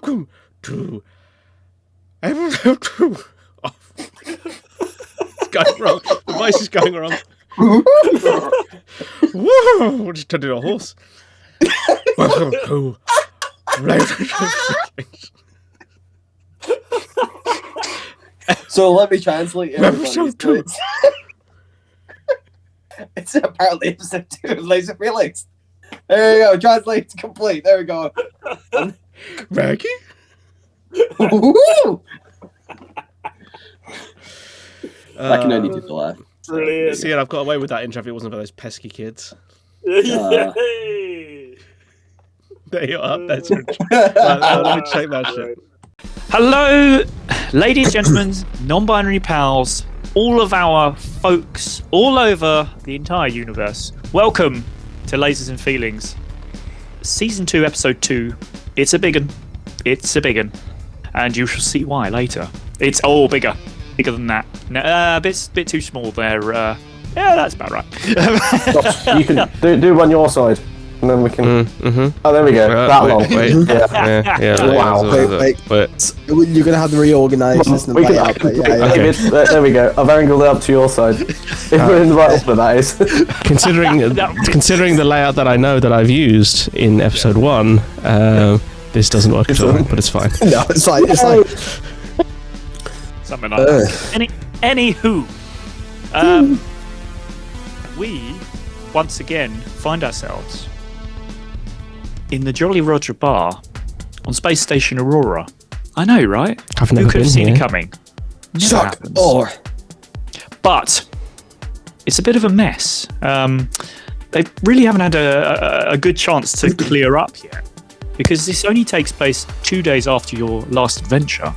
welcome to episode 2 of... It's going wrong. The voice is going wrong. Woo! We'll just turn into a horse. Welcome to So let me translate it. Episode 2. It's apparently episode 2 of Laser Felix. There you go, translate complete. There we go. Maggie? Woo! I can only do the laugh. Brilliant. See, I've got away with that intro if it wasn't for those pesky kids. Yay! There you are. That's your... Right, let me check that shit. Hello, ladies, gentlemen, non-binary pals, all of our folks all over the entire universe. Welcome to Lasers and Feelings, Season 2, Episode 2. It's a big un. It's a big un. And you shall see why later. It's all bigger. Bigger than that. No, bit too small there. Yeah, that's about right. You can do one your side, and then we can. Oh, there we go. That long. Wait. Yeah. Wow. Wait. You're gonna have to reorganise this and We play can- it up. Yeah. Okay. There we go. I've angled it up to your side. If we're in the right order, that is. Considering the layout that I know that I've used in episode 1, this doesn't work at all, but it's fine. No, it's like Something like that. Anywho, we once again find ourselves in the Jolly Roger Bar on Space Station Aurora. I know, right? I've Who never could been have seen here. it coming? Never shock happens. or But it's a bit of a mess. They really haven't had a good chance to clear up yet, because this only takes place 2 days after your last adventure,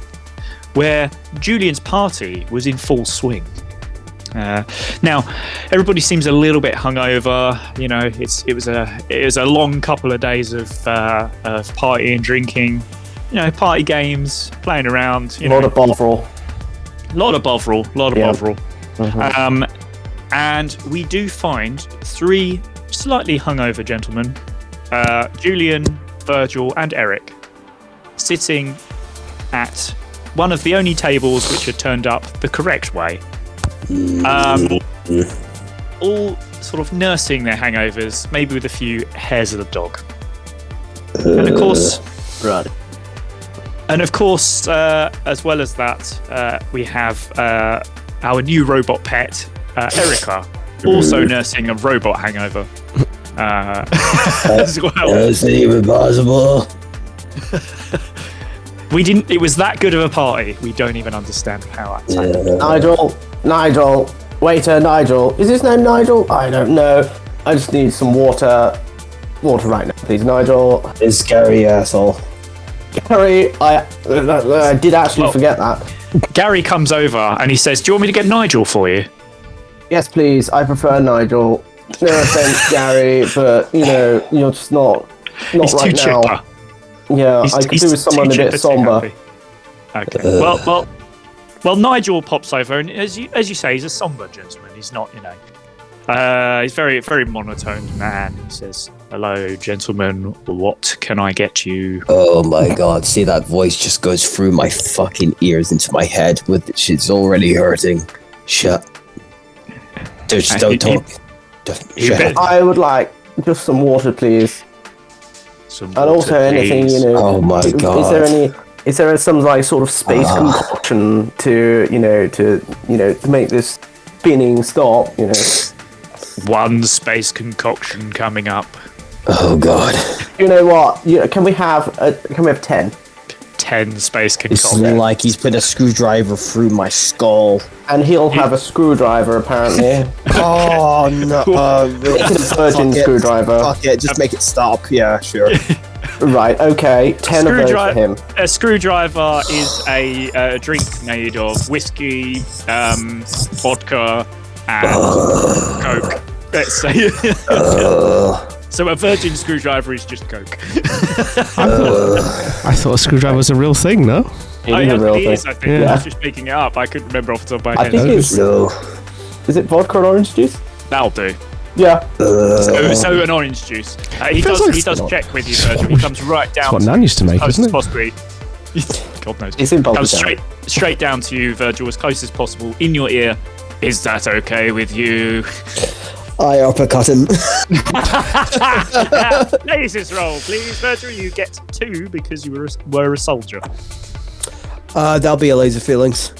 where Julian's party was in full swing. Now, everybody seems a little bit hungover. You know, it was a long couple of days of partying, drinking. You know, party games, playing around. You A lot know, of Bovril. lot of Bovril. Yeah. And we do find 3 slightly hungover gentlemen, Julian, Virgil, and Eric, sitting at one of the only tables which are turned up the correct way. All sort of nursing their hangovers, maybe with a few hairs of the dog. And of course, Right. as well as that, we have our new robot pet, Erica, also nursing a robot hangover as well. Is it even possible? It was that good of a party. We don't even understand how that's happened. Nigel. Waiter, Nigel. Is his name Nigel? I don't know. I just need some water. Water right now, please, Nigel. It's Gary, asshole. Gary, I did actually forget that. Gary comes over and he says, "Do you want me to get Nigel for you?" Yes, please. I prefer Nigel. No offense, Gary, but you're just not He's right too now. chipper. Yeah, I could do with someone a too bit chipper, too somber. happy. Okay. Well, Nigel pops over, and as you say, he's a somber gentleman. He's not, he's very, very monotone man. He says, "Hello, gentlemen. What can I get you?" Oh my god, see that voice just goes through my fucking ears into my head with shit's already hurting. Shut. Just don't talk. Shut up. I would like just some water, please. Some And also water, anything, please. Oh my god. Is there some like sort of space concoction to make this spinning stop? One space concoction coming up. Oh god. You know what? Can we have 10? 10 space It's concoctions. like he's put a screwdriver through my skull. And he'll have a screwdriver apparently. oh no, It's a virgin screwdriver. Fuck it, just make it stop. Yeah, sure. Right. Okay. 10 of those for him. A screwdriver is a drink made of whiskey, vodka, and Coke. Let's say. So a virgin screwdriver is just Coke. I thought a screwdriver was a real thing, no? It is a real it thing. is, I think. Yeah. I was just making it up. I couldn't remember off the top of my I head. think it's. No. Is it vodka and orange juice? That'll do. Yeah. So an orange juice. He does check with you, Virgil. He comes right down. That's what Nan used to make, as close isn't as it? possible. God knows. It's in bulk Comes down. straight down to you, Virgil, as close as possible, in your ear. Is that okay with you? I uppercut him. Lasers roll, please, Virgil. You get 2 because you were a soldier. That'll be a laser feelings.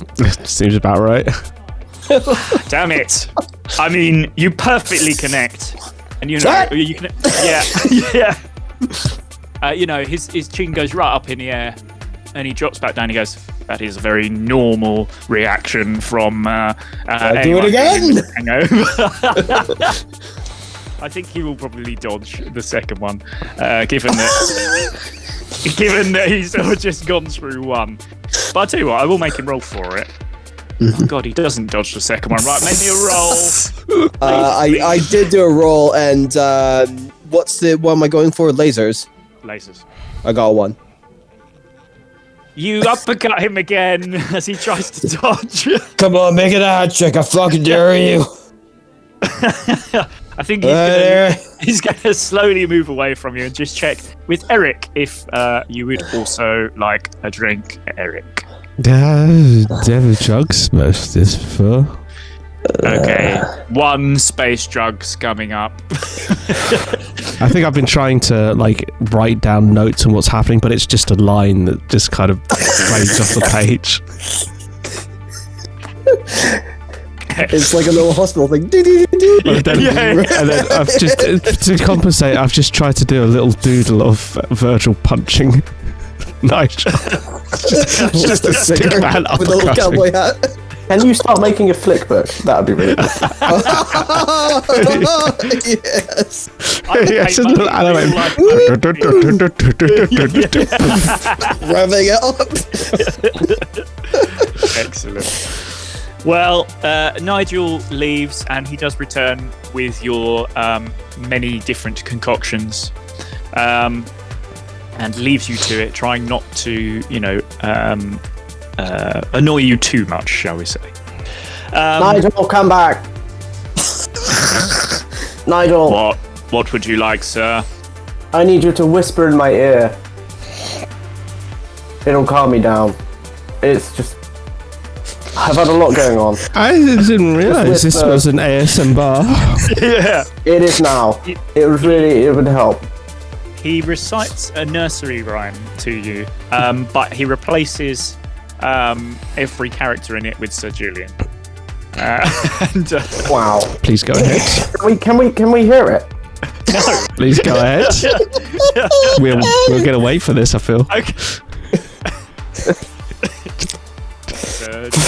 Seems about right. Damn it! I mean, you perfectly connect, and you know you can. Yeah, yeah. You know, his chin goes right up in the air, and he drops back down. He goes, "That is a very normal reaction from." Do it again. Hangover. I think he will probably dodge the second one, given that he's just gone through one. But I'll tell you what, I will make him roll for it. Oh God, he doesn't dodge the second one. Right, make me a roll. I did do a roll, and what am I going for? Lasers. Lasers. I got 1. You uppercut him again as he tries to dodge. Come on, make it a hat trick. I fucking dare you. I think he's gonna slowly move away from you and just check with Eric if you would also like a drink, Eric. Devil drugs, most this for. Okay, 1 space drugs coming up. I think I've been trying to write down notes on what's happening, but it's just a line that just kind of fades off the page. It's like a little hospital thing. And then I've just to compensate, I've just tried to do a little doodle of Virgil punching Nigel. just a stick man with a little cowboy hat. Can you start making a flick book? That would be really good. Yes. Yeah, it's a little anime. Revving it up. Excellent. Well, Nigel leaves and he does return with your many different concoctions and leaves you to it, trying not to, annoy you too much, shall we say. Nigel, come back. Nigel, What would you like, sir? I need you to whisper in my ear. It'll calm me down. It's just... I've had a lot going on. I didn't realise this was an ASMR. Yeah. It is now. It would help. He recites a nursery rhyme to you, but he replaces every character in it with Sir Julian. Wow. Please go ahead. Can we hear it? No. Please go ahead. We'll get away for this, I feel. Okay.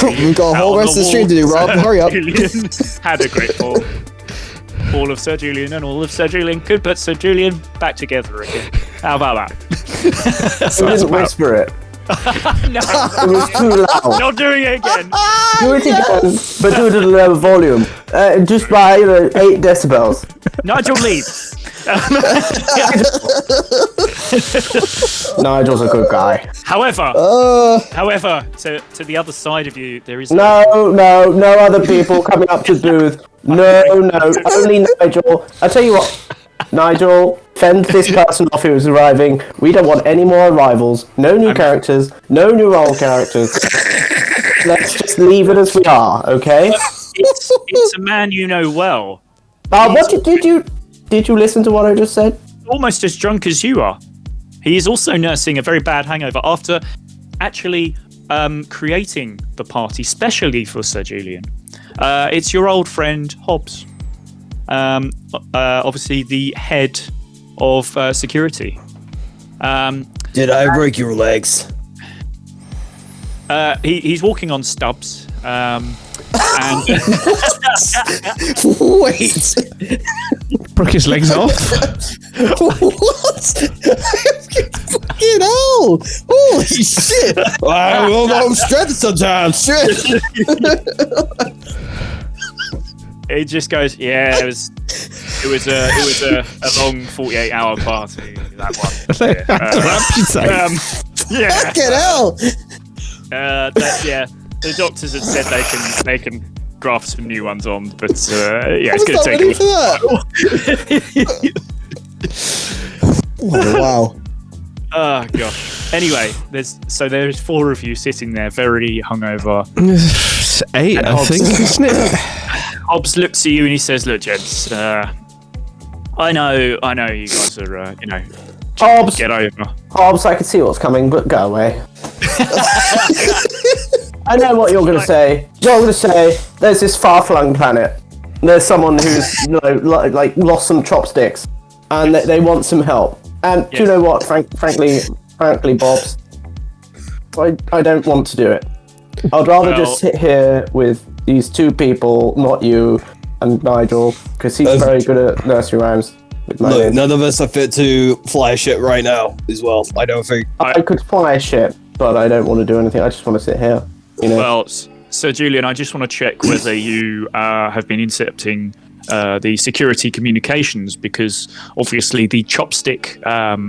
We've got a whole rest of the stream to do, Rob. Hurry up. Julian had a great fall. All of Sir Julian and all of Sir Julian could put Sir Julian back together again. How about that? You didn't whisper it. No, It was too loud. not doing it again. Do it again, but do it at a low volume. Just by 8 decibels. Nigel, leave. Nigel's a good guy. However, to the other side of you, there is No other people coming up to the booth. No, only Nigel. I tell you what, Nigel, fend this person off who is arriving. We don't want any more arrivals. No new characters. No new role characters. Let's just leave it as we are, okay? it's a man you know well. Did you listen to what I just said? Almost as drunk as you are. He is also nursing a very bad hangover after actually creating the party specially for Sir Julian. It's your old friend Hobbs, obviously the head of security. Did I break your legs? He's walking on stubs. And Wait. Broke his legs off. What? Fucking hell! Holy shit! I'm stressed sometimes. Shit. it just goes, yeah, it was a long 48-hour party. That one. Yeah. Fucking hell! The doctors had said they can graft some new ones on, but yeah, it's I going was to not take ready for that. Oh, wow. Oh gosh. Anyway, there's 4 of you sitting there, very hungover. It's 8, And I Hobbs. think, isn't it? Hobbs looks at you and he says, "Look, gents, I know, you guys are, Hobbs, get over." Hobbs, I can see what's coming, but go away. I know what you're going to say. You're going to say, there's this far-flung planet. There's someone who's, like lost some chopsticks, and they want some help. And do you know what? Frankly, Bobs, I don't want to do it. I'd rather just sit here with these 2 people, not you and Nigel, because he's very good at nursery rhymes. With my Look, name. none of us are fit to fly a ship right now as well. I don't think. I could fly a ship, but I don't want to do anything. I just want to sit here. You know. Well, Sir Julian, I just want to check whether you have been intercepting the security communications, because obviously the chopstick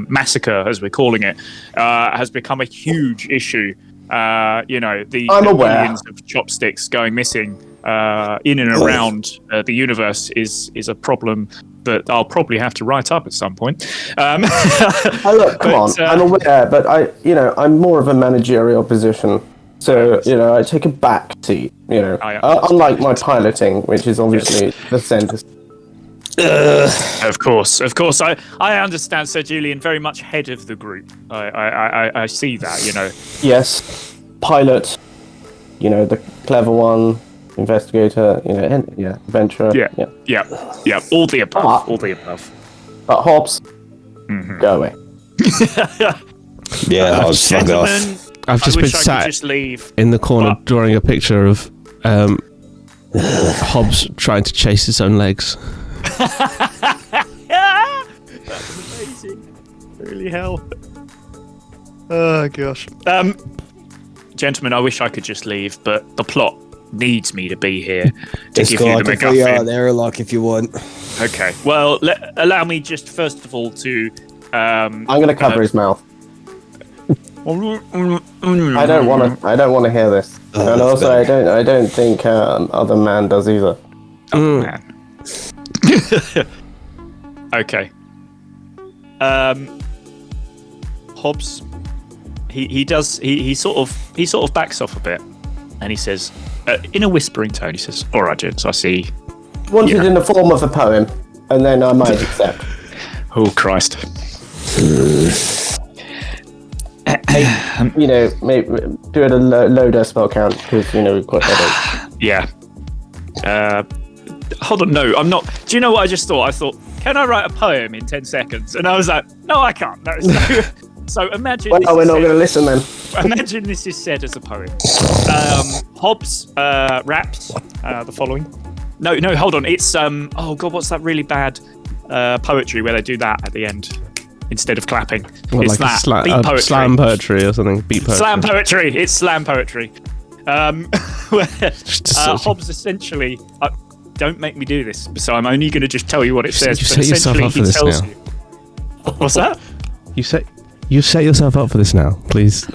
massacre, as we're calling it, has become a huge issue. The I'm aware. millions of chopsticks going missing in and around the universe is a problem that I'll probably have to write up at some point. Oh, look, come on. I'm aware, but I'm more of a managerial position. So, I take a back seat, unlike my piloting, which is obviously the centre. Of course. I understand Sir Julian very much head of the group. I see that, Yes, pilot, the clever one, investigator, adventurer. Yeah. All the above. But Hobbs, go away. Yeah, I was fuck off. Gentlemen, I've just I been wish I could sat just leave. in the corner What? drawing a picture of Hobbs trying to chase his own legs. That's amazing. Holy hell. Oh gosh. Gentlemen, I wish I could just leave, but the plot needs me to be here to Just give go you like the a free MacGuffin. airlock if you want. Okay. Well, allow me just first of all to. I'm going to cover his mouth. I don't want to hear this. Oh, And that's also, better. I don't think other man does either. Oh, man. Okay. Hobbs, he sort of backs off a bit, and he says, in a whispering tone, he says, "All right, gents, I see." Wanted in the form of a poem, and then I might accept. Oh Christ. Maybe do it a low decibel count, because, we've got headaches. Yeah. Hold on, no, I'm not. Do you know what I just thought? I thought, can I write a poem in 10 seconds? And I was like, no, I can't. No. So imagine. Well, this we're is not said- going to listen then. Imagine this is said as a poem. Hobbs raps the following. No, hold on. It's oh god, what's that really bad poetry where they do that at the end instead of clapping? Well, it's like that beat poetry. slam poetry or something. Beat poetry. Slam poetry. It's slam poetry. Where, Just- Hobbs essentially. Don't make me do this. So I'm only going to just tell you what it says. You but set yourself essentially up for he this tells now. you. What's that? You set yourself up for this now, please.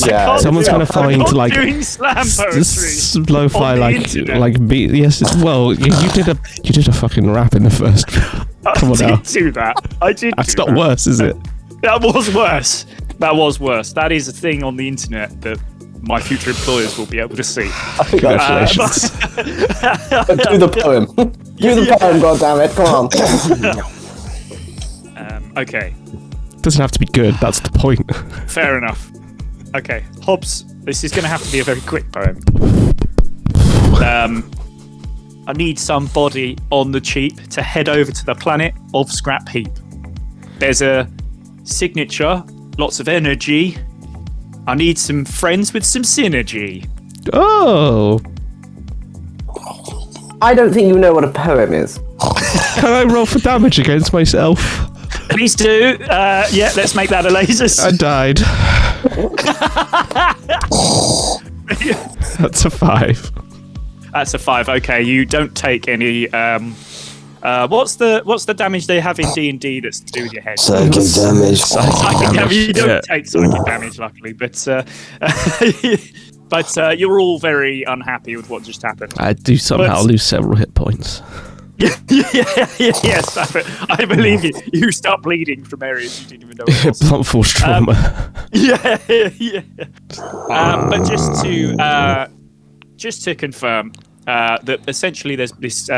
Yeah. Someone's gonna I'm find not like doing slam poetry. lo-fi on the like internet. beat. Yes, well, you did a fucking rap in the first. Come on I now. did do that. I did. That's do not that. worse, is it? That was worse. That was worse. That is a thing on the internet that my future employers will be able to see. Congratulations. But do the poem. Do the poem, goddammit. Come on. Okay, Doesn't have to be good. That's the point. fair enough. Okay, Hobbs, this is going to have to be a very quick poem. I need somebody on the cheap to head over to the planet of Scrap Heap. There's a signature, lots of energy. I need some friends with some synergy. Oh, I don't think you know what a poem is. can I roll for damage against myself? Please do. Yeah, let's make that a lasers. I died. That's a 5. That's a 5. Okay, you don't take any. What's the damage they have in D&D that's to do with your head? Psychic damage. Psychic damage. You don't Yeah. take psychic damage, luckily, but But you're all very unhappy with what just happened. I do somehow But- lose several hit points. Yes, I believe you. You start bleeding from areas you didn't even know. It was. Blunt force trauma. Yeah. But just to confirm that essentially there's this.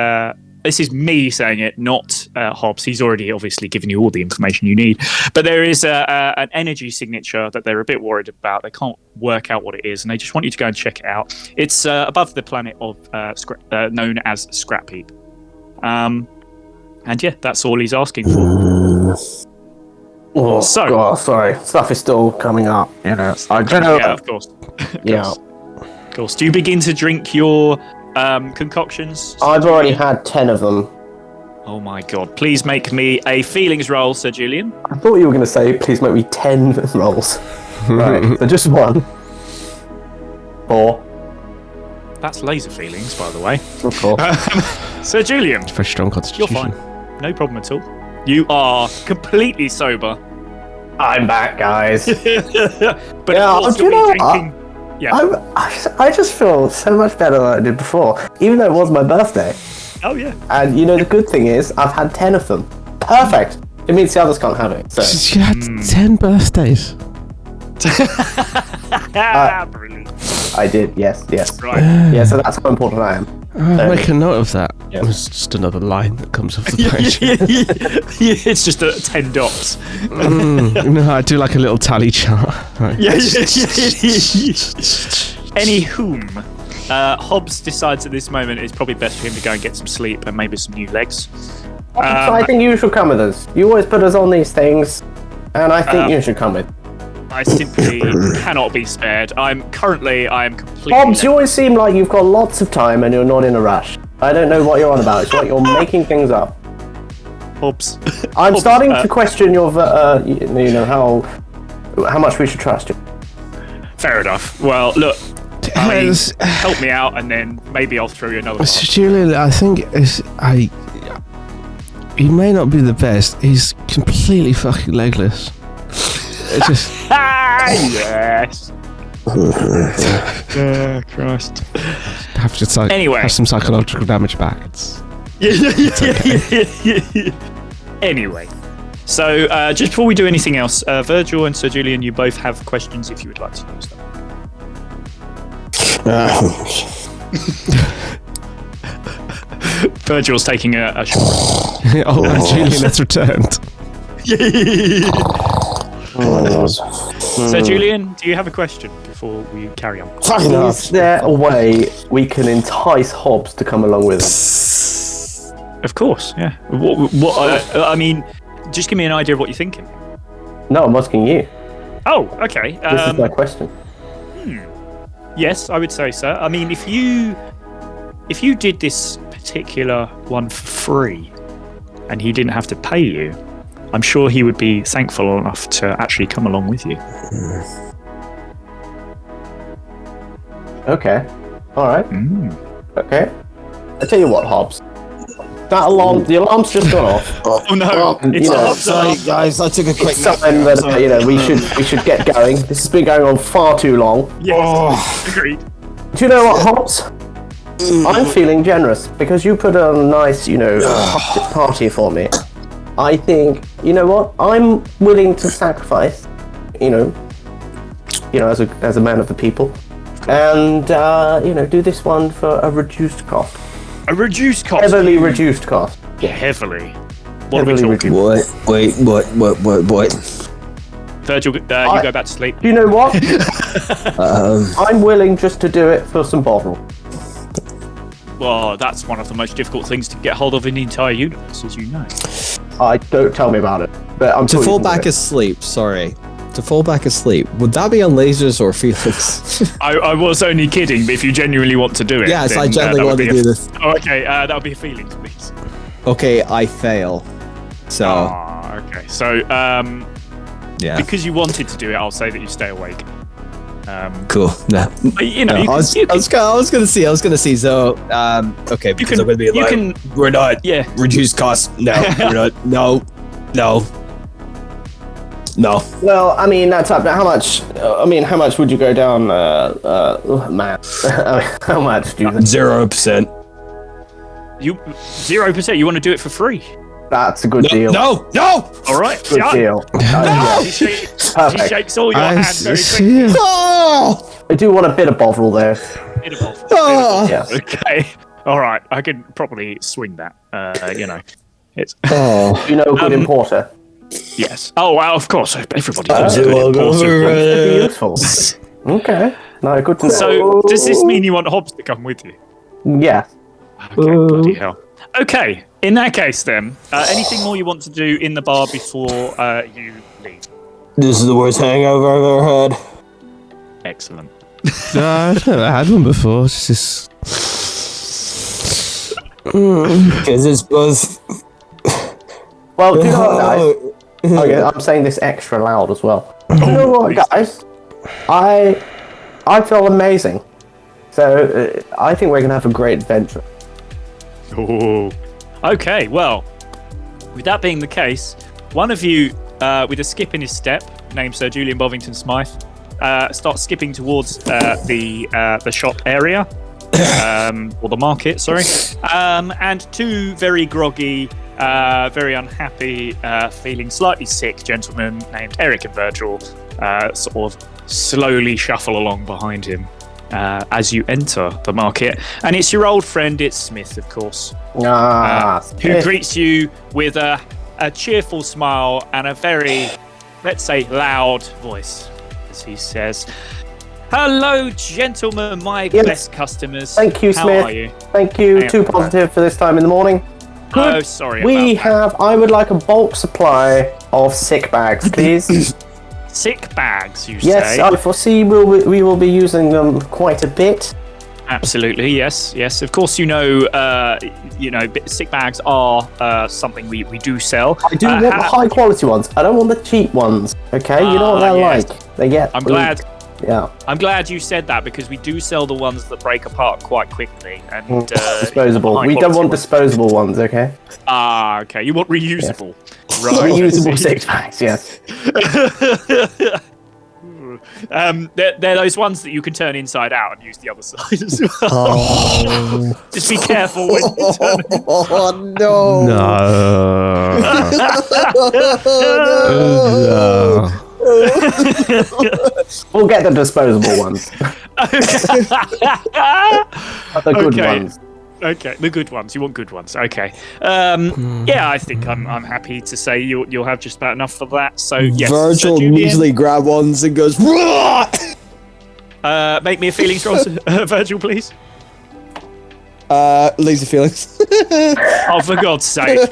This is me saying it, not Hobbs. He's already obviously given you all the information you need. But there is an energy signature that they're a bit worried about. They can't work out what it is, and they just want you to go and check it out. It's above the planet of known as Scrap Heap. And yeah, that's all he's asking for. Oh, So- God, sorry. Stuff is still coming up, you know. I don't know. Yeah, of course. Yeah. Of course. Do you begin to drink your concoctions? I've already had 10 of them. Oh my god. Please make me a feelings roll, Sir Julian. I thought you were going to say, please make me 10 rolls. Right, so just one. 4. That's laser feelings, by the way. Of course. Sir Julian, Very strong you're constitution. fine. No problem at all. You are completely sober. I'm back, guys. But Yeah, you'll do still you be know drinking. Yeah. I just feel so much better than I did before, even though it was my birthday. Oh yeah. And you know, the good thing is, I've had 10 of them. Perfect. It means the others can't have it. So You had 10 birthdays. Brilliant. I did, yes. Right. Yeah, so that's how important I am. I'll make a note of that. Yeah. It's just another line that comes off the page. It's just 10 dots. No, I do like a little tally chart. Like, Anywhom, Hobbs decides at this moment it's probably best for him to go and get some sleep and maybe some new legs. So I think you should come with us. You always put us on these things, and I think you should come with. I simply cannot be spared. I am completely. Hobbs, you always seem like you've got lots of time and you're not in a rush. I don't know what you're on about. It's like you're making things up. Hobbs. I'm Hobbs, starting to question your, you know, how much we should trust you. Fair enough. Well, look, I mean, Yes. help me out, and then maybe I'll throw you another one. Mr. Julian, I think he may not be the best. He's completely fucking legless. It's just Yes. Christ. have to Anyway. have some psychological damage back. It's Anyway, so just before we do anything else, Virgil and Sir Julian, you both have questions if you would like to use them. Virgil's taking a shot. oh, and Julian has returned. Sir Julian, do you have a question before we carry on? Is there a way we can entice Hobbs to come along with us? Of course, yeah. What I mean, just give me an idea of what you're thinking. No, I'm asking you. Oh, okay. This is my question. Yes, I would say so. I mean, if you did this particular one for free and he didn't have to pay you, I'm sure he would be thankful enough to actually come along with you. Okay. All right. Okay. I tell you what, Hobbs. The alarm's just gone off. Oh no, Well, it's you know, Hobbs. Sorry, guys, I took a quick It's time that you know we should get going. This has been going on far too long. Yes, agreed. Do you know what, Hobbs? I'm feeling generous because you put on a nice, you know, party for me. I think, you know what? I'm willing to sacrifice, you know, as a man of the people, and you know, do this one for a reduced cost, A reduced cost. heavily reduced cost. Heavily. What are we Heavily talking? reduced. What? Virgil, you go back to sleep. Do you know what? I'm willing just to do it for some bottle. Well, that's one of the most difficult things to get hold of in the entire universe, as you know. Don't tell me about it. But I'm To sure you fall can do back it. asleep, sorry. To fall back asleep. Would that be on lasers or feelings? I was only kidding, but if you genuinely want to do it, Yes, I then, genuinely that want would to be do this. Oh, okay, that would be a feelings, please. Okay, I fail. So, Okay. So, yeah. because you wanted to do it, I'll say that you stay awake. Cool. Nah. But, you know, No, you I was gonna see. So, okay, because I'm gonna be like, we're not yeah. reduced cost. No, we're not. No. No. Well, I mean, that's up. How much? How much would you go down, man? How much do you think? 0%. You 0%. You want to do it for free? That's a good deal. No. All right. Good done. deal. He shakes Perfect. all your I hands very see. quickly. Oh! I do want a bit of bovril there. Oh! Yeah. Okay. All right. I can probably swing that. It's Oh. You know, a good importer. yes. Oh wow. Of course. Everybody knows do good I go importer. over That'd be useful. Okay. No, good to know. So does this mean you want Hobbs to come with you? Yeah. Okay. Bloody hell. Okay. In that case, then, anything more you want to do in the bar before you leave? This is the worst hangover I've ever had. Excellent. No, I've never had one before. It's just. Because it's both. Well, do you know what, guys? Okay, I'm saying this extra loud as well. Do you know what, guys? I feel amazing. So I think we're gonna have a great adventure. Oh. Okay, well, with that being the case, one of you, with a skip in his step, named Sir Julian Bovington Smythe, starts skipping towards the shop area, or the market, sorry, and two very groggy, very unhappy, feeling slightly sick gentlemen named Eric and Virgil sort of slowly shuffle along behind him. As you enter the market, and it's your old friend, it's Smith, of course, who greets you with a cheerful smile and a very, let's say, loud voice, as he says, "Hello, gentlemen, my best customers. Thank you, How Smith. are you?" Thank you. Too positive for this time in the morning. Oh, sorry. We about have. I would like a bulk supply of sick bags, please. that. Sick bags, you Yes, say? I foresee we will be using them quite a bit. Absolutely, yes. Of course, sick bags are something we do sell. I do want the high quality ones. I don't want the cheap ones. Okay, you know what they're yes. like. They get. I'm glad. Yeah. I'm glad you said that because we do sell the ones that break apart quite quickly and Disposable. high We don't quality want ones. disposable ones. Okay. Okay. You want reusable, right? Reusable six packs. Yes. They're those ones that you can turn inside out and use the other side as well. Oh. Just be careful when you turn it. Oh no! No. We'll get the disposable ones. The good Okay. ones. Okay, the good ones. You want good ones. Okay. Yeah, I think I'm happy to say you'll have just about enough for that. So yes, Virgil Sir Julian, immediately grab ones and goes, "Rah!" make me a feelings roll, Virgil, please. Lazy feelings. Oh, for God's sake.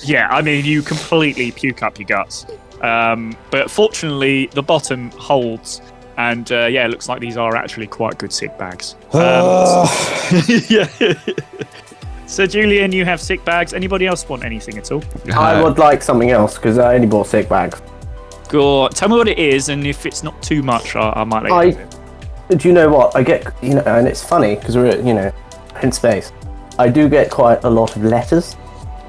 Yeah, I mean, you completely puke up your guts. But fortunately, the bottom holds. And yeah, it looks like these are actually quite good sick bags. Yeah. So, Julian, you have sick bags. Anybody else want anything at all? I would like something else because I only bought sick bags. Go on, tell me what it is, and if it's not too much, I might let you have it. Do you know what I get? And it's funny because we're in space. I do get quite a lot of letters.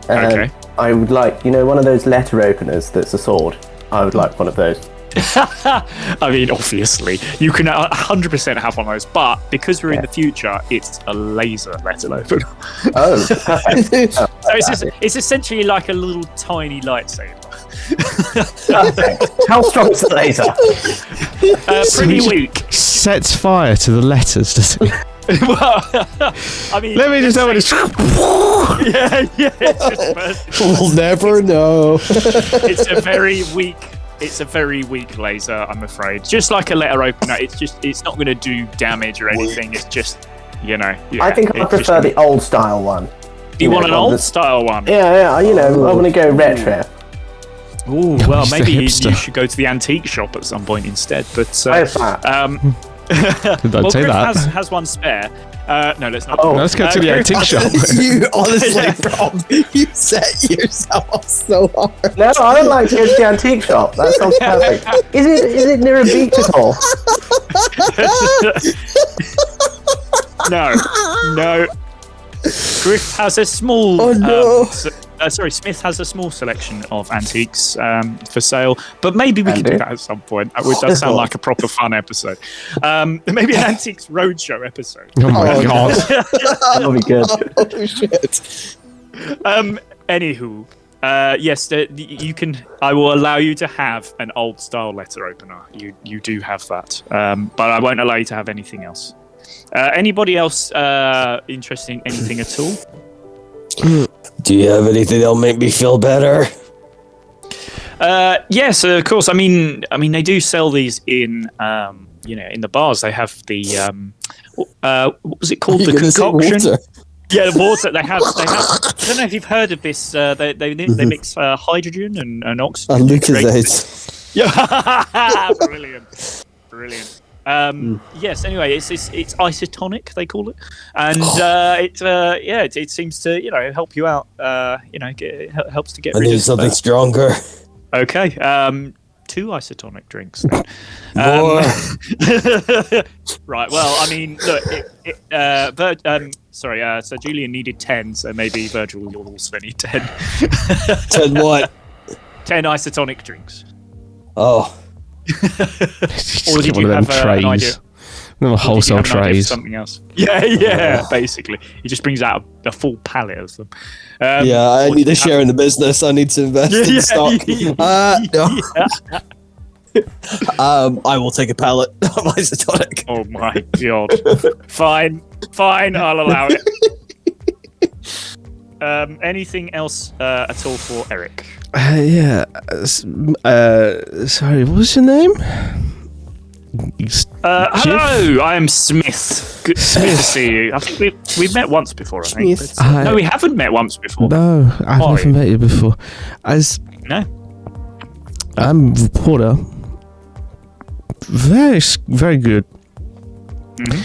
And Okay. I would like one of those letter openers that's a sword. I would like one of those. I mean, obviously, you can 100% have one of those, but because we're in the future, it's a laser letter opener. Oh, perfect. So it's essentially like a little tiny lightsaber. How strong is the laser? Pretty weak. Sets fire to the letters, does it? Well, I mean, Let me just have it. yeah. It's just We'll never know. it's a very weak laser, I'm afraid. Just like a letter opener, it's not going to do damage or anything. It's just, yeah, I think I prefer the old style one. You want an one old that's- style one? Yeah, I want to go retro. Ooh, well, He's the maybe you hipster. should go to the antique shop at some point instead. But Where's that? well, say Griff that. has one spare. No, let's not. Oh. Let's go to the Griff antique has- shop. You honestly, bro, you set yourself up so hard. No, I don't like to go to the antique shop. That sounds perfect. Is it near a beach at all? No. Griff has a small Smith has a small selection of antiques for sale, but maybe we could do that at some point. That does sound like a proper fun episode. Maybe an Antiques Roadshow episode. Oh my god. That'll be good. Oh shit! Anywho, yes, you can. I will allow you to have an old style letter opener. You do have that, but I won't allow you to have anything else. Anybody else interested in anything at all? Do you have anything that'll make me feel better? Yes, of course. I mean, they do sell these in, in the bars. They have the, what was it called? The concoction. Yeah, the water. They have. I don't know if you've heard of this. They mix hydrogen and oxygen. Lucozade. Yeah, brilliant. Yes. Anyway, it's isotonic, they call it, and it seems to help you out. Helps to get. I need something stronger. Okay. 2 isotonic drinks. Then. Right. Well, I mean, look. So Julian needed 10, so maybe Virgil, you'll also need 10. 10 what? 10 isotonic drinks. Oh. Or did you have an idea? Little wholesale trays. Something else. Yeah. Basically, he just brings out a full pallet of them. I need to share in the business. I need to invest in stock. No. I will take a pallet of isotonic. Oh my god. Fine, I'll allow it. Anything else at all for Eric? Sorry, what was your name? Hello, I am Smith. Good to see you. I think we've met once before, I think. Smith. No, we haven't met once before. No, I've never met you before. No. I'm a reporter. Very, very good. Mm-hmm.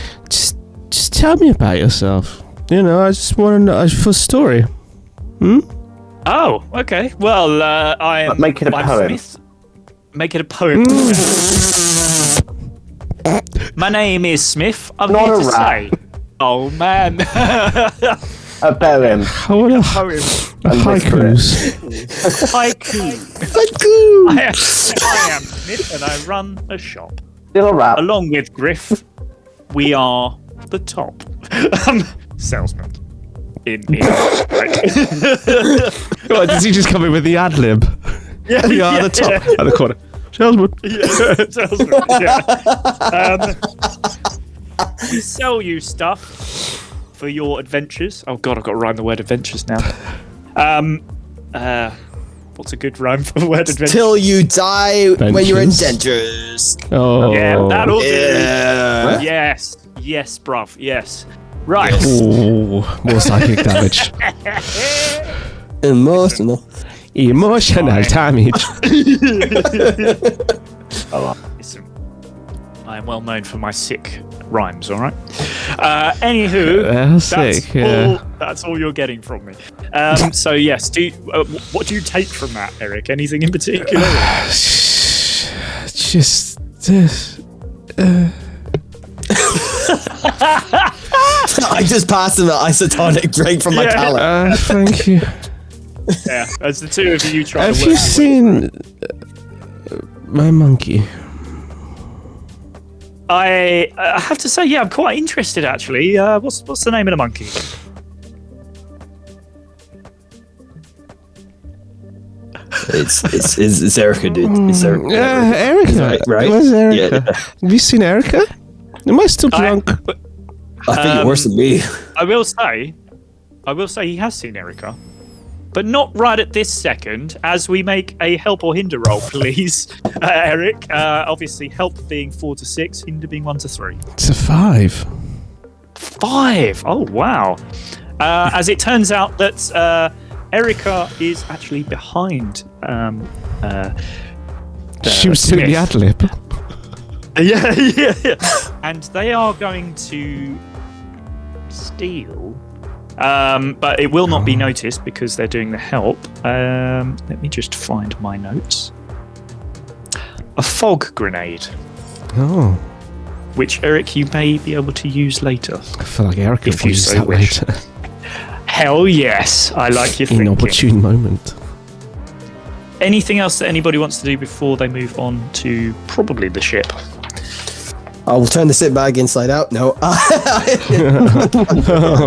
Just tell me about yourself. I just want to know for a story. Oh, okay. Well, I'm. Make it a I'm poem. Smith. Make it a poem. My name is Smith. I'm Not here a to rap. say. Oh man. A poem. I want a Poem. haikus. Haiku. I am Smith, and I run a shop. Still a rap. Along with Griff, we are the top salesman. Right. What, does he just come in with the ad lib? Yeah, We are the top at the corner. Salesman. Salesman. Yeah. We sell you stuff for your adventures. Oh god, I've got to rhyme the word adventures now. What's a good rhyme for the word adventures? Till you die when you're in Adventures. dentures. Oh. Yeah, that'll do. Yeah. Yes, bruv. Yes. Right. Ooh, more psychic damage. Emotional. Emotional damage. Listen, I am well known for my sick rhymes, alright? Anywho, Sick, yeah. that's all you're getting from me. So, yes, what do you take from that, Eric? Anything in particular? Just this. I just passed him an isotonic drink from my palate. Thank you. Yeah, as the two of you try Have to you work seen my monkey? I have to say, yeah, I'm quite interested, actually. What's the name of the monkey? It's Erica, dude. It's Erica. Erica. Right? Where's Erica? Yeah. Have you seen Erica? Am I still drunk? I think you're worse than me. I will say he has seen Erica, but not right at this second. As we make a help or hinder roll, please, Eric. Obviously, help being 4 to 6, hinder being 1 to 3. It's a 5. 5. Oh wow! As it turns out that Erica is actually behind. She was doing the ad lib. Yeah. And they are going to steal, but it will not be noticed because they're doing the help. Let me just find my notes. A fog grenade, Oh, which Eric, you may be able to use later. I feel like Erica If will you use so that wish. later. Hell yes, I like your thinking. Inopportune moment. Anything else that anybody wants to do before they move on to probably the ship? I will turn the sit bag inside out. No.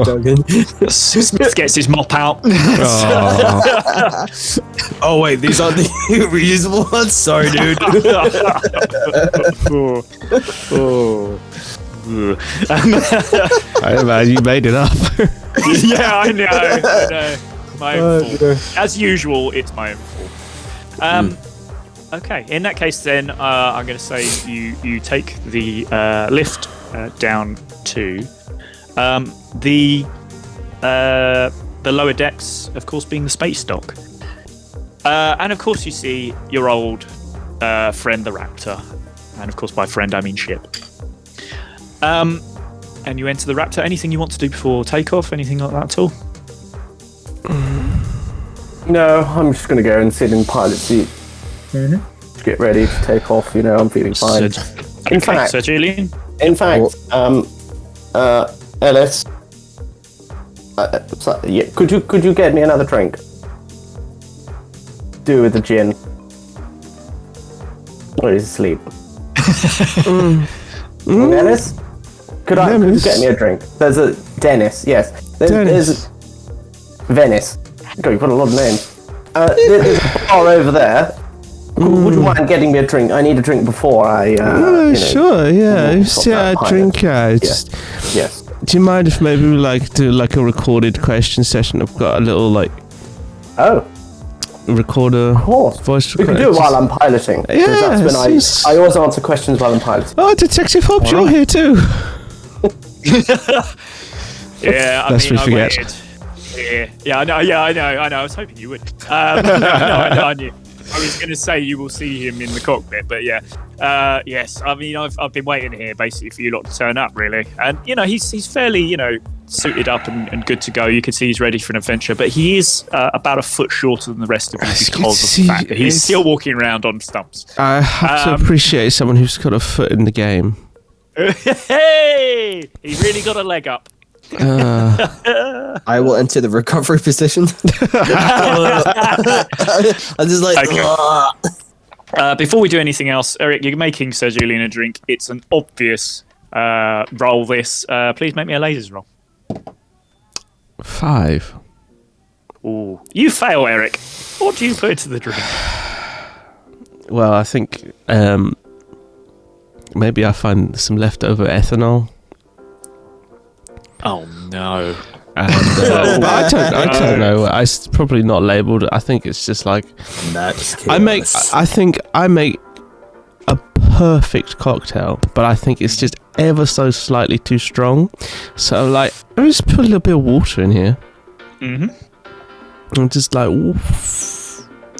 Joking. Smith gets his mop out. Oh, Oh wait, these aren't the reusable ones. Sorry, dude. hey, man, you made it up. Yeah, I know. My own fault. As usual, it's my own fault. Okay, in that case, then I'm going to say you take the lift down to the lower decks, of course, being the space dock, and of course you see your old friend, the Raptor, and of course by friend I mean ship. And you enter the Raptor. Anything you want to do before takeoff? Anything like that at all? No, I'm just going to go and sit in pilot seat. Just get ready to take off. I'm feeling fine. In fact, Sir Julian. Ellis, could you get me another drink? Do with the gin. Or is he asleep? Ellis, could you get me a drink? There's a Dennis. Yes, there's Venice. God, you've got a lot of names. There's a bar over there. Would you mind getting me a drink? I need a drink before I. Sure, yeah. Drink. Yes. Do you mind if maybe we do a recorded question session? I've got a little recorder. Of course. Voice we can do it while I'm piloting. Yeah, that's when I always answer questions while I'm piloting. Oh, Detective Hobbs, you're here too. Yeah, Lest we forget. Yeah, I know. I was hoping you would. I knew. I was going to say you will see him in the cockpit, but yeah. Yes, I mean, I've been waiting here basically for you lot to turn up, really. And, he's fairly, suited up and good to go. You can see he's ready for an adventure, but he is about a foot shorter than the rest of you because of the fact that he's still walking around on stumps. I have to appreciate someone who's got a foot in the game. Hey! He really got a leg up. I will enter the recovery position. I'm just like. Okay. Before we do anything else, Eric, you're making Sir Julian a drink. It's an obvious roll. This. Please make me a lasers roll. 5. Ooh, you fail, Eric. What do you put into the drink? Well, I think maybe I find some leftover ethanol. Oh no! And, I don't know. It's probably not labelled. I think it's just like I think I make a perfect cocktail, but I think it's just ever so slightly too strong. So I just put a little bit of water in here. And just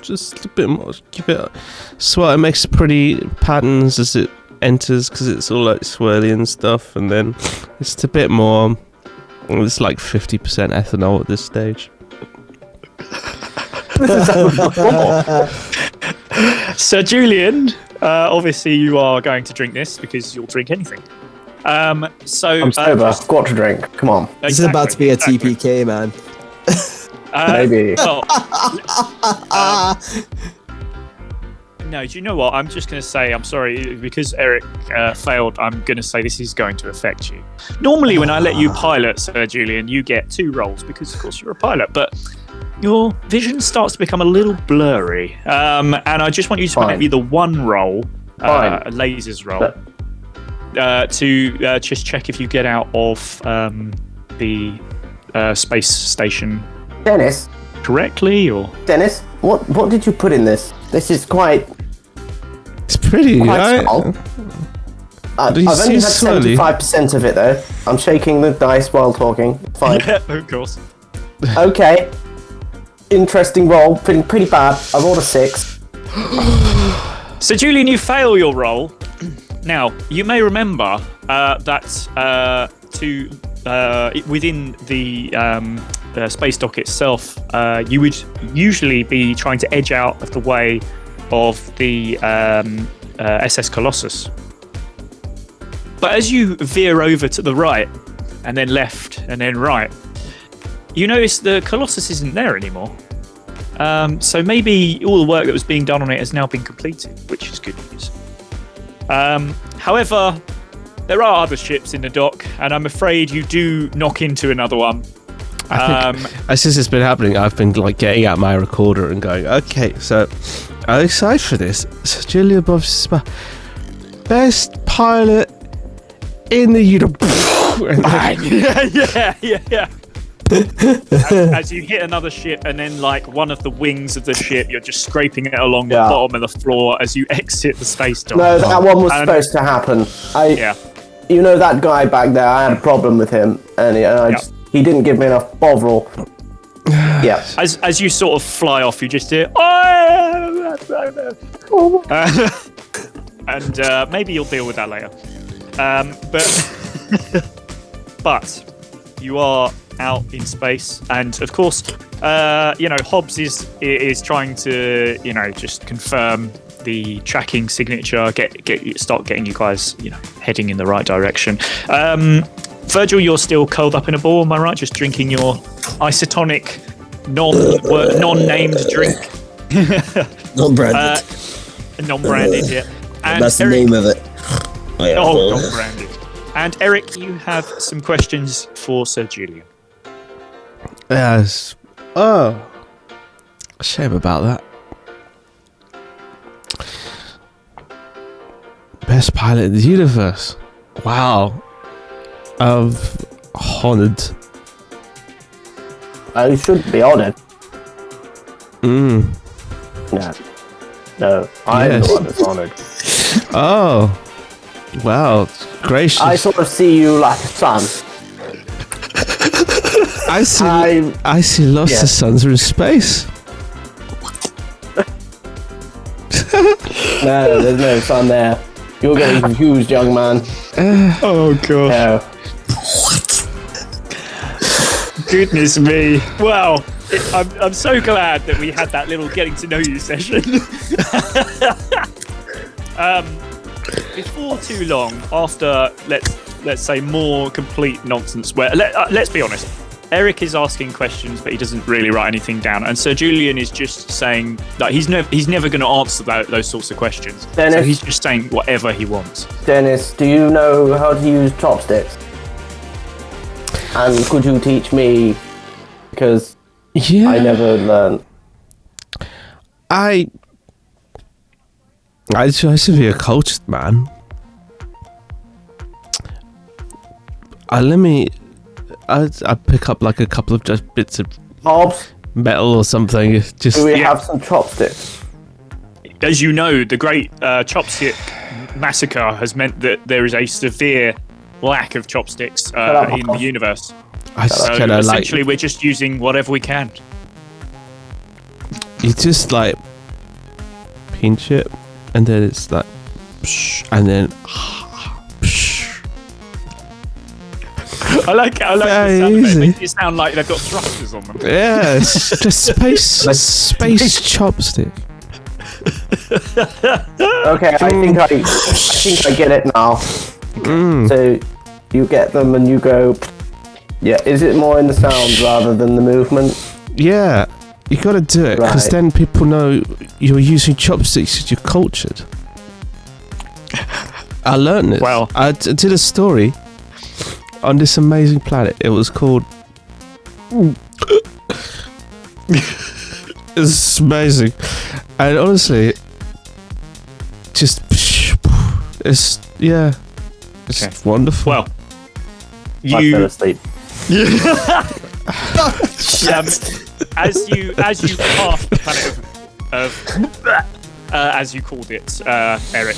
just a bit more. Give it. It makes pretty patterns as it enters because it's all swirly and stuff, and then it's a bit more. It's like 50% ethanol at this stage. Sir Julian, obviously you are going to drink this because you'll drink anything. I'm sober. I've got to drink. Come on. Exactly, this is about to be a TPK, man. Maybe. No, do you know what? I'm just going to say, I'm sorry, because Eric failed, I'm going to say this is going to affect you. Normally, when I let you pilot, Sir Julian, you get 2 rolls because, of course, you're a pilot, but your vision starts to become a little blurry. And I just want you to make me the 1 roll, a lasers roll, to just check if you get out of the space station Dennis? correctly, or... Dennis, what did you put in this? This is quite... It's pretty, right? Small. I've only had 75% of it, though. I'm shaking the dice while talking. Fine. Yeah, of course. Okay. Interesting roll. Feeling pretty bad. I rolled a 6. So, Julian, you fail your roll. Now, you may remember that within the space dock itself, you would usually be trying to edge out of the way of the SS Colossus. But as you veer over to the right, and then left, and then right, you notice the Colossus isn't there anymore. So maybe all the work that was being done on it has now been completed, which is good news. However, there are other ships in the dock, and I'm afraid you do knock into another one. As this has been happening, I've been like getting out my recorder and going, okay, so I'm excited for this. So Julia Bob's best pilot in the universe. Yeah. As you hit another ship, and then like one of the wings of the ship, you're just scraping it along the bottom of the floor as you exit the space dock. No, that one was supposed to happen. You know that guy back there, I had a problem with him, and he didn't give me enough bovril. Yeah. As you sort of fly off, you just hear, and maybe you'll deal with that later. But you are out in space, and of course, Hobbs is trying to, just confirm the tracking signature, start getting you guys, heading in the right direction. Virgil, you're still curled up in a ball, am I right? Just drinking your isotonic, non-named drink. Non-branded. Non-branded, yeah. And that's the name of it. Non-branded. And Eric, you have some questions for Sir Julian. Yes. Oh. Shame about that. Best pilot in the universe. Wow. I've honored. You shouldn't be honored. No, I'm the one that's honored. Oh. Wow. Gracious. I sort of see you like a son. I see lots of suns in space. No, there's no sun there. You're getting confused, young man. Oh god. No. Goodness me. Well, I'm so glad that we had that little getting to know you session. Before too long, after let's say more complete nonsense, where let's be honest, Eric is asking questions, but he doesn't really write anything down, and Sir Julian is just saying that he's never going to answer those sorts of questions. Dennis, so he's just saying whatever he wants. Dennis, do you know how to use chopsticks? And could you teach me? Because I never learned. I try to be a cultured man. I pick up like a couple of just bits of Hobbs, metal or something. Just do we have some chopsticks? As you know, the great chopstick massacre has meant that there is a severe lack of chopsticks in the universe. Essentially, we're just using whatever we can. You just like pinch it, and then it's like, and then. I like the sound of it. It makes it sound like they've got thrusters on them. Yeah, it's just space chopstick. Okay, I think I get it now. So you get them and you go. Yeah, is it more in the sound rather than the movement? Yeah, you got to do it because then people know you're using chopsticks because you're cultured. I learned it. Well, I did a story on this amazing planet. It was called. It's amazing, and honestly, just it's wonderful. Well, I fell asleep. As you pass the planet of as you called it, Eric,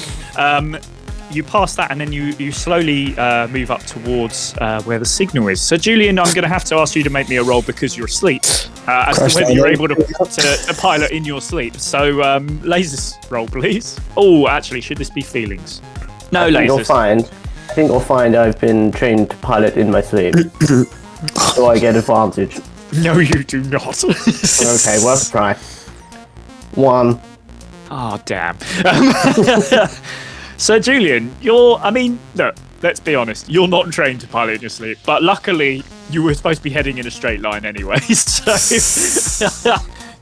you pass that, and then you slowly move up towards where the signal is. So, Julian, I'm going to have to ask you to make me a roll because you're asleep, as to whether you're able to pilot in your sleep. So, lasers roll, please. Oh, actually, should this be feelings? No lasers. I think you'll find I've been trained to pilot in my sleep. So I get advantage. No, you do not. Okay, worth a try. 1. Oh, damn. So, Julian, look, let's be honest, you're not trained to pilot in your sleep, but luckily you were supposed to be heading in a straight line anyway, so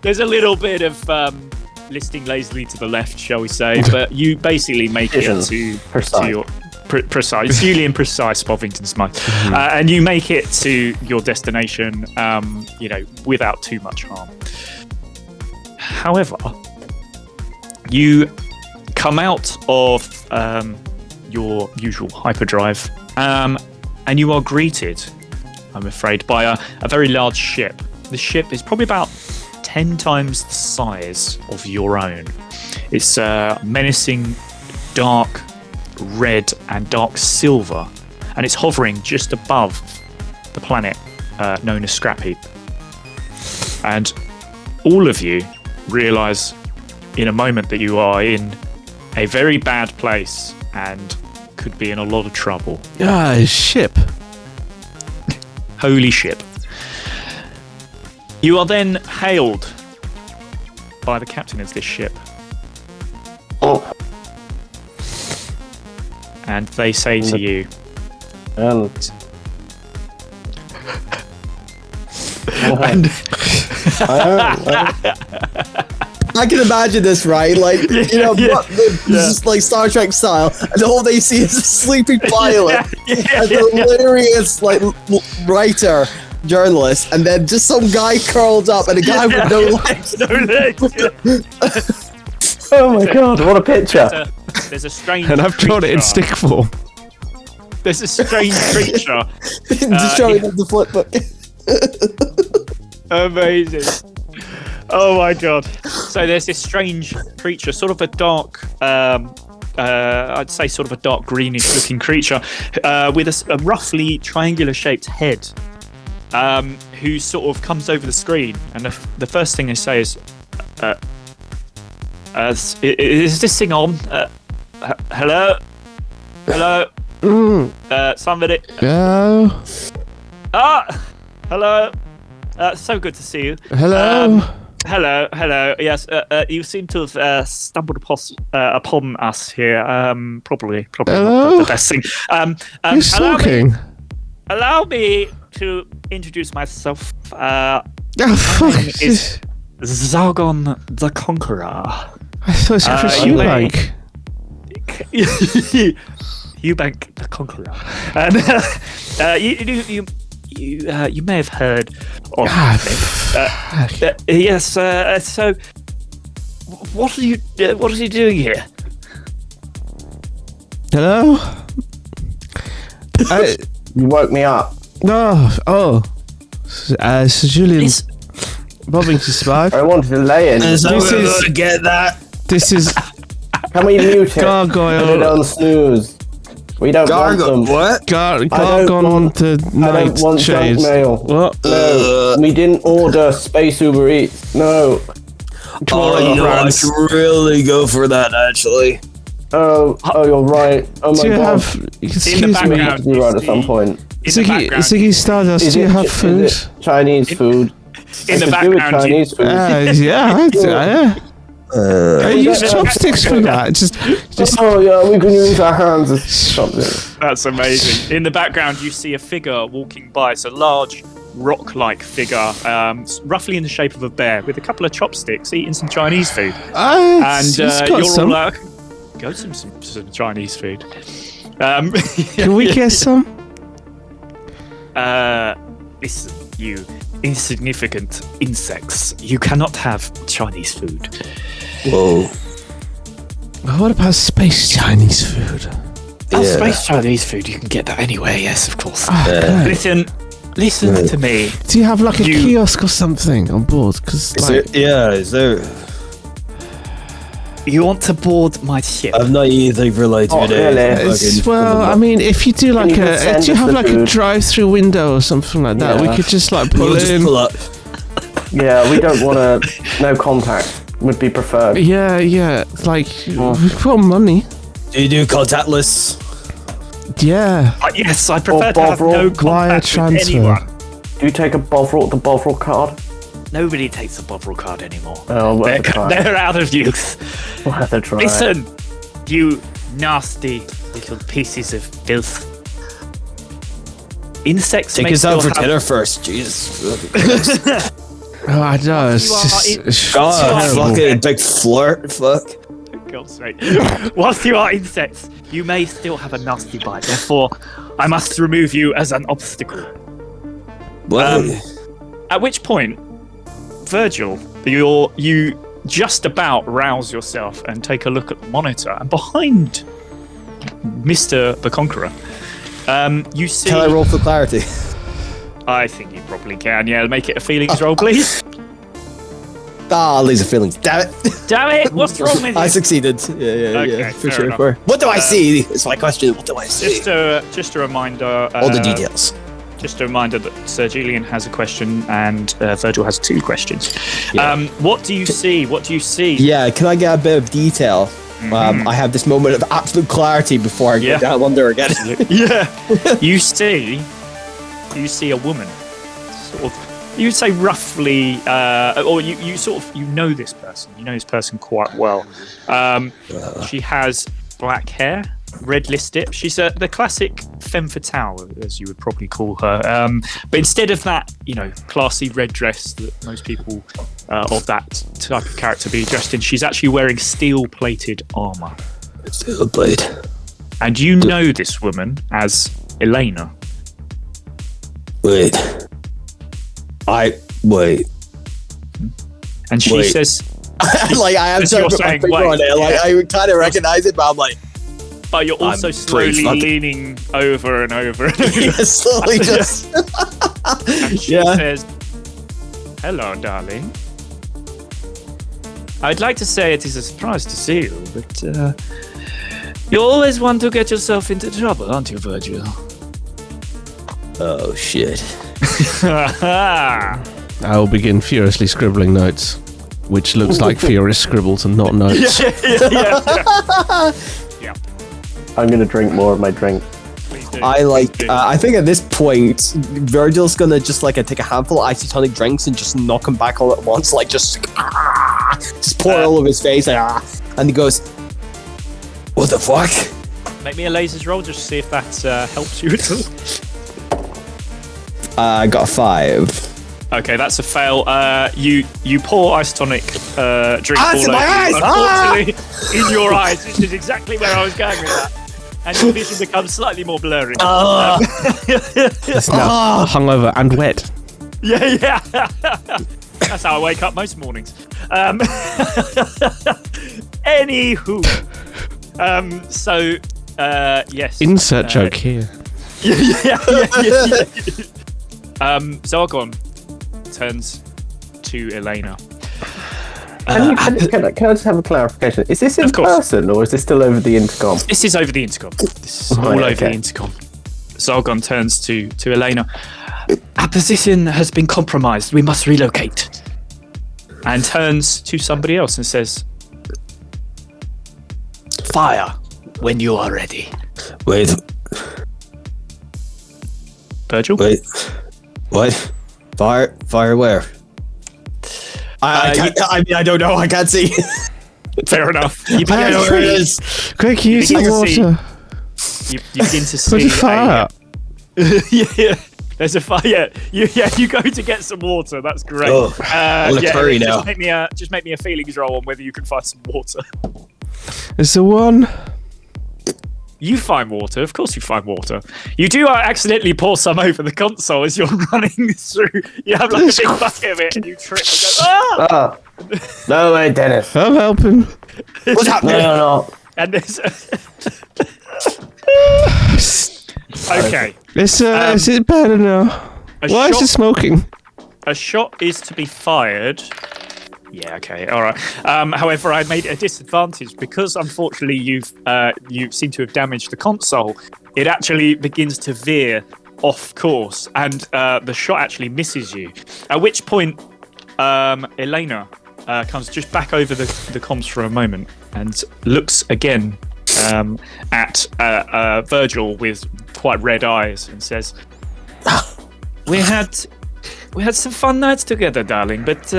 there's a little bit of listing lazily to the left, shall we say, but you basically make it to your precise. It's Julian Precise, Bovington Smythe, and you make it to your destination, without too much harm. However, you come out of your usual hyperdrive, and you are greeted, I'm afraid, by a very large ship. The ship is probably about 10 times the size of your own. It's menacing, dark red and dark silver, and it's hovering just above the planet known as Scrap Heap. And all of you realise in a moment that you are in a very bad place and could be in a lot of trouble. Ship. Holy ship. You are then hailed by the captain of this ship. And they say to you, I can imagine this, right? Like, just like Star Trek style, and all they see is a sleeping pilot and a hilarious, like, writer, journalist, and then just some guy curled up and a guy with no legs. Oh my god, what a picture. There's a strange And I've drawn it in stick form. There's a strange creature. Just showing them the flip book. Amazing. Oh my god. So there's this strange creature, sort of a dark, I'd say sort of a dark greenish looking creature, with a roughly triangular shaped head, who sort of comes over the screen. And the first thing they say is, is this thing on? Hello? Hello? Somebody? Hello? Hello? So good to see you. Hello? Hello. Yes, you seem to have stumbled upon us here. Probably Hello? not the best thing. Who's talking? Allow me to introduce myself. Oh, fuck. name is Zargon the Conqueror. I thought it was Chris Eubank. Eubank the Conqueror. And you may have heard of yes. So, what are you doing here? Hello? You woke me up. No. Oh. Sir Julian Bovington Smythe. I wanted to lay in. This is get that. This is Can we mute it? Gargoyle. Put it on snooze. We don't want them. What? Gargon the I don't want junk Nightshades. mail. What? No, we didn't order Space Uber Eats. No. I should really go for that, actually. Oh, you're right. Oh my Do you god. have? In the Excuse me. background, You're right at some point. Ziggy Stardust, do you have food? Is it Chinese food? In the I could do with background, Chinese food. Yeah. I use chopsticks for that. Just. Oh yeah, we can use our hands as something. That's amazing. In the background, you see a figure walking by. It's a large, rock-like figure, roughly in the shape of a bear, with a couple of chopsticks, eating some Chinese food. And You're all go some Chinese food. Can we get some? Listen, you insignificant insects. You cannot have Chinese food. Whoa. What about space Chinese food? Oh, space Chinese food, you can get that anywhere, yes, of course. Great. Listen to me. Do you have like a kiosk or something on board? Because Is there? You want to board my ship? I've not eaten for like 2 days. Well, I mean, if you do like Can you send do you us have the like a food? drive-through window or something like that? Yeah. We could just like pull We'll just in. pull up. Yeah, we don't want to. No contact would be preferred. Yeah. Like we've got money. Do you do contactless? Yeah. Yes, I prefer to have Bovril, no wire contact with transfer. anyone. Do you take the Bovril card? Nobody takes the Bovril card anymore. Oh, worth a try. They're out of use. Worth a try. Listen, you nasty little pieces of filth. Insects Take may us out still for have... dinner first. Jesus. Oh, I know. God, fucking big flirt. Fuck. God's sake. Whilst you are insects, you may still have a nasty bite. Therefore, I must remove you as an obstacle. What? At which point, Virgil, you just about rouse yourself and take a look at the monitor, and behind Mr. the Conqueror, you see... Can I roll for clarity? I think you probably can. Yeah, make it a feelings roll, please. Laser feelings. Damn it. Damn it! What's wrong with you? I succeeded. Yeah. Okay, For fair sure. enough. What do I see? It's my question. What do I see? Just a reminder. All the details. Just a reminder that Sir Julian has a question and Virgil has 2 questions. Yeah. What do you see? What do you see? Yeah, can I get a bit of detail? I have this moment of absolute clarity before I go down under again. Yeah. You see a woman, sort of. You would say roughly, or you sort of know this person. You know this person quite well. She has black hair, red lipstick. She's the classic femme fatale, as you would probably call her. But instead of that, classy red dress that most people of that type of character be dressed in, she's actually wearing steel-plated armor. Steel-plated. And you know this woman as Elena. Wait. And she says... like, I am so saying, finger on it. Like, I kind of recognize it, but I'm like... But you're also slowly leaning over and over. Yeah, slowly just... And she says, "Hello, darling. I'd like to say it is a surprise to see you, but you always want to get yourself into trouble, aren't you, Virgil?" Oh, shit. I will begin furiously scribbling notes, which looks like furious scribbles and not notes. Yeah. I'm gonna drink more of my drink. I think at this point, Virgil's gonna just take a handful of isotonic drinks and just knock him back all at once, just pour all over his face, and he goes, "What the fuck?" Make me a lasers roll just to see if that helps you at all. I got a 5. Okay, that's a fail. You pour isotonic drink all in my over eyes! you, unfortunately, in your eyes, which is exactly where I was going with that. And your vision becomes slightly more blurry. It's now hungover and wet. Yeah. That's how I wake up most mornings. Anywho. Yes. Insert joke here. Yeah. Zargon turns to Elena. Can I just have a clarification? Is this in person or is this still over the intercom? This is over the intercom. This is all over the intercom. Zargon turns to Elena. Our position has been compromised. We must relocate. And turns to somebody else and says, "Fire when you are ready." Wait. Virgil? Wait. What? Fire where? I don't know. I can't see. Fair enough. I don't know where it is. Quick, use the water. You begin to see. Put a fire. Yeah. There's a fire. You go to get some water. That's great. Oh, I want to hurry now. Just make me a feelings roll on whether you can find some water. It's the one. You find water. Of course you find water. You do accidentally pour some over the console as you're running through. You have a big bucket of it and you trip and go, "Ah!" No way, Dennis. I'm helping. What's happening? No. And there's... Okay. Is it better now? Why is it smoking? A shot is to be fired. Yeah, okay, all right. However, I made it a disadvantage because, unfortunately, you seem to have damaged the console. It actually begins to veer off course, and the shot actually misses you. At which point, Elena comes just back over the comms for a moment and looks again at Virgil with quite red eyes and says, "We had some fun nights together, darling, but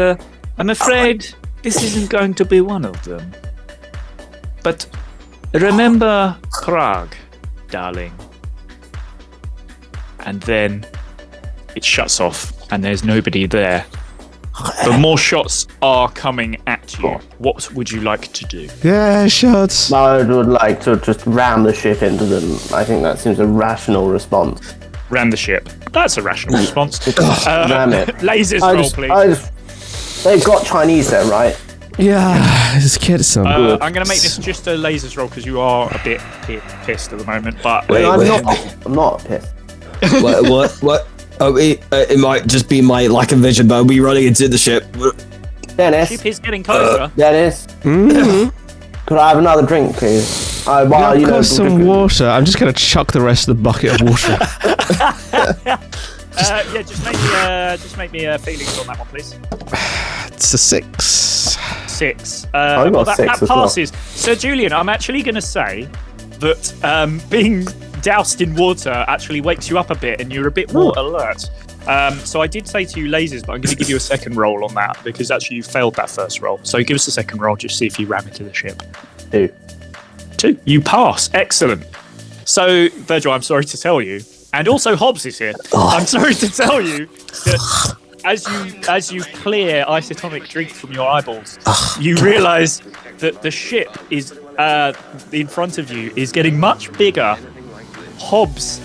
I'm afraid this isn't going to be one of them. But remember Prague, darling." and then it shuts off, and there's nobody there. But more shots are coming at you. What would you like to do? Yeah, shots. I would like to just ram the ship into them. I think that seems a rational response. Ram the ship. That's a rational response. Ram it. Lasers roll, please. They've got Chinese there, right? Yeah, just get some. I'm going to make this just a lasers roll because you are a bit pissed at the moment. But I'm not pissed. What? Oh, it might just be my lack of vision, but are we running into the ship? Dennis. The ship is getting closer. Dennis. Could I have another drink, please? Of course, some water. I'm just going to chuck the rest of the bucket of water. Just make me feelings on that one, please. It's a 6. 6. I got 6 that as passes. Well. So, Julian, I'm actually going to say that being doused in water actually wakes you up a bit and you're a bit more alert. So I did say to you lasers, but I'm going to give you a second roll on that because actually you failed that first roll. So give us a second roll, just see if you ram into the ship. 2. You pass. Excellent. So, Virgil, I'm sorry to tell you, and also Hobbs is here. I'm sorry to tell you that as you clear isotonic drink from your eyeballs, you realise that the ship is in front of you is getting much bigger. Hobbs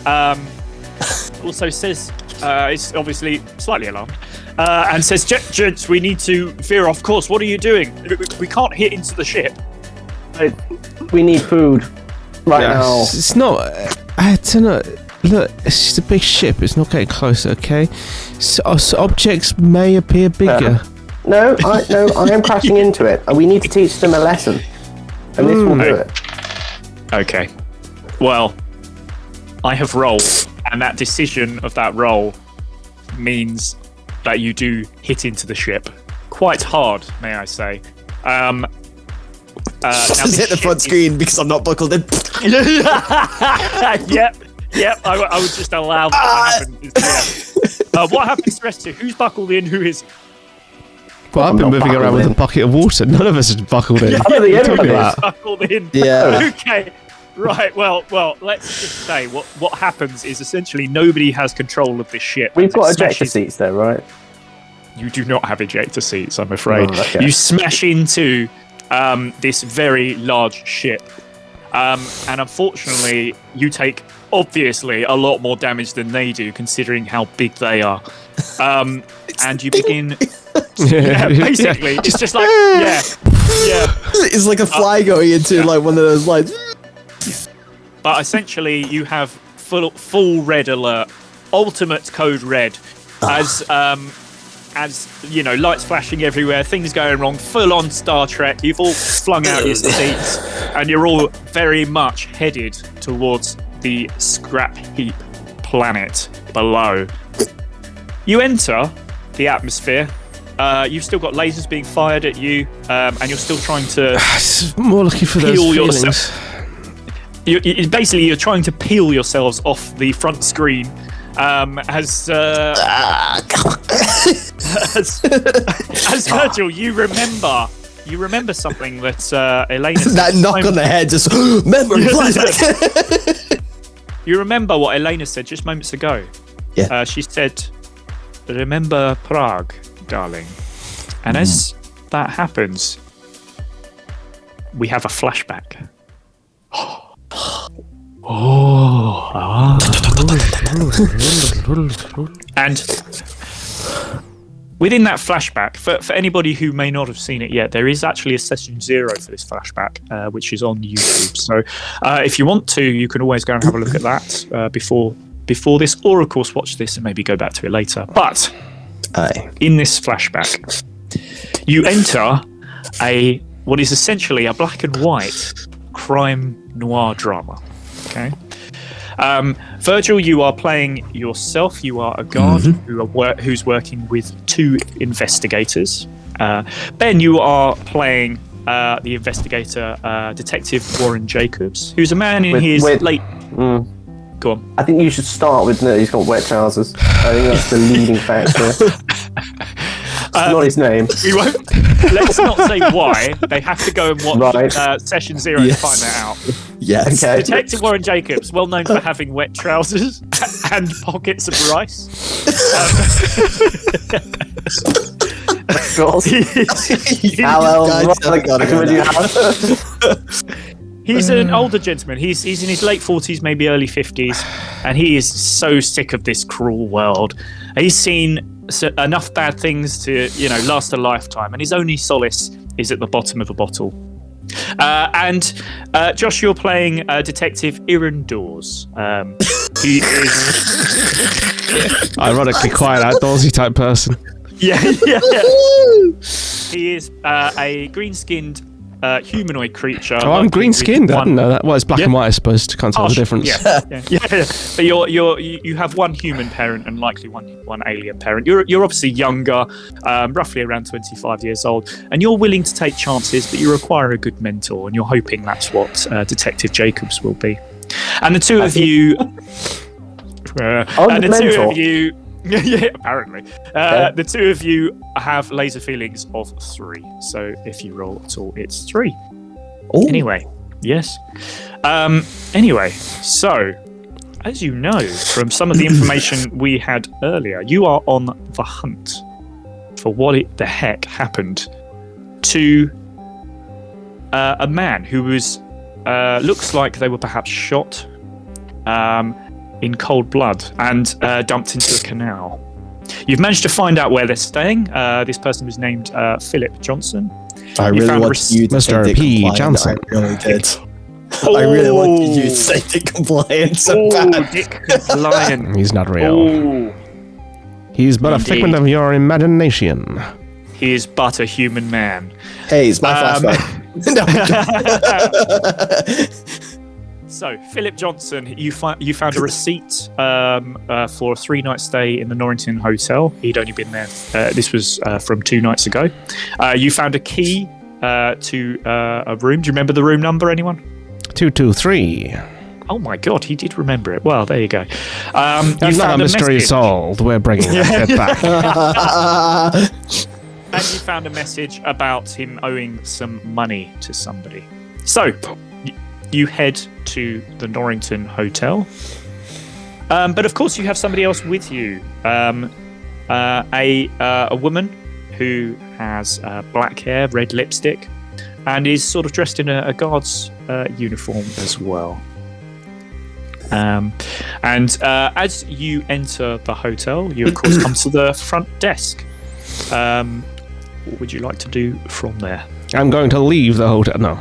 also says, is obviously slightly alarmed, and says, gents, we need to veer off course. What are you doing? We can't hit into the ship. We need food now. It's not. I don't know. Look, it's just a big ship. It's not getting closer, okay? So objects may appear bigger. No, I am crashing into it. We need to teach them a lesson. And this will do it. Okay. Well, I have rolled, and that decision of that roll means that you do hit into the ship. Quite hard, may I say. Just hit the front screen because I'm not buckled in. Yep, I would just allow that to happen. What happens to the rest of you? Who's buckled in? Who is? Well, I've been moving around with a bucket of water. None of us is buckled in. Everybody's buckled in. Yeah. Okay. Right. Well. Let's just say what happens is essentially nobody has control of this ship. We've got ejector seats there, right? You do not have ejector seats, I'm afraid. Oh, okay. You smash into this very large ship, and unfortunately, you take obviously a lot more damage than they do, considering how big they are. And you begin. Basically, it's just like yeah. It's like a fly going into like one of those lights. But essentially, you have full red alert, ultimate code red, as you know, lights flashing everywhere, things going wrong, full on Star Trek. You've all flung out your seats, and you're all very much headed towards the scrap heap planet below. You enter the atmosphere. You've still got lasers being fired at you, and you're still trying to more looking for those feelings. You're trying to peel yourselves off the front screen as Virgil, you remember something that Elena said. That knock on the head, just memory flashback. You remember what Elena said just moments ago. Yeah. She said, "Remember Prague, darling." And as that happens, we have a flashback. And within that flashback, for anybody who may not have seen it yet, there is actually a session 0 for this flashback, which is on YouTube. So if you want to, you can always go and have a look at that before this, or of course watch this and maybe go back to it later. But in this flashback, you enter what is essentially a black and white crime noir drama. Okay. Virgil, you are playing yourself. You are a guard who's working with 2 investigators. Ben, you are playing the investigator, Detective Warren Jacobs, who's a man in his late. Go on. I think you should start with he's got wet trousers. I think that's the leading factor. not his name. We won't. Let's not say why. They have to go and watch Session 0 to find that out. Yes. Okay. Detective Warren Jacobs, well known for having wet trousers and pockets of rice. He's an older gentleman. He's in his late 40s, maybe early 50s, and he is so sick of this cruel world. He's seen enough bad things to, last a lifetime, and his only solace is at the bottom of a bottle. And Josh, you're playing Detective Aaron Dawes. He is ironically quite an outdoorsy type person. Yeah. He is a green-skinned humanoid creature. Oh, I'm green-skinned. I didn't know that. Well, it's black and white, I suppose. Can't tell the difference. Yeah. But you have one human parent and likely one alien parent. You're obviously younger, roughly around 25 years old, and you're willing to take chances, but you require a good mentor, and you're hoping that's what Detective Jacobs will be. And the two of you. Apparently. The two of you have laser feelings of 3. So if you roll at all, it's 3. Ooh. Anyway, yes. Anyway, so as you know from some of the information we had earlier, you are on the hunt for what the heck happened to a man who was looks like they were perhaps shot in cold blood and dumped into a canal. You've managed to find out where they're staying. This person was named Philip Johnson. I really wanted you to Mr. say P. Johnson. I really did. I really wanted you to say Dick Compliant so bad. Dick Lion. He's not real. He's but a figment of your imagination. He is but a human man. Hey, it's my flashback. So, Philip Johnson, you found a receipt for a 3-night stay in the Norrington Hotel. He'd only been there. This was from 2 nights ago. You found a key to a room. Do you remember the room number, anyone? 223. Oh my God, he did remember it. Well, there you go. Another mystery solved. We're bringing that bit back. And you found a message about him owing some money to somebody. So, you head to the Norrington Hotel. But of course, you have somebody else with you. A woman who has black hair, red lipstick, and is sort of dressed in a guard's uniform as well. And as you enter the hotel, you of course come to the front desk. What would you like to do from there? I'm going to leave the hotel. No.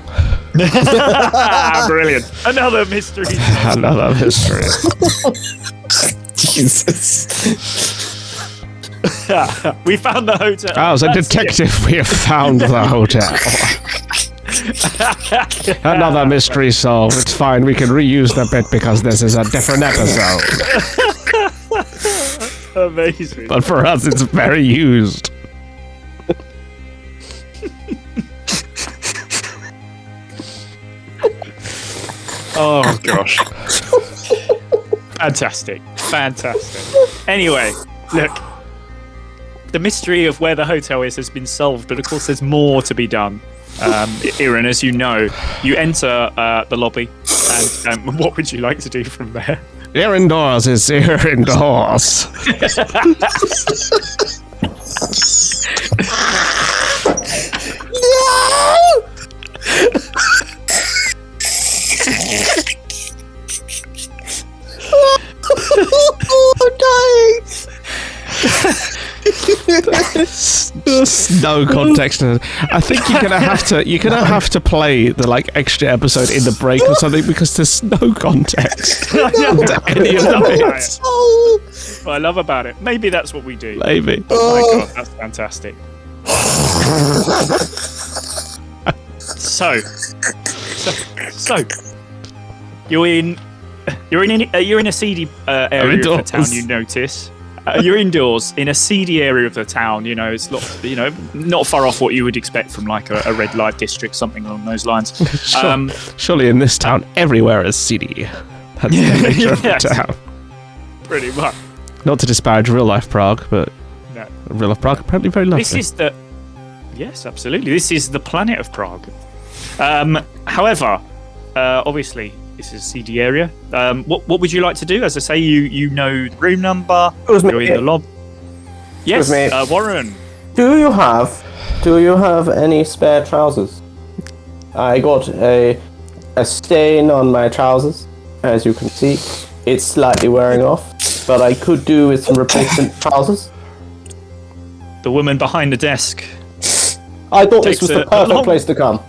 Brilliant. Another mystery. Another mystery. Jesus. We found the hotel. As a detective, we have found the hotel. Another mystery solved. It's fine. We can reuse the bit because this is a different episode. Amazing. But for us, it's very used. Oh gosh. Fantastic. Anyway, look. The mystery of where the hotel is has been solved, but of course there's more to be done. Aaron, as you know, you enter the lobby, and what would you like to do from there? Aaron Dawes is Aaron Dawes. No context. I think you're gonna have to play the extra episode in the break or something because there's no context to any of the bits. What I love about it. Maybe that's what we do. Maybe. Oh my God, that's fantastic. So you're in a seedy area of the town. You notice. You're indoors in a seedy area of the town. It's not far off what you would expect from a red light district, something along those lines. Surely in this town, everywhere is seedy. That's the nature of the town. Pretty much. Not to disparage real life Prague, but No. Real of Prague, apparently very lovely. This is the. Yes, absolutely. This is the planet of Prague. However, obviously, this is a seedy area. What would you like to do? As I say, you know the room number. You're in the lobby. Yes, Warren. Do you have any spare trousers? I got a stain on my trousers, as you can see. It's slightly wearing off, but I could do with some replacement trousers. The woman behind the desk. I thought this was the perfect place to come.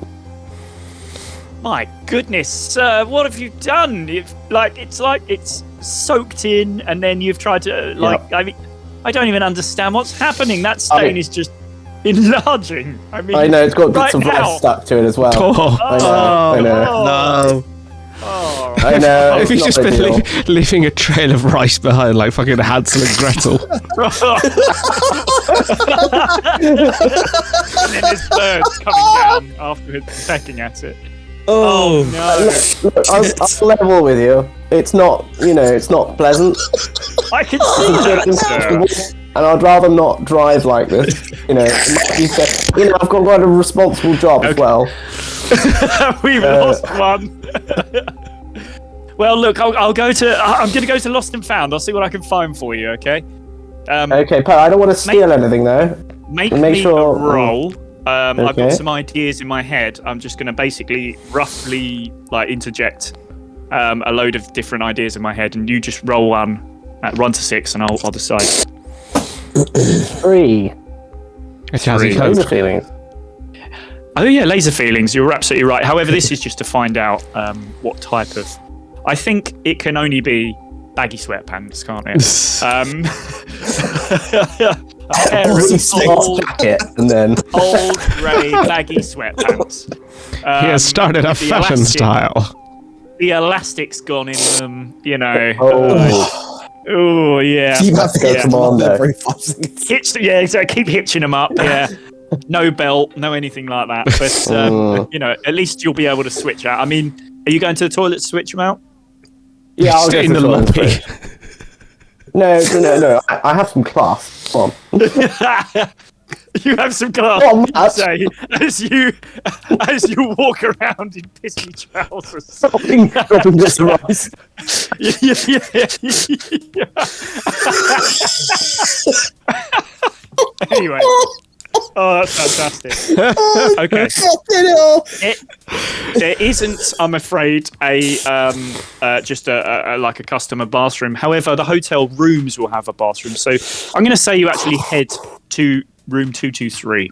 My goodness, sir, what have you done? It's soaked in, and then you've tried to I mean, I don't even understand what's happening. That stain is just enlarging. I know it's got bits of rice stuck to it as well. I know. No. Oh. I know. If he's just been leaving a trail of rice behind, like fucking Hansel and Gretel. And then there's birds coming down afterwards, pecking at it. Oh no! Look, I'll level with you. It's not, it's not pleasant. I can see that, sir. And I'd rather not drive like this. I've got quite a responsible job as well. We've lost one. Well, look, I'm going to go to Lost and Found. I'll see what I can find for you. Okay. Okay, Pat. I don't want to steal anything though. Make sure. A roll. I've got some ideas in my head. I'm just going to basically roughly interject a load of different ideas in my head, and you just roll one at 1 to 6, and I'll decide. 3. Laser feelings. Oh yeah, laser feelings. You're absolutely right. However, this is just to find out what type of. I think it can only be baggy sweatpants, can't it? A pair of old grey baggy sweatpants. He has started a fashion style. The elastic's gone in them, Oh yeah. You have to go commando every 5 seconds. So keep hitching them up. Yeah. No belt, no anything like that. But at least you'll be able to switch out. I mean, are you going to the toilet to switch them out? Yeah, I'll stay in the lobby. No. I have some class. Come on. You have some class. Say, as you walk around in pissy trousers. Dropping just the rice. Anyway. Oh, that's fantastic. Okay. There isn't, I'm afraid, just a customer bathroom. However, the hotel rooms will have a bathroom. So I'm going to say you actually head to room 223.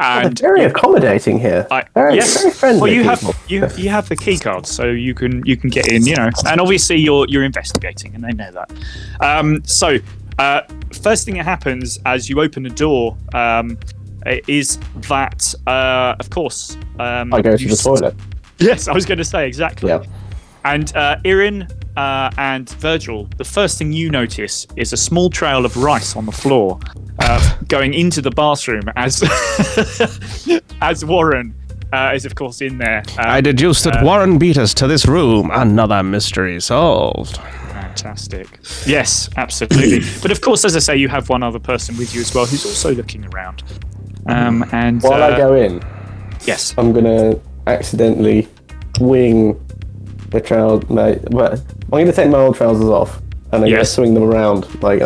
And they're very accommodating here. Very friendly. Well, you have the key cards, so you can get in. And obviously you're investigating, and they know that. First thing that happens as you open the door is that, of course, I go to the toilet. Yes, I was going to say exactly. Yeah. And Irin and Virgil, the first thing you notice is a small trail of rice on the floor going into the bathroom as Warren is, of course, in there. I deduce that Warren beat us to this room. Another mystery solved. Fantastic. Yes, absolutely. But of course, as I say, you have one other person with you as well who's also looking around. And while I go in, yes, I'm gonna accidentally wing the trousers. I'm gonna take my old trousers off and I'm gonna swing them around like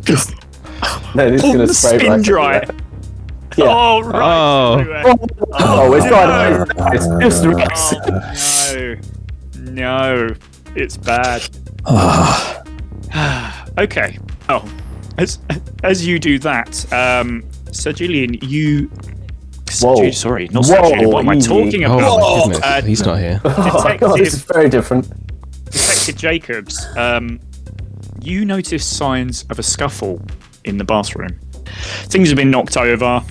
just. No, this is gonna spray spin dry. Yeah. Oh right. It's dry. It's just No, it's bad. Okay. Oh, as you do that, Sir Julian, sorry, not Sir Julian. What am I talking about? Oh my goodness, he's not here. This is very different. Detective Jacobs, you notice signs of a scuffle in the bathroom. Things have been knocked over,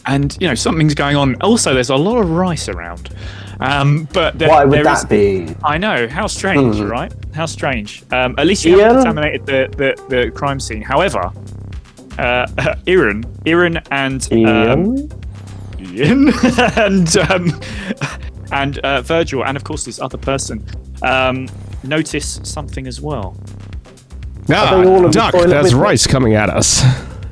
and something's going on. Also, there's a lot of rice around. But why would that be? I know. How strange, right? How strange. At least you haven't contaminated the crime scene. However, Ian and Ian and Virgil, and of course this other person, notice something as well. Ah, they all in the Duck, toilet there's with me? rice coming at us.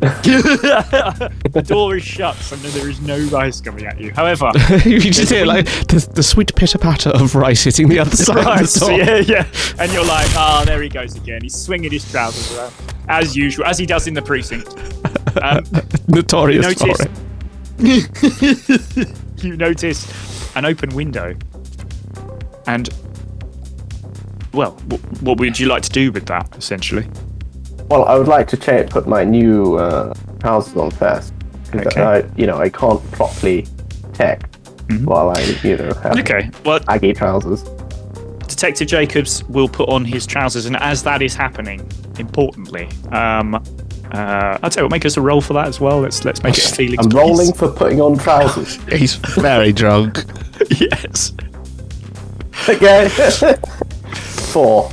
The door is shut, so no, there is no rice coming at you. However, You just hear like the sweet pitter patter of rice hitting the other side rice, of the door. yeah, and you're like, there he goes again. He's swinging his trousers around as usual, as he does in the precinct. Notorious for notice- it. You notice an open window, and well, what would you like to do with that? Essentially, Well, I would like to put my new trousers on first. Because Okay. I can't properly protect while I, have okay. Well, baggy trousers. Detective Jacobs will put on his trousers, and as that is happening, importantly, I'll tell you what, make us a roll for that as well. Let's make it a feelings. I'm rolling for putting on trousers. He's very drunk. Yes. Okay. 4.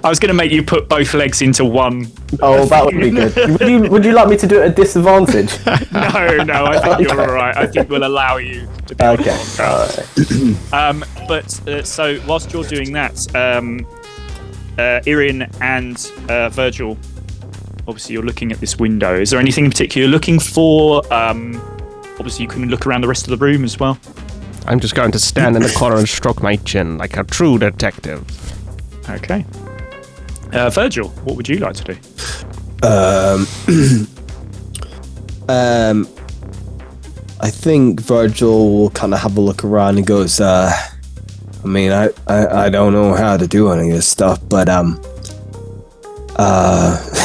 I was going to make you put both legs into one. Oh, that would be good. Would you like me to do it at disadvantage? No, I think you're all right. I think we'll allow you to be Okay. on trousers. So whilst you're doing that, Irin and Virgil, obviously you're looking at this window. Is there anything in particular you're looking for? Obviously you can look around the rest of the room as well. I'm just going to stand in the corner and stroke my chin like a true detective. Okay. Virgil, what would you like to do? I think Virgil will kind of have a look around and goes, I mean, I don't know how to do any of this stuff, but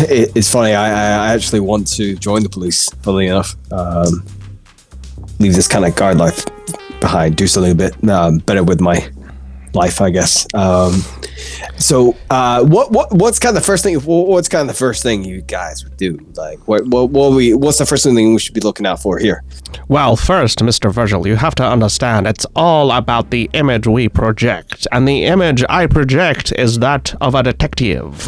it's funny. I actually want to join the police. Funnily enough, leave this kind of guard life behind. Do something a bit better with my life, I guess. So, what's kind of the first thing? What's kind of the first thing you guys would do? Like, what's the first thing we should be looking out for here? Well, first, Mr. Virgil, you have to understand it's all about the image we project, and the image I project is that of a detective.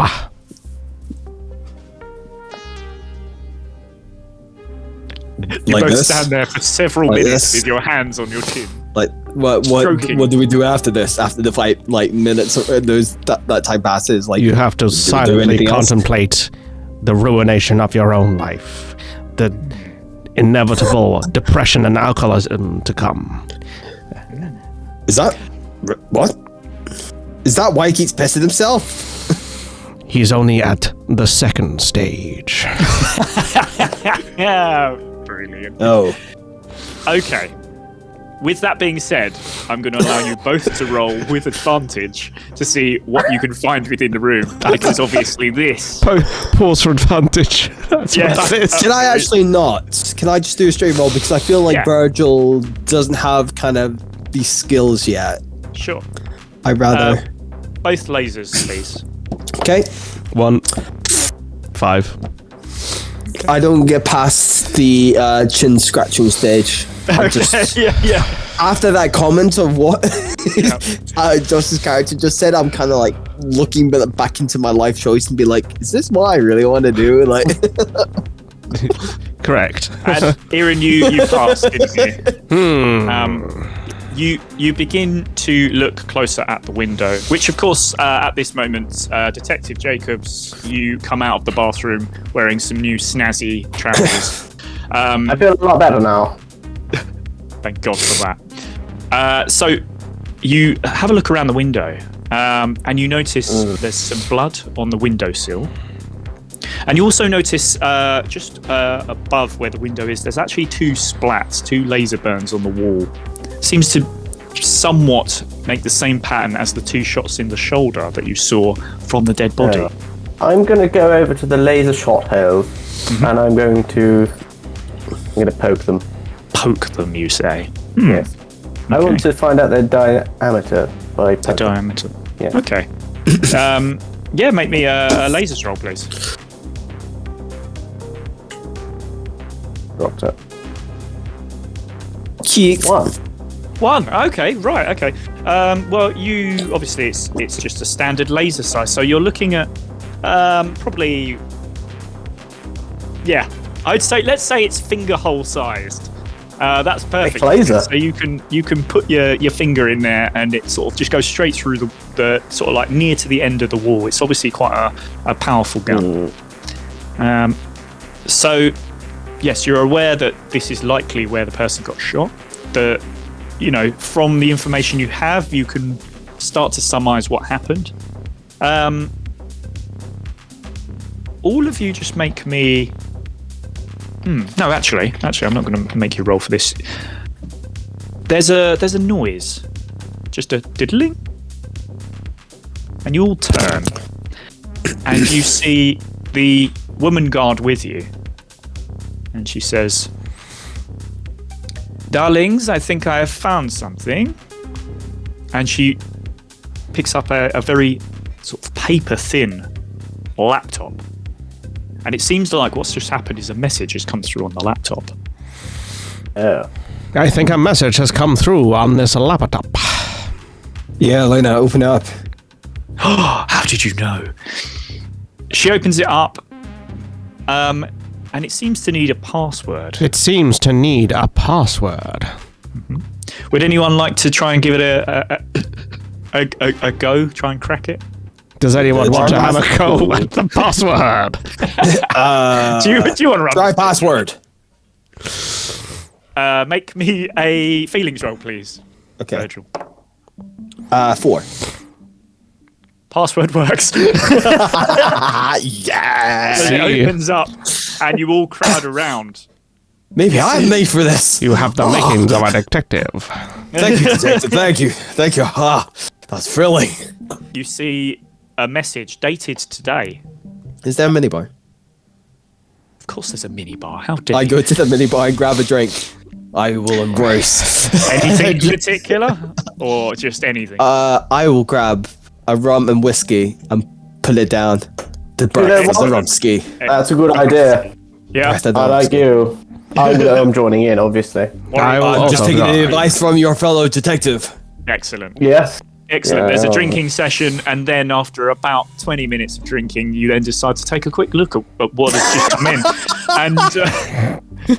You Like both this? stand there for several Like minutes this? with your hands on your chin. Like, what Stroking. do we do after this? After the fight, like minutes or that time passes. Like, You have to do we do silently anything else? contemplate the ruination of your own life, the inevitable depression and alcoholism to come. Is that what? Is that why he keeps pissing himself? He's only at the second stage. Yeah, brilliant. Oh, Okay. With that being said, I'm going to allow you both to roll with advantage to see what you can find within the room, because obviously this. Pause for advantage. That's Yes. what that is. can I actually not? Can I just do a straight roll because I feel like Yeah. Virgil doesn't have kind of these skills yet. Sure. I'd rather. Both lasers, please. Okay. 1, 5. I don't get past the chin scratching stage. I just, yeah. after that comment of what Josh's character just said, I'm kind of like looking back into my life choice and be like, is this what I really want to do? Like, Correct. And Aaron, you passed, didn't you? You begin to look closer at the window, which of course at this moment, Detective Jacobs, you come out of the bathroom wearing some new snazzy trousers. I feel a lot better now. Thank God for that. So you have a look around the window, and you notice there's some blood on the windowsill. And you also notice just above where the window is, there's actually 2 splats, 2 laser burns on the wall. Seems to somewhat make the same pattern as the 2 shots in the shoulder that you saw from the dead body. I'm going to go over to the laser shot holes, and I'm going to poke them. Poke them, you say? Yes. I want to find out their diameter by The poking. diameter. Yeah. Okay. Yeah, make me a lasers roll, please. Dropped it. cute. 1. 1. Okay, right. Okay. Well, you obviously it's just a standard laser size, so you're looking at probably, yeah, I'd say let's say it's finger hole sized. That's perfect. laser. So you can put your finger in there, and it sort of just goes straight through the sort of like near to the end of the wall. It's obviously quite a powerful gun. So yes, you're aware that this is likely where the person got shot. From the information you have, you can start to surmise what happened. All of you just make me. No, actually, I'm not going to make you roll for this. There's a noise, just a diddling, and you all turn, and you see the woman guard with you, and she says, "Darlings, I think I have found something," and she picks up a very sort of paper-thin laptop. And it seems like what's just happened is a message has come through on the laptop. Oh. I think a message has come through on this laptop. Yeah, Lena, open up. How did you know? She opens it up, and it seems to need a password. It seems to need a password. Would anyone like to try and give it a go? Try and crack it? Does anyone want to have a go at the password? Do you want to run? Try password. Make me a feelings roll, please. Okay. Virgil. 4. Password works. Yeah. So it opens up, and you all crowd around. Maybe I'm made for this. You have the makings of a detective. Thank you, detective. Thank you. That's thrilling. You see a message dated today. Is there a minibar? Of course, there's a minibar. How dare I you? go to the minibar and grab a drink. I will embrace. Anything in particular, or just anything? I will grab a rum and whiskey and put it down. The breath of the rumski. That's a good idea. Yeah. Breath of the I like rumski. you. I'm joining in, obviously. I will I'm just also taking go. the advice from your fellow detective. Excellent. Yes. Excellent. Yeah. There's a drinking session, and then after about 20 minutes of drinking, you then decide to take a quick look at what has just come in. And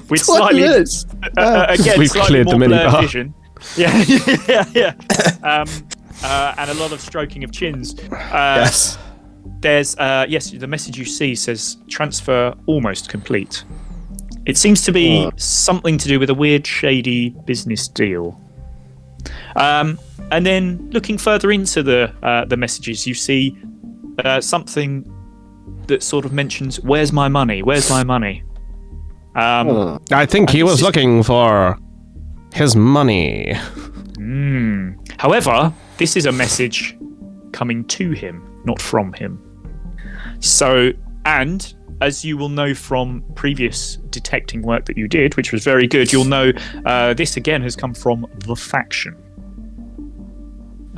with slightly, again, We've slightly cleared the more blurred minibar. vision. Yeah. And a lot of stroking of chins. Yes. There's, the message you see says transfer almost complete. It seems to be something to do with a weird, shady business deal. And then looking further into the messages, you see something that sort of mentions, "Where's my money? Where's my money?" I think he was looking for his money. However, this is a message coming to him, not from him. So, and as you will know from previous detecting work that you did, which was very good, you'll know this again has come from the Faction.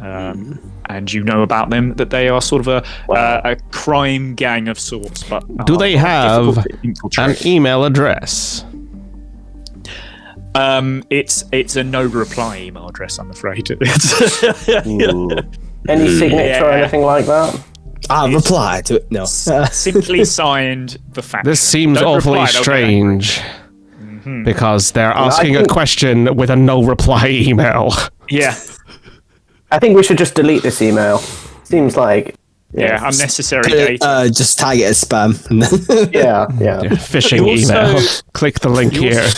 And you know about them that they are sort of a crime gang of sorts. But Do they have difficult to infiltrate. an email address? It's a no reply email address, I'm afraid. Any signature or anything like that? Reply to it. No. Simply signed the Faction. This seems Don't awfully reply, they'll get angry. strange. Because they're asking a think- question with a no reply email. Yeah. I think we should just delete this email. Seems like. Yeah, unnecessary data. Just tag it as spam. Yeah. Phishing You also- email. Click the link you here.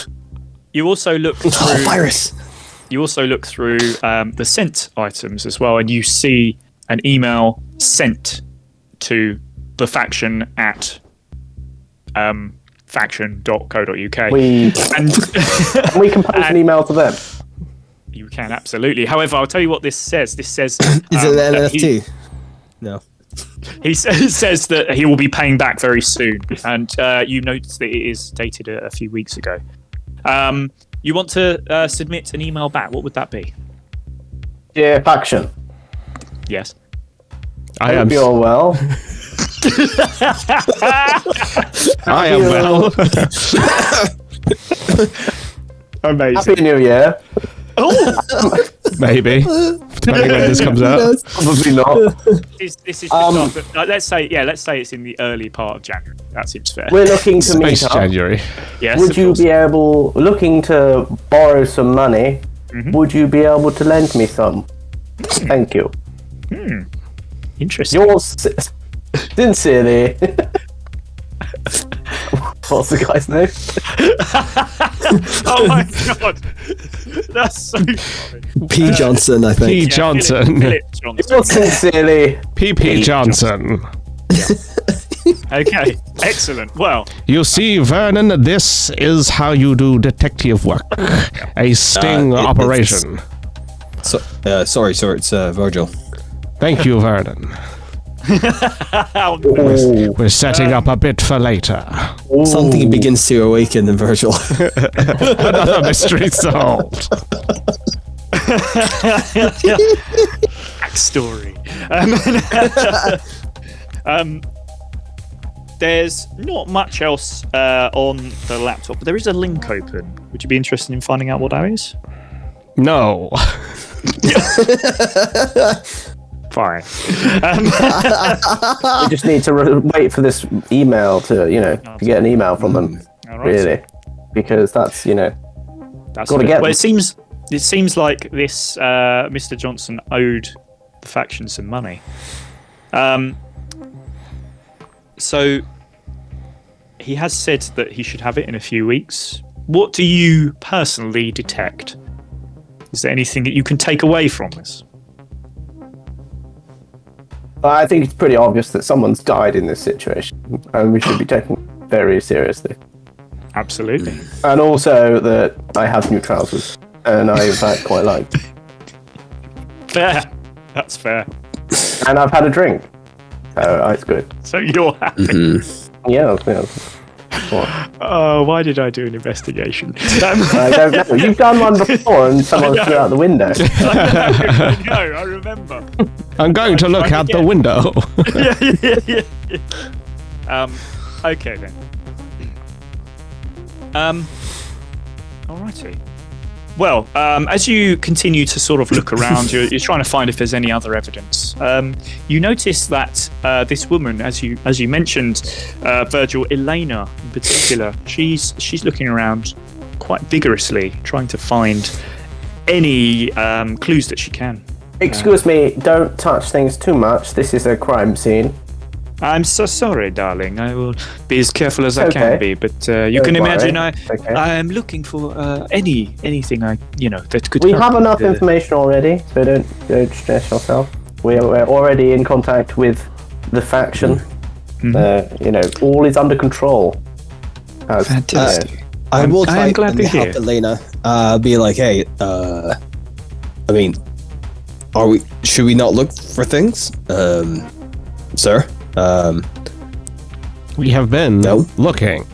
You also look through. Virus. You also look through the sent items as well, and you see an email sent to the Faction at faction.co.uk. We compose an email to them. You can absolutely. However, I'll tell you what this says. This says Is it an that NFT? No. He says that he will be paying back very soon, and you notice that it is dated a few weeks ago. You want to submit an email back? What would that be? Dear Faction, Yes. I hope am. you're well. I am well. Amazing. Happy New Year. Maybe. Depending when this comes out. Probably not. This is just after, let's say it's in the early part of January. That seems fair. We're looking to meet Space up. January. Yes, Would of you course. be looking to borrow some money? Would you be able to lend me some? Thank you. Interesting. Yours, sincerely. What's the guy's name? Oh my god, that's so funny. P. Johnson, I think. P. Johnson. Philip Johnson. Yours sincerely. P.P. Johnson. Okay, excellent. Well, You see, Vernon, this is how you do detective work. A sting operation. Sorry, sir. It's Virgil. Thank you, Vernon. how nice. We're setting up a bit for later. Something begins to awaken in Virgil. Another mystery solved. Backstory. There's not much else on the laptop, but there is a link open. Would you be interested in finding out what that is? No. Fine. We just need to wait for this email to get an email from them. All right. Really, because that's That's Gotta it. get Well, them. it seems like this Mr. Johnson owed the faction some money. So he has said that he should have it in a few weeks. What do you personally detect? Is there anything that you can take away from this? I think it's pretty obvious that someone's died in this situation, and we should be taking it very seriously. Absolutely. And also that I have new trousers, and I in fact quite like. Fair. That's fair. And I've had a drink, so it's good. So you're happy. Yeah. What? Oh, why did I do an investigation? I don't know. You've done one before, and someone threw out the window. I know, I remember. I'm going to look out the window. Okay then. Alrighty. Well, as you continue to sort of look around, you're trying to find if there's any other evidence. You notice that this woman, as you mentioned, Virgil, Elena in particular, she's looking around quite vigorously, trying to find any clues that she can. Excuse me, don't touch things too much. This is a crime scene. I'm so sorry, darling. I will be as careful as I Okay. can be. But you Don't can worry. imagine, Okay. I am looking for anything that could. We help have enough the- information already, so don't stress yourself. We're already in contact with the faction. All is under control. Fantastic. I will I try am glad and to help hear. Elena. Be like, hey, should we not look for things? Sir? We have been No. looking.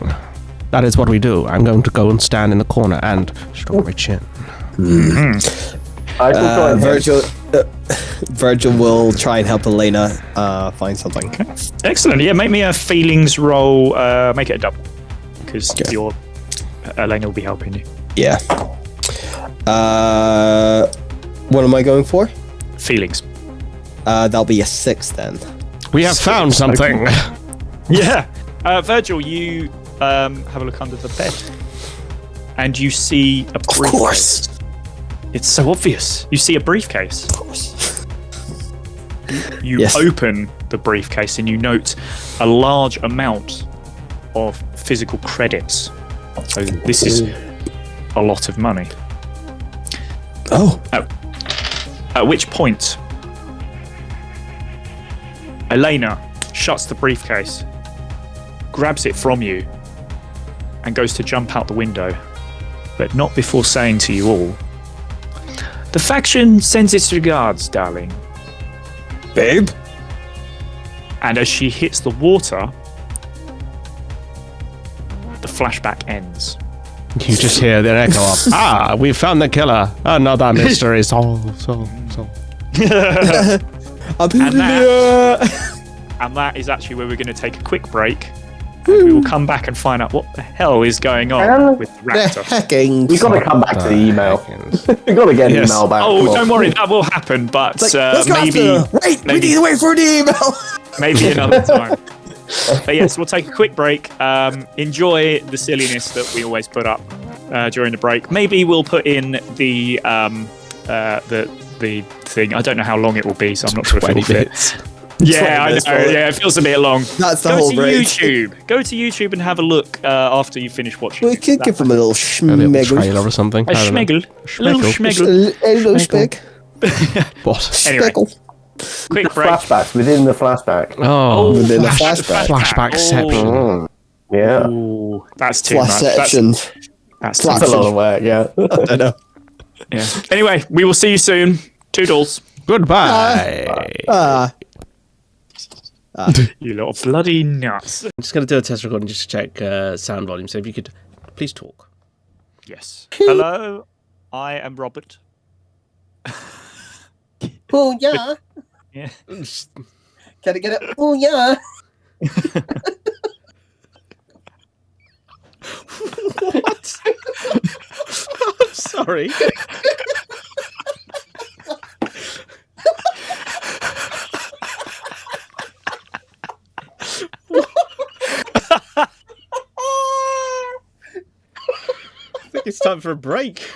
That is what we do. I'm going to go and stand in the corner and stroke my chin. I will join him. Virgil will try and help Elena find something. Excellent. Yeah, make me a feelings roll. Make it a double, because Okay. your Elena will be helping you. Yeah. What am I going for? Feelings. That'll be a 6 then. We have found something. Yeah. Virgil, you have a look under the bed, and you see a briefcase. Of course. It's so obvious. You see a briefcase. Of course. You Yes. open the briefcase and you note a large amount of physical credits. So this is a lot of money. Oh. At which point, Elena shuts the briefcase, grabs it from you, and goes to jump out the window, but not before saying to you all, "The faction sends its regards, darling." Babe? And as she hits the water, the flashback ends. You just hear the echo of, we found the killer. Another mystery solved. And that is actually where we're going to take a quick break. and we will come back and find out what the hell is going on with the The raptor. hecking. We've got to come back to the email. We've got to get an Yes. email back. Oh, Come on. don't worry, that will happen, but Let's go maybe after them. Wait, we maybe- need to wait for the email. maybe another time. But yes, we'll take a quick break. Enjoy the silliness that we always put up during the break. Maybe we'll put in the thing. I don't know how long it will be, so I'm not sure if it 20 will fit. minutes. Yeah, I 20 minutes, know. probably. Yeah, it feels a bit long. That's the Go whole to break. YouTube. Go to YouTube and have a look after you finish watching. We could give them a little A little schmeggle. trailer or something. a I don't know. schmeggle. A little schmeggle. A little speck. What? Anyway, Speckle. quick break. Flashbacks within the flashback. Oh, Within the flashback. flashback. Flashbackception. Yeah. Ooh, that's too much. Flashception. That's too That's a much. lot of work, yeah. I don't know. Yeah. Anyway, we will see you soon. Toodles. Goodbye. Ah. You little bloody nuts. I'm just going to do a test recording just to check sound volume. So if you could please talk. Yes. Hello, I am Robert. Oh yeah. Yeah. Can I get it? Oh yeah. What? I'm sorry. I think it's time for a break.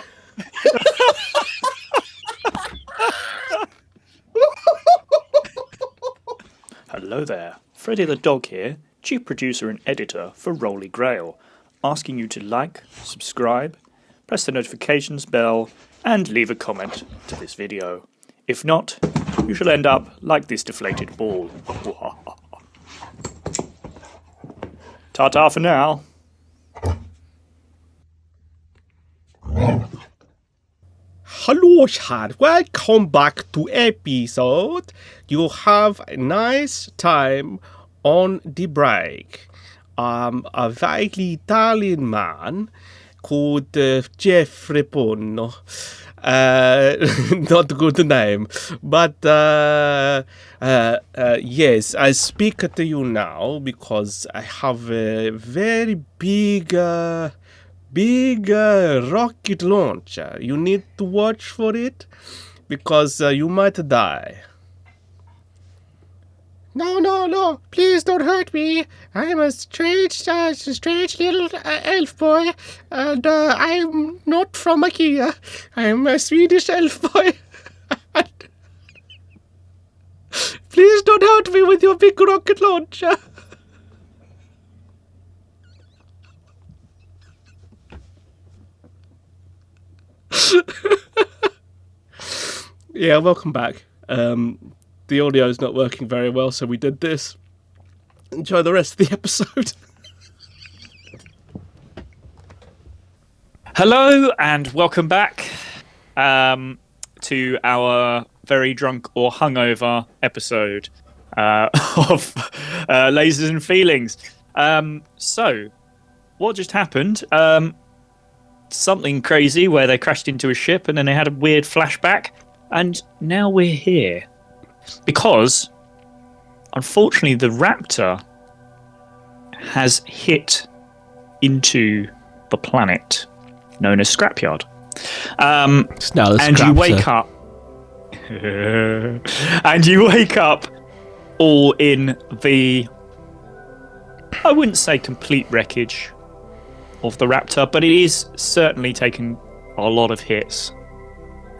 Hello there. Freddy the Dog here, chief producer and editor for Rolly Grail, asking you to like, subscribe, press the notifications bell, and leave a comment to this video. If not, you shall end up like this deflated ball. Ta-ta for now. Hello, Chad. Welcome back to episode. You have a nice time on the break. A vaguely Italian man called Jeffrey Bonno. Not a good name, but yes, I speak to you now because I have a very big rocket launcher. You need to watch for it because you might die. No, please don't hurt me. I'm a strange little elf boy, and I'm not from IKEA. I'm a Swedish elf boy. Please don't hurt me with your big rocket launcher. Yeah, welcome back. The audio is not working very well, so we did this. Enjoy the rest of the episode. Hello and welcome back to our very drunk or hungover episode of Lasers and Feelings. So, what just happened? Something crazy where they crashed into a ship and then they had a weird flashback, and now we're here because, unfortunately, the Raptor has hit into the planet known as Scrapyard. It's now the And you Scraptor. wake up. And you wake up all in the, I wouldn't say complete wreckage of the Raptor, but it is certainly taken a lot of hits.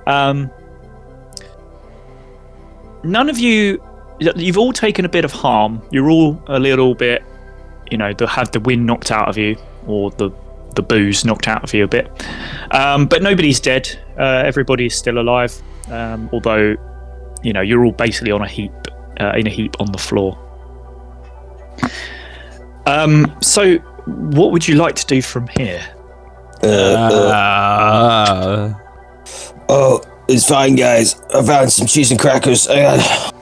None of you've all taken a bit of harm. You're all a little bit, had the wind knocked out of you, or the booze knocked out of you a bit. But nobody's dead. Everybody's still alive. Although, you're all basically on a heap, in a heap on the floor. So, what would you like to do from here? Oh, it's fine, guys. I found some cheese and crackers. I got.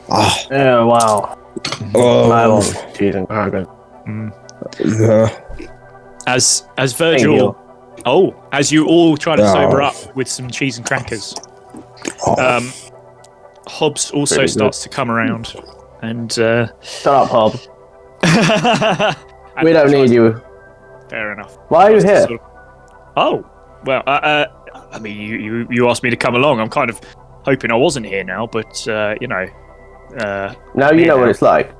Oh, wow. I Oh, love cheese and crackers. As Thank Virgil, you. as you all try to Oh. sober up with some cheese and crackers, Hobbs also Pretty good. starts to come around, and Shut up, Hob. We don't need you. Fair enough. Why are you here? Oh, well, I mean, you asked me to come along. I'm kind of hoping I wasn't here now, but you know. Now you know what it's like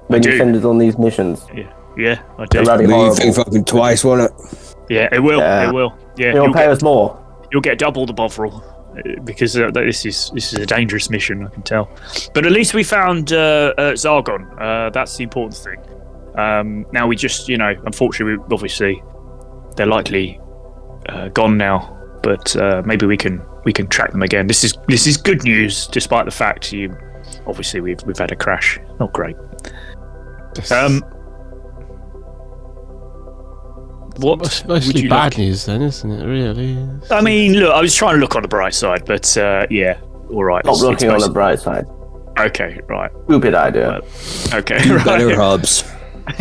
when I you do. send us on these missions. Yeah, I do. They're bloody You horrible. think fucking twice, won't it? Yeah, it will. Yeah. It will. Yeah, You'll pay us more. you'll get double the bovril because this is a dangerous mission. I can tell. But at least we found Zargon. That's the important thing. Now we just, you know, unfortunately, obviously, they're likely gone now. But maybe we can track them again. This is good news, despite the fact obviously we've had a crash. Not great. What It's would mostly you bad like? news then, isn't it? Really? I mean, look, I was trying to look on the bright side, but yeah, all right. Stop it's looking on the mostly- bright side. Okay, right. Stupid idea. Okay, Do better, right. Hobbs.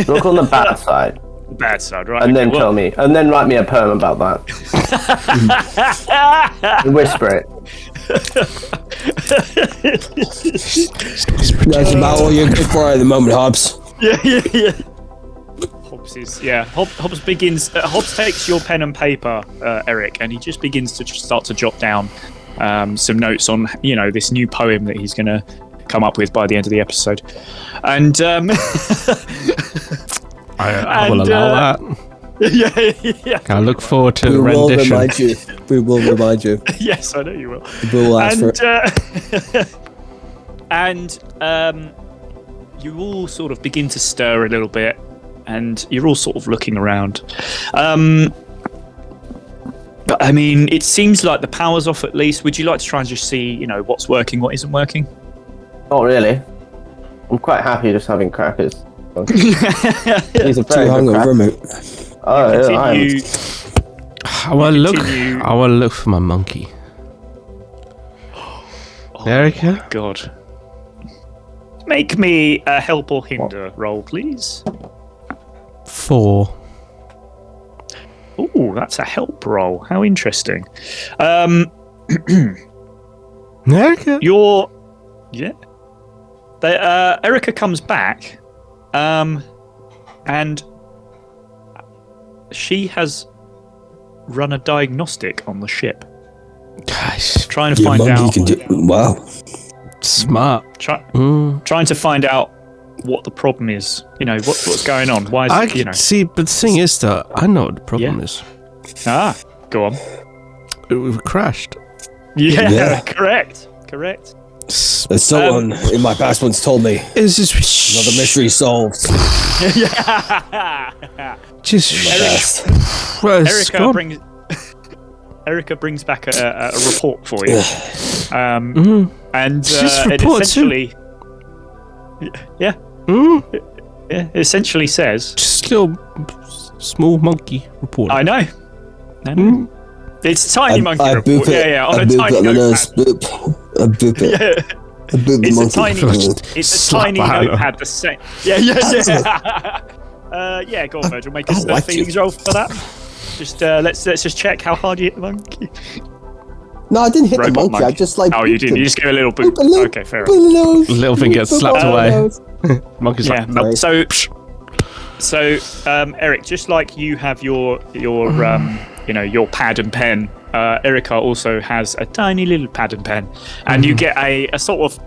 Look on the bad side, Bad side, right? and then okay, tell me, and then write me a poem about that. And whisper it. That's about all you're good for at the moment, Hobbs. yeah. Hobbs begins. Hobbs takes your pen and paper, Eric, and he just begins to start to jot down some notes on, you know, this new poem that he's going to come up with by the end of the episode. And I will allow that. yeah. I look forward to We the will rendition. remind you. We will remind you. Yes, I know you will. We will ask for it. And you all sort of begin to stir a little bit, and you're all sort of looking around. But I mean, it seems like the power's off at least. Would you like to try and just see, you know, what's working, what isn't working? Not really. I'm quite happy just having crackers. These are Too very good hungover, crackers. mate. Oh, yeah, I am. Continue. I want to look. Continue. I want to look for my monkey. Erica? God. Make me a help or hinder roll, please. 4. Ooh, that's a help roll. How interesting. Erica? You're, yeah. Erica comes back, and she has run a diagnostic on the ship, Gosh, trying to Your find monkey out. can do. Wow. smart. Trying to find out what the problem is. You know, what's going on. Why is I it, you know? can see, but the thing is that I know what the problem is. Ah, go on. We've crashed. Yeah, Yeah. correct. As someone in my past once told me, It's just another mystery solved. Just Best. well, it's gone. Erica brings back a report for you, and Just it report too. essentially, yeah, it essentially says, Just little small monkey report. I know. It's a tiny monkey I report. boop it. Yeah, on I a boop tiny it on the nose. notepad. Boop. I boop it. Yeah. I boop the It's a monkey. tiny, it's a Slap tiny my hand notepad. The same. Yeah. Yeah, go on, Virgil. Make a like feelings roll for that. Just let's just check how hard you hit the monkey. No, I didn't hit Robot the monkey. I monkey. just like. Oh, you booped did. him. You just give a little boop. Boop a little- Okay, fair boop enough. a little- Little thing gets boop slapped a away. little- Monkey's Yeah. like, nope. So, Eric, just like you have your you know, your pad and pen, Erica also has a tiny little pad and pen, and you get a sort of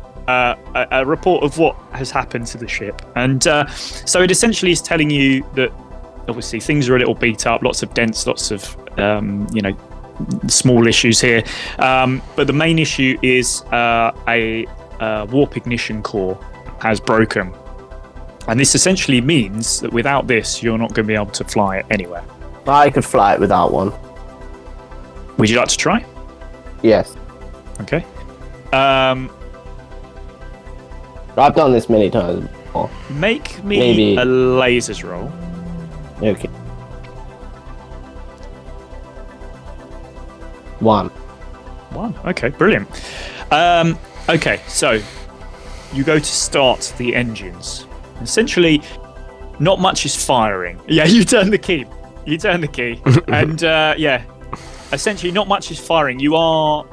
a report of what has happened to the ship. And so it essentially is telling you that obviously things are a little beat up, lots of dents, lots of you know, small issues here, but the main issue is a warp ignition core has broken. And this essentially means that without this, you're not going to be able to fly it anywhere. I could fly it without one. Would you like to try? Yes. Okay. I've done this many times before. Make me Maybe. a lasers roll. Okay. 1. 1. Okay, brilliant. Okay, so you go to start the engines. Essentially, not much is firing. Yeah, you turn the key. And yeah, essentially not much is firing. You are,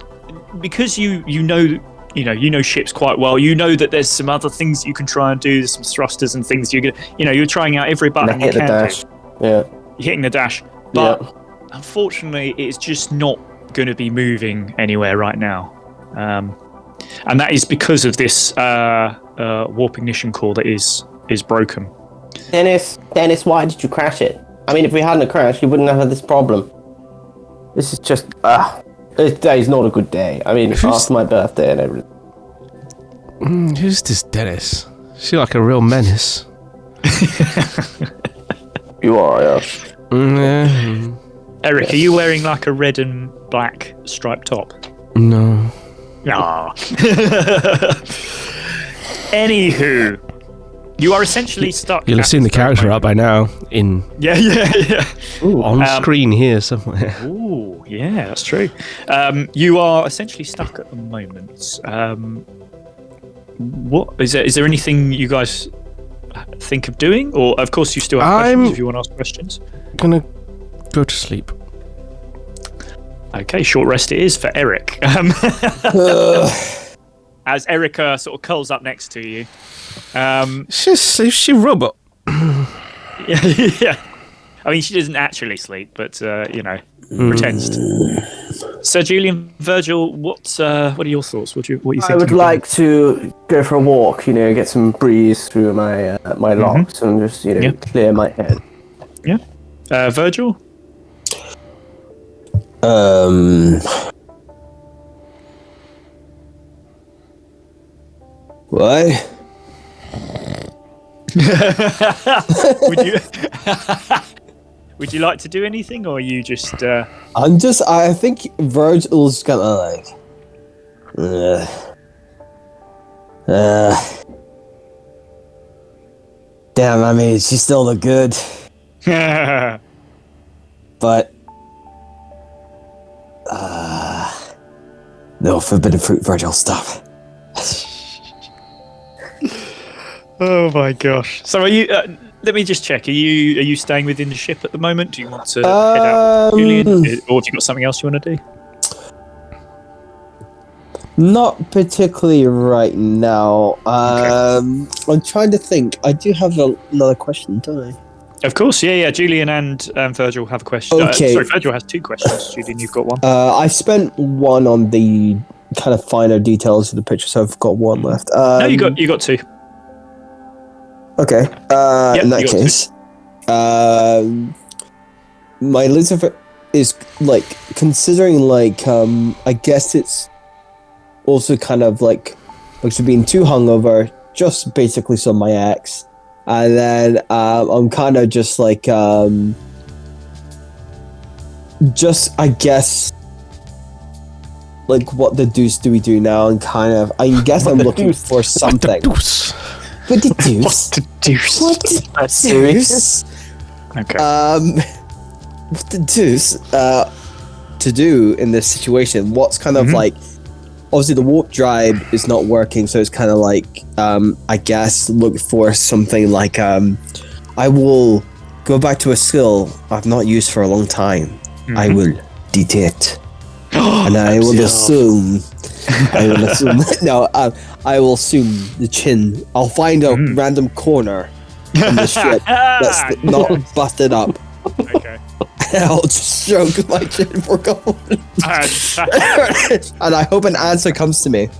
because you know you know ships quite well. You know that there's some other things you can try and do. There's some thrusters and things you're trying out every button you Hit the can dash. do. Yeah. You're hitting the dash, but Yeah. unfortunately, it's just not going to be moving anywhere right now, and that is because of this warp ignition core that is broken. Dennis, why did you crash it? I mean, if we hadn't crashed, you wouldn't have had this problem. This is just this day's not a good day. I mean, after my birthday and everything. Who's this Dennis? She like a real menace. You are, yeah. Yeah. Eric, are you wearing like a red and black striped top? No. Ah. Anywho, you are essentially stuck. You'll have at seen the this very character moment. up by now Yeah. on screen here somewhere. Ooh, yeah, that's true. You are essentially stuck at the moment. What is there? Is there anything you guys think of doing? Or, of course, you still have questions if you want to ask questions. Gonna go to sleep. Okay, short rest it is for Eric. As Erica sort of curls up next to you. She robot. Yeah. I mean, she doesn't actually sleep, but pretends to. Sir Julian, Virgil, what are your thoughts? What you think? I would like to go for a walk, get some breeze through my my locks and just, clear my head. Yeah. Virgil? What? Would you like to do anything, or are you just? I think Virgil's gonna like. Damn, I mean, she still look good, but. No forbidden fruit, Virgil, stop. Oh my gosh! So are you? Let me just check. Are you staying within the ship at the moment? Do you want to head out, Julian, or have you got something else you want to do? Not particularly right now. I'm trying to think. I do have another question, don't I? Of course, yeah. Julian and Virgil have a question. Okay. Sorry, Virgil has two questions. Julian, you've got one. I spent one on the kind of finer details of the picture, so I've got one left. No, you got two. Okay. In that case, my Lucifer is like considering like I guess it's also kind of like being too hungover, just basically so my ex, and then I'm kind of just like just I guess like what the deuce do we do now, and kind of I guess I'm looking for something. What the deuce? What the deuce? What the deuce? Okay. What the deuce to do in this situation? What's kind of like, obviously the warp drive is not working, so it's kind of like, I guess look for something like, I will go back to a skill I've not used for a long time. I will detect. And I will assume. No, I will assume the chin. I'll find a random corner in the ship that's not busted up. Okay. I'll just stroke my chin for a couple minutes. And I hope an answer comes to me.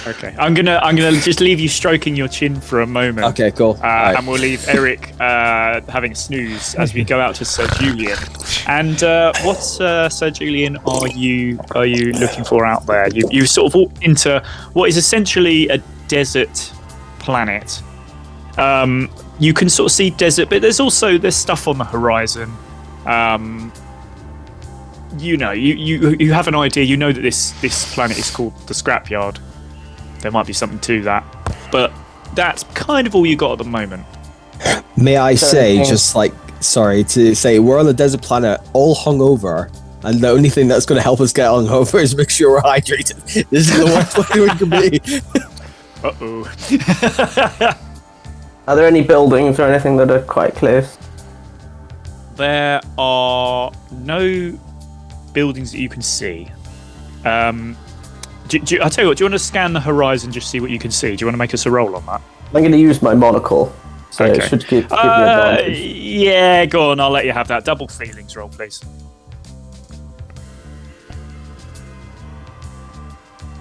Okay. I'm gonna just leave you stroking your chin for a moment. Okay, cool. Right. And we'll leave Eric having a snooze as we go out to Sir Julian. And what, Sir Julian, are you looking for out there? You sort of walked into what is essentially a desert planet. You can sort of see desert, but there's stuff on the horizon. You have an idea. You know that this planet is called the Scrapyard. There might be something to that, but that's kind of all you got at the moment. May I say, to say, we're on a desert planet, all hungover, and the only thing that's going to help us get hungover is make sure we're hydrated. This is the worst way we can be. Uh-oh. Are there any buildings or anything that are quite close? There are no buildings that you can see. I'll tell you what. Do you want to scan the horizon, just see what you can see? Do you want to make us a roll on that? I'm going to use my monocle, so Okay. it should give me advantage. Yeah, go on. I'll let you have that. Double feelings roll, please.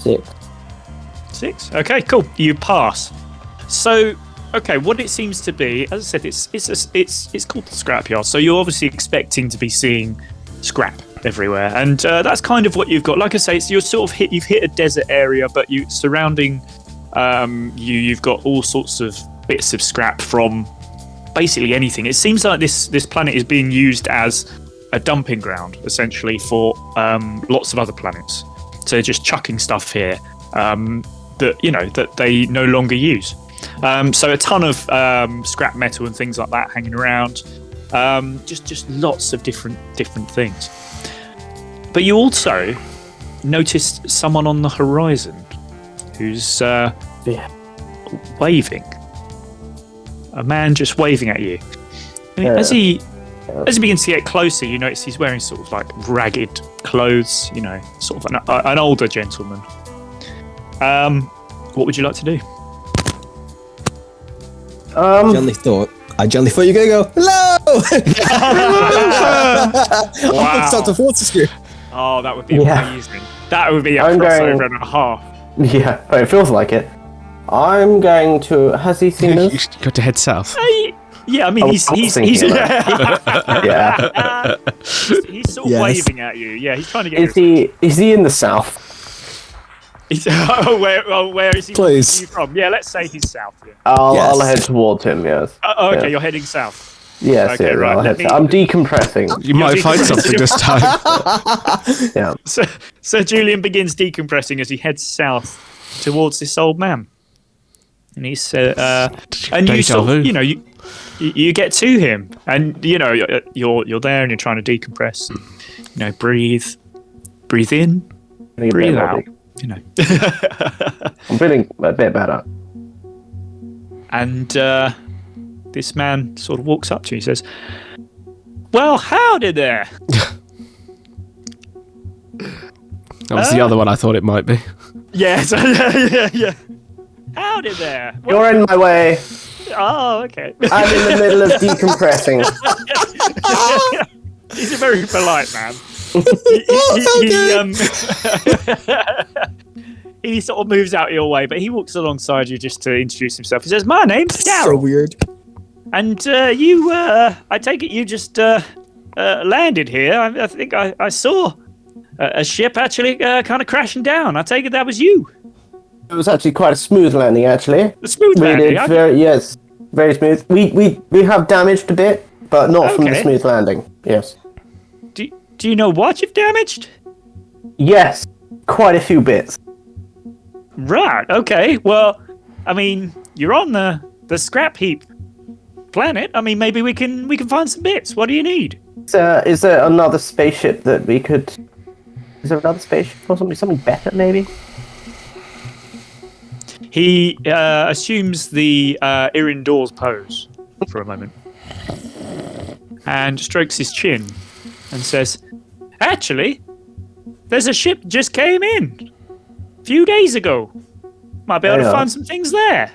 6. 6. Okay, cool. You pass. So, okay, what it seems to be, as I said, it's called the scrapyard. So you're obviously expecting to be seeing scrap everywhere, and that's kind of what you've got. Like I say, you've hit a desert area, but you surrounding you've got all sorts of bits of scrap from basically anything. It seems like this planet is being used as a dumping ground, essentially, for lots of other planets. So they're just chucking stuff here that they no longer use. So a ton of scrap metal and things like that hanging around. Just lots of different things. But you also noticed someone on the horizon who's waving. A man just waving at you. And as he begins to get closer, you notice he's wearing sort of like ragged clothes, sort of an older gentleman. What would you like to do? I gently thought you were gonna go, hello! Wow. Start to Fortescue. Oh, that would be Yeah. amazing. That would be a I'm crossover going- and a half. Yeah, but it feels like it. I'm going to. Has he seen You us? got to head south. Yeah, I mean, I he's was he's thinking Yeah. he's sort of Yes. waving at you. Yeah, he's trying to get. Is he in the south? Where is he Please. from? Yeah, let's say he's south. Yeah. I'll head towards him. Yes. Okay, Yeah. you're heading south. Yes. Okay, yes. right, I'll let head me- I'm decompressing. You might find decompressing. something this time. Yeah. So Julian begins decompressing as he heads south towards this old man, and he's and you Deja sort vu. of, you get to him, and you're there and you're trying to decompress, and, breathe in, Feeling a breathe bit out, better. I'm feeling a bit better. and this man sort of walks up to you. He says, "Well, howdy there." That was the other one I thought it might be. Yeah, yeah. Howdy there. You're in my way. Oh, okay. I'm in the middle of decompressing. He's a very polite man. He sort of moves out your way, but he walks alongside you just to introduce himself. He says, "My name's So Daryl, weird. and you, I take it you just landed here. I think I saw a ship actually kind of crashing down. I take it that was you. It was actually quite a smooth landing, actually. The smooth We landing. did very smooth. We have damaged a bit, but not from the Okay. smooth landing. Yes. Do you know what you've damaged? Yes, quite a few bits. Right. Okay. Well, I mean, you're on the scrap heap planet. I mean, maybe we can find some bits. What do you need? Is there another spaceship that we could? Is there another spaceship or something better, maybe? He assumes the Irindor's pose for a moment and strokes his chin and says, "Actually, there's a ship just came in a few days ago. Might be able to Yeah. find some things there.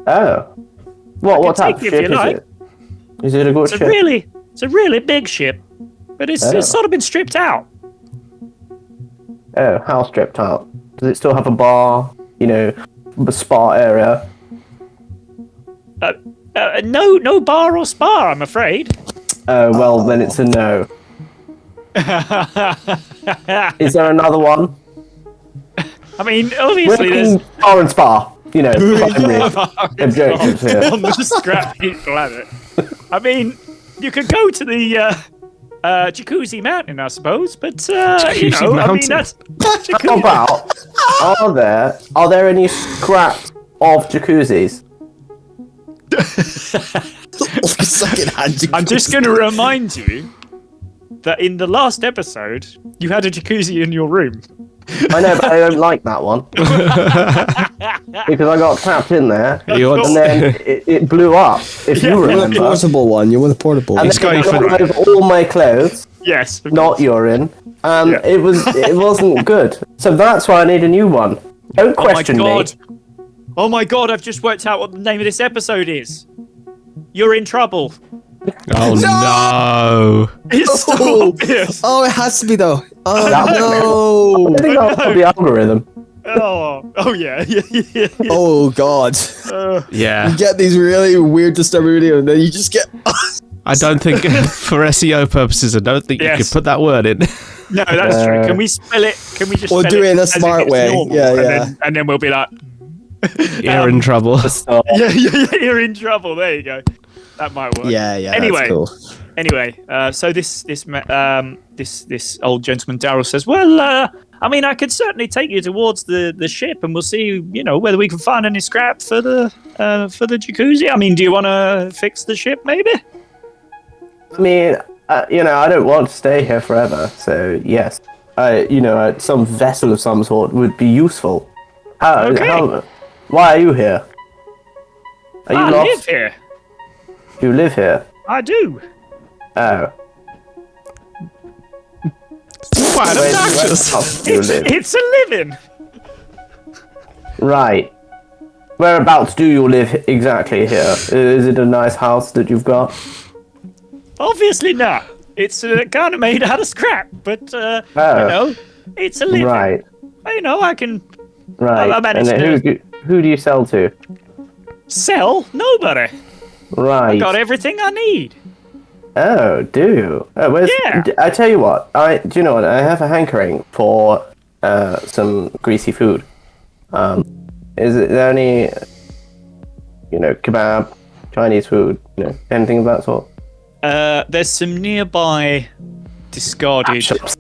Oh, what can type of take you if ship you is like. it? Is it a good It's ship? a really big ship, but it's sort of been stripped out. Oh, how stripped out? Does it still have a bar? A spa area? No bar or spa, I'm afraid." Oh, well, then it's a no. Is there another one? I mean, We're obviously there's looking bar and spa. Primary objectives here. on the scrap heap planet. I mean, you could go to the Jacuzzi Mountain, I suppose, but Jacuzzi I mean Mountain. that's How Jacuzzi. about, are there any scraps of jacuzzis? Second-hand. I'm just going to remind you that in the last episode, you had a jacuzzi in your room. I know, but I don't like that one. Because I got trapped in there, You want- and then it blew up, if you You want a remember. portable one. You want a portable. And He's then going it for got rid of all my clothes, Yes. not urine. Yeah. It wasn't good. So that's why I need a new one. Don't question me. Oh my god, I've just worked out what the name of this episode is. You're in trouble. Oh no! It's so obvious. Oh, it has to be though. Oh That- no! I think that's the algorithm. Oh yeah. Oh god! Yeah, You get these really weird, disturbing videos, and then you just get. I don't think for SEO purposes, I don't think you Yes. could put that word in. No, that's true. Can we spell it? Can we just Or spell do it in a as if smart it's way. normal? Yeah, and yeah. and then we'll be like, You're in trouble. So, yeah, you're in trouble. There you go. That might work. Yeah, yeah. Anyway. That's cool. Anyway, so this old gentleman Daryl says, well, I mean, I could certainly take you towards the ship, and we'll see, whether we can find any scrap for the jacuzzi. I mean, do you want to fix the ship, maybe? I mean, I don't want to stay here forever. So yes, some vessel of some sort would be useful. Okay. Why are you here? Are you I lost? live here. You live here. I do. Oh. Quite obnoxious. Whereabouts do you live? It's a living. Right. Whereabouts do you live exactly here? Is it a nice house that you've got? Obviously not. It's kind of made out of scrap, but it's a living. Right. I can Right. I managed and to- who do you sell to? sell nobody. Right. Got everything I need. Oh, do you? Oh, Yeah. I tell you what. Do you know what? I have a hankering for some greasy food. Is there any, kebab, Chinese food, anything of that sort? There's some nearby discarded. Shops.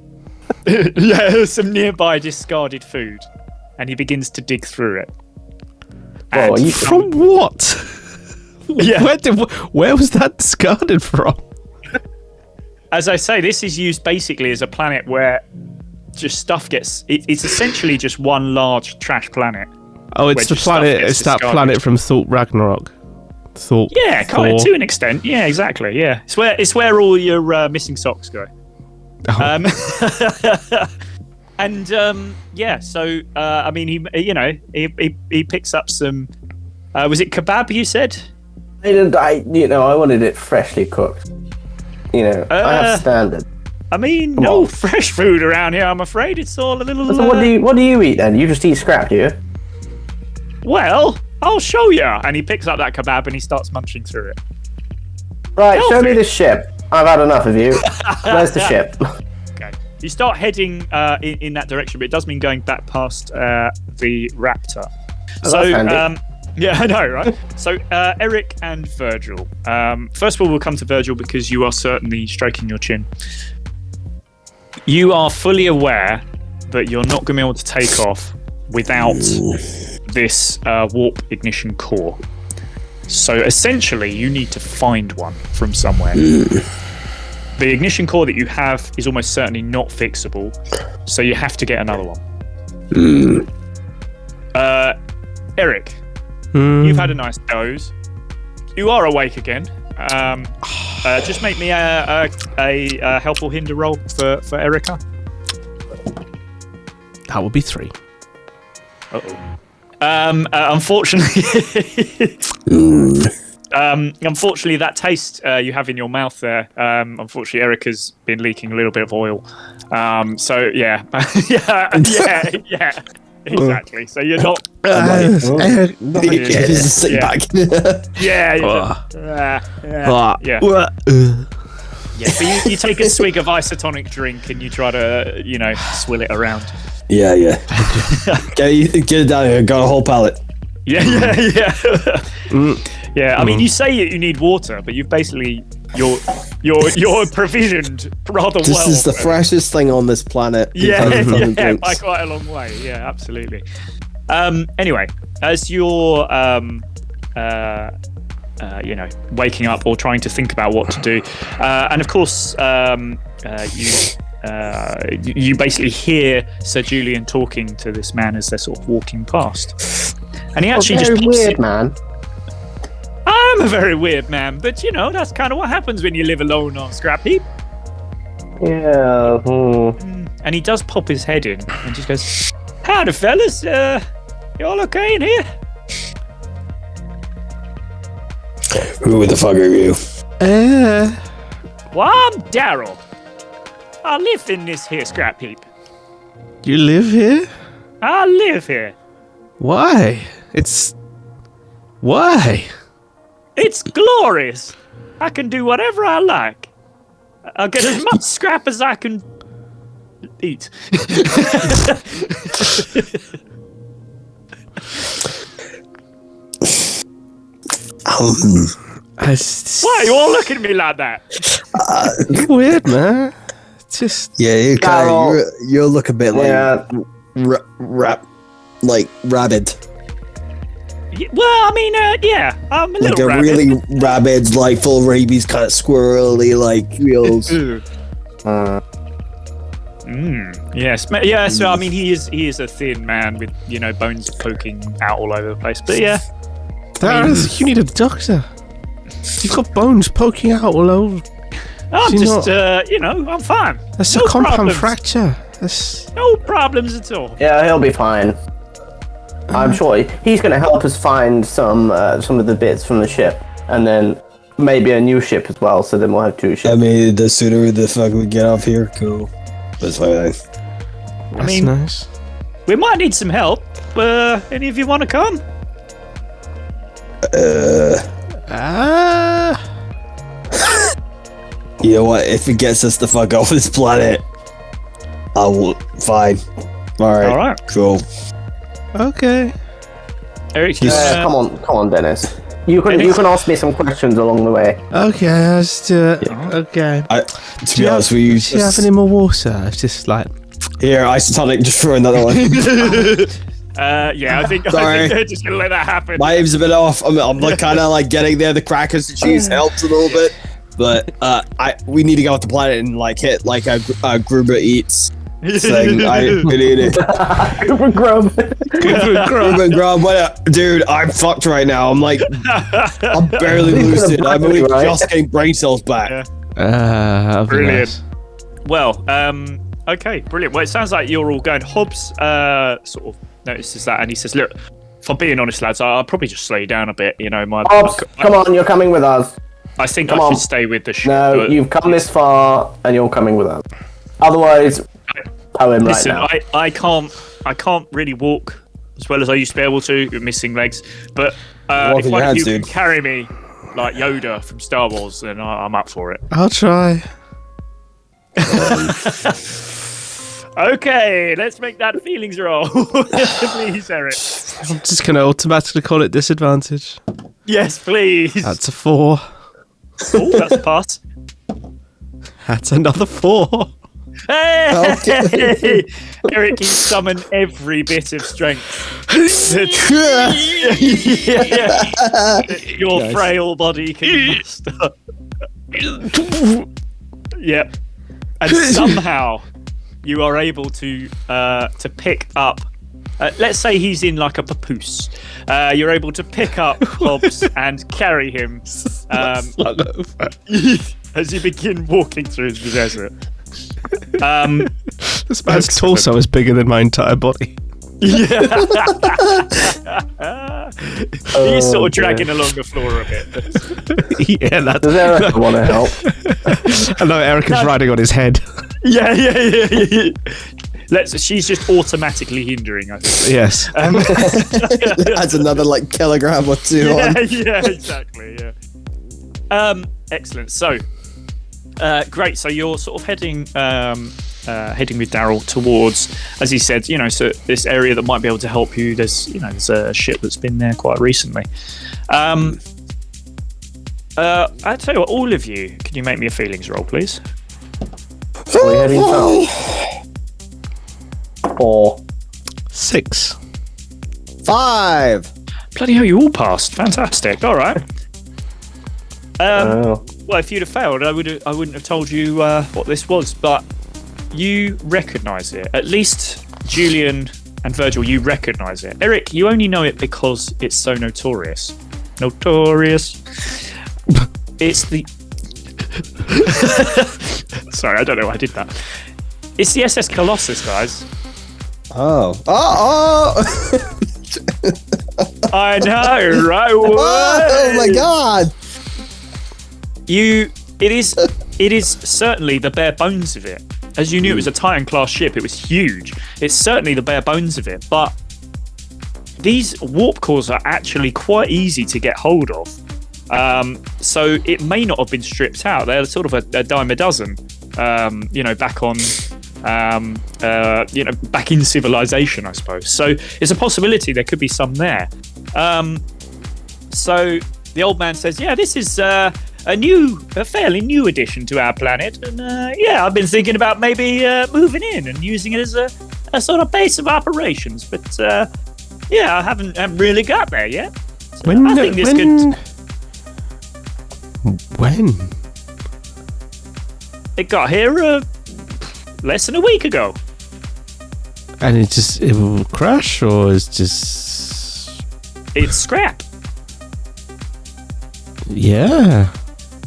Yeah, there's some nearby discarded food, and he begins to dig through it. Well, And- From what? Yeah. Where was that discarded from? As I say, this is used basically as a planet where just stuff gets. It's essentially just one large trash planet. Oh, it's Where the just stuff planet. gets It's that discarded. planet from Thor Ragnarok. Thor. Yeah, kind of Thor. to an extent. Yeah, exactly. Yeah, it's where all your missing socks go. Oh. Yeah. So I mean, he picks up some. Was it kebab? You said. I wanted it freshly cooked. I have standard. I mean, Come no on. fresh food around here. I'm afraid it's all a little. So what do you eat then? You just eat scrap, do you? Well, I'll show you. And he picks up that kebab and he starts munching through it. Right, Go show for me it. the ship. I've had enough of you. Where's the ship? Okay. You start heading in that direction, but it does mean going back past the Raptor. Oh, that's handy. Yeah, I know, right? So, Eric and Virgil. First of all, we'll come to Virgil because you are certainly stroking your chin. You are fully aware that you're not going to be able to take off without this warp ignition core. So, essentially, you need to find one from somewhere. The ignition core that you have is almost certainly not fixable, so you have to get another one. Eric, you've had a nice doze. You are awake again. Just make me a helpful hinder roll for Erica. That would be 3. Unfortunately, unfortunately, that taste you have in your mouth there. Unfortunately, Erica's been leaking a little bit of oil. So yeah, yeah. Exactly. So you're not. Just sit Yeah. back. Yeah. Yeah. But you take a swig of isotonic drink and you try to, swill it around. Yeah. Get it down here. Got a whole pallet. Yeah. Yeah. I mean, you say you need water, but you've basically you're provisioned rather This well. is the freshest thing on this planet. Yeah, Drinks. by quite a long way. Yeah, absolutely. Anyway, as you're waking up or trying to think about what to do, and of course, you basically hear Sir Julian talking to this man as they're sort of walking past, and he actually Very just pops weird, in- man. I'm a very weird man, but that's kind of what happens when you live alone on Scrap Heap. Yeah. And he does pop his head in and just goes, "Howdy, fellas. You all okay in here?" Who the fuck are you? Well, I'm Daryl. I live in this here scrap heap. You live here? I live here. Why? Why? It's glorious. I can do whatever I like. I'll get as much scrap as I can eat. Why are you all looking at me like that? Weird, man. Just Yeah, you look a bit like rabid. Well, I mean, yeah, I'm a Like little a rabid. really rabid, like full rabies, kind of squirrely, like wheels. Yes, yeah. So I mean, he is a thin man with bones poking out all over the place. But yeah, you need a doctor. You've got bones poking out all over. I'm just, I'm fine. That's No a compound problems. fracture. That's No problems at all. Yeah, he'll be fine. I'm sure he's going to help us find some of the bits from the ship, and then maybe a new ship as well. So then we'll have two ships. I mean, the sooner the fuck we get off here, cool. That's fine. I mean, nice. we might need some help. Any of you want to come? You know what? If it gets us the fuck off this planet, I will. Fine. All right. Cool. Okay. Eric, Come on, Dennis. You can ask me some questions along the way. Okay, let's do it. Okay. To be honest with you, Do you have any more water? It's just like here, isotonic, just for another one. yeah, I think Sorry. they're just gonna let that happen. My aim's a bit off. I'm like kind of like getting there. The crackers and cheese helps a little bit, but we need to go off the planet and like hit like a Gruber eats thing. We need it. Gruber Grub. Gruber Grub. Dude, I'm fucked right now. I'm like, I'm barely lucid. I'm only just getting brain cells back. Brilliant. Well, okay, brilliant. Well, it sounds like you're all going. Hobbs sort of notices that, and he says, "Look, if I'm being honest, lads, I'll probably just slow you down a bit. Hobbs, come on, you're coming with us. I think Come I on. should stay with the ship. No, but you've come this far, and you're coming with us. Otherwise, poem right listen, now. I can't really walk as well as I used to be able to with missing legs. But Walk if in one your of you hands, can dude. carry me like Yoda from Star Wars, then I'm up for it. I'll try. Okay, let's make that feelings roll, please, Eric. I'm just gonna automatically call it disadvantage. Yes, please. That's a 4. Oh, that's a pass. That's another 4. Hey! Eric, you summon every bit of strength that your frail body can muster. Yep. And somehow you are able to pick up. Let's say he's in like a papoose. You're able to pick up Hobbs and carry him as you begin walking through the desert. This man's torso is bigger than my entire body. He's sort of dragging along the floor a bit. Yeah, that's. Does Eric want to help? I know Eric is riding on his head. Yeah. She's just automatically hindering, I think. Yes. Adds another like kilogram or two on. Yeah, exactly. Yeah. Excellent. So, great. So you're sort of heading with Daryl towards, as he said, so this area that might be able to help you. There's a ship that's been there quite recently. I tell you what, all of you, can you make me a feelings roll, please? Are we heading south? 4. 6. 5. Bloody hell, you all passed. Fantastic. All right. Oh. Well, if you'd have failed, I wouldn't have told you what this was, but you recognise it. At least Julian and Virgil, you recognise it. Eric, you only know it because it's so notorious. Notorious. It's the... Sorry, I don't know why I did that. It's the SS Colossus, guys. Oh. I know, right? Oh my god! It is certainly the bare bones of it. As you knew, it was a Titan class ship. It was huge. It's certainly the bare bones of it. But these warp cores are actually quite easy to get hold of. So it may not have been stripped out. They're sort of a dime a dozen. Back on, back in civilization, I suppose. So it's a possibility there could be some there. So the old man says, "Yeah, this is a fairly new addition to our planet, and I've been thinking about maybe moving in and using it as a sort of base of operations, but I haven't really got there yet. So I think this could." When? It got here less than a week ago. And it will crash, or it's just... It's scrap. Yeah.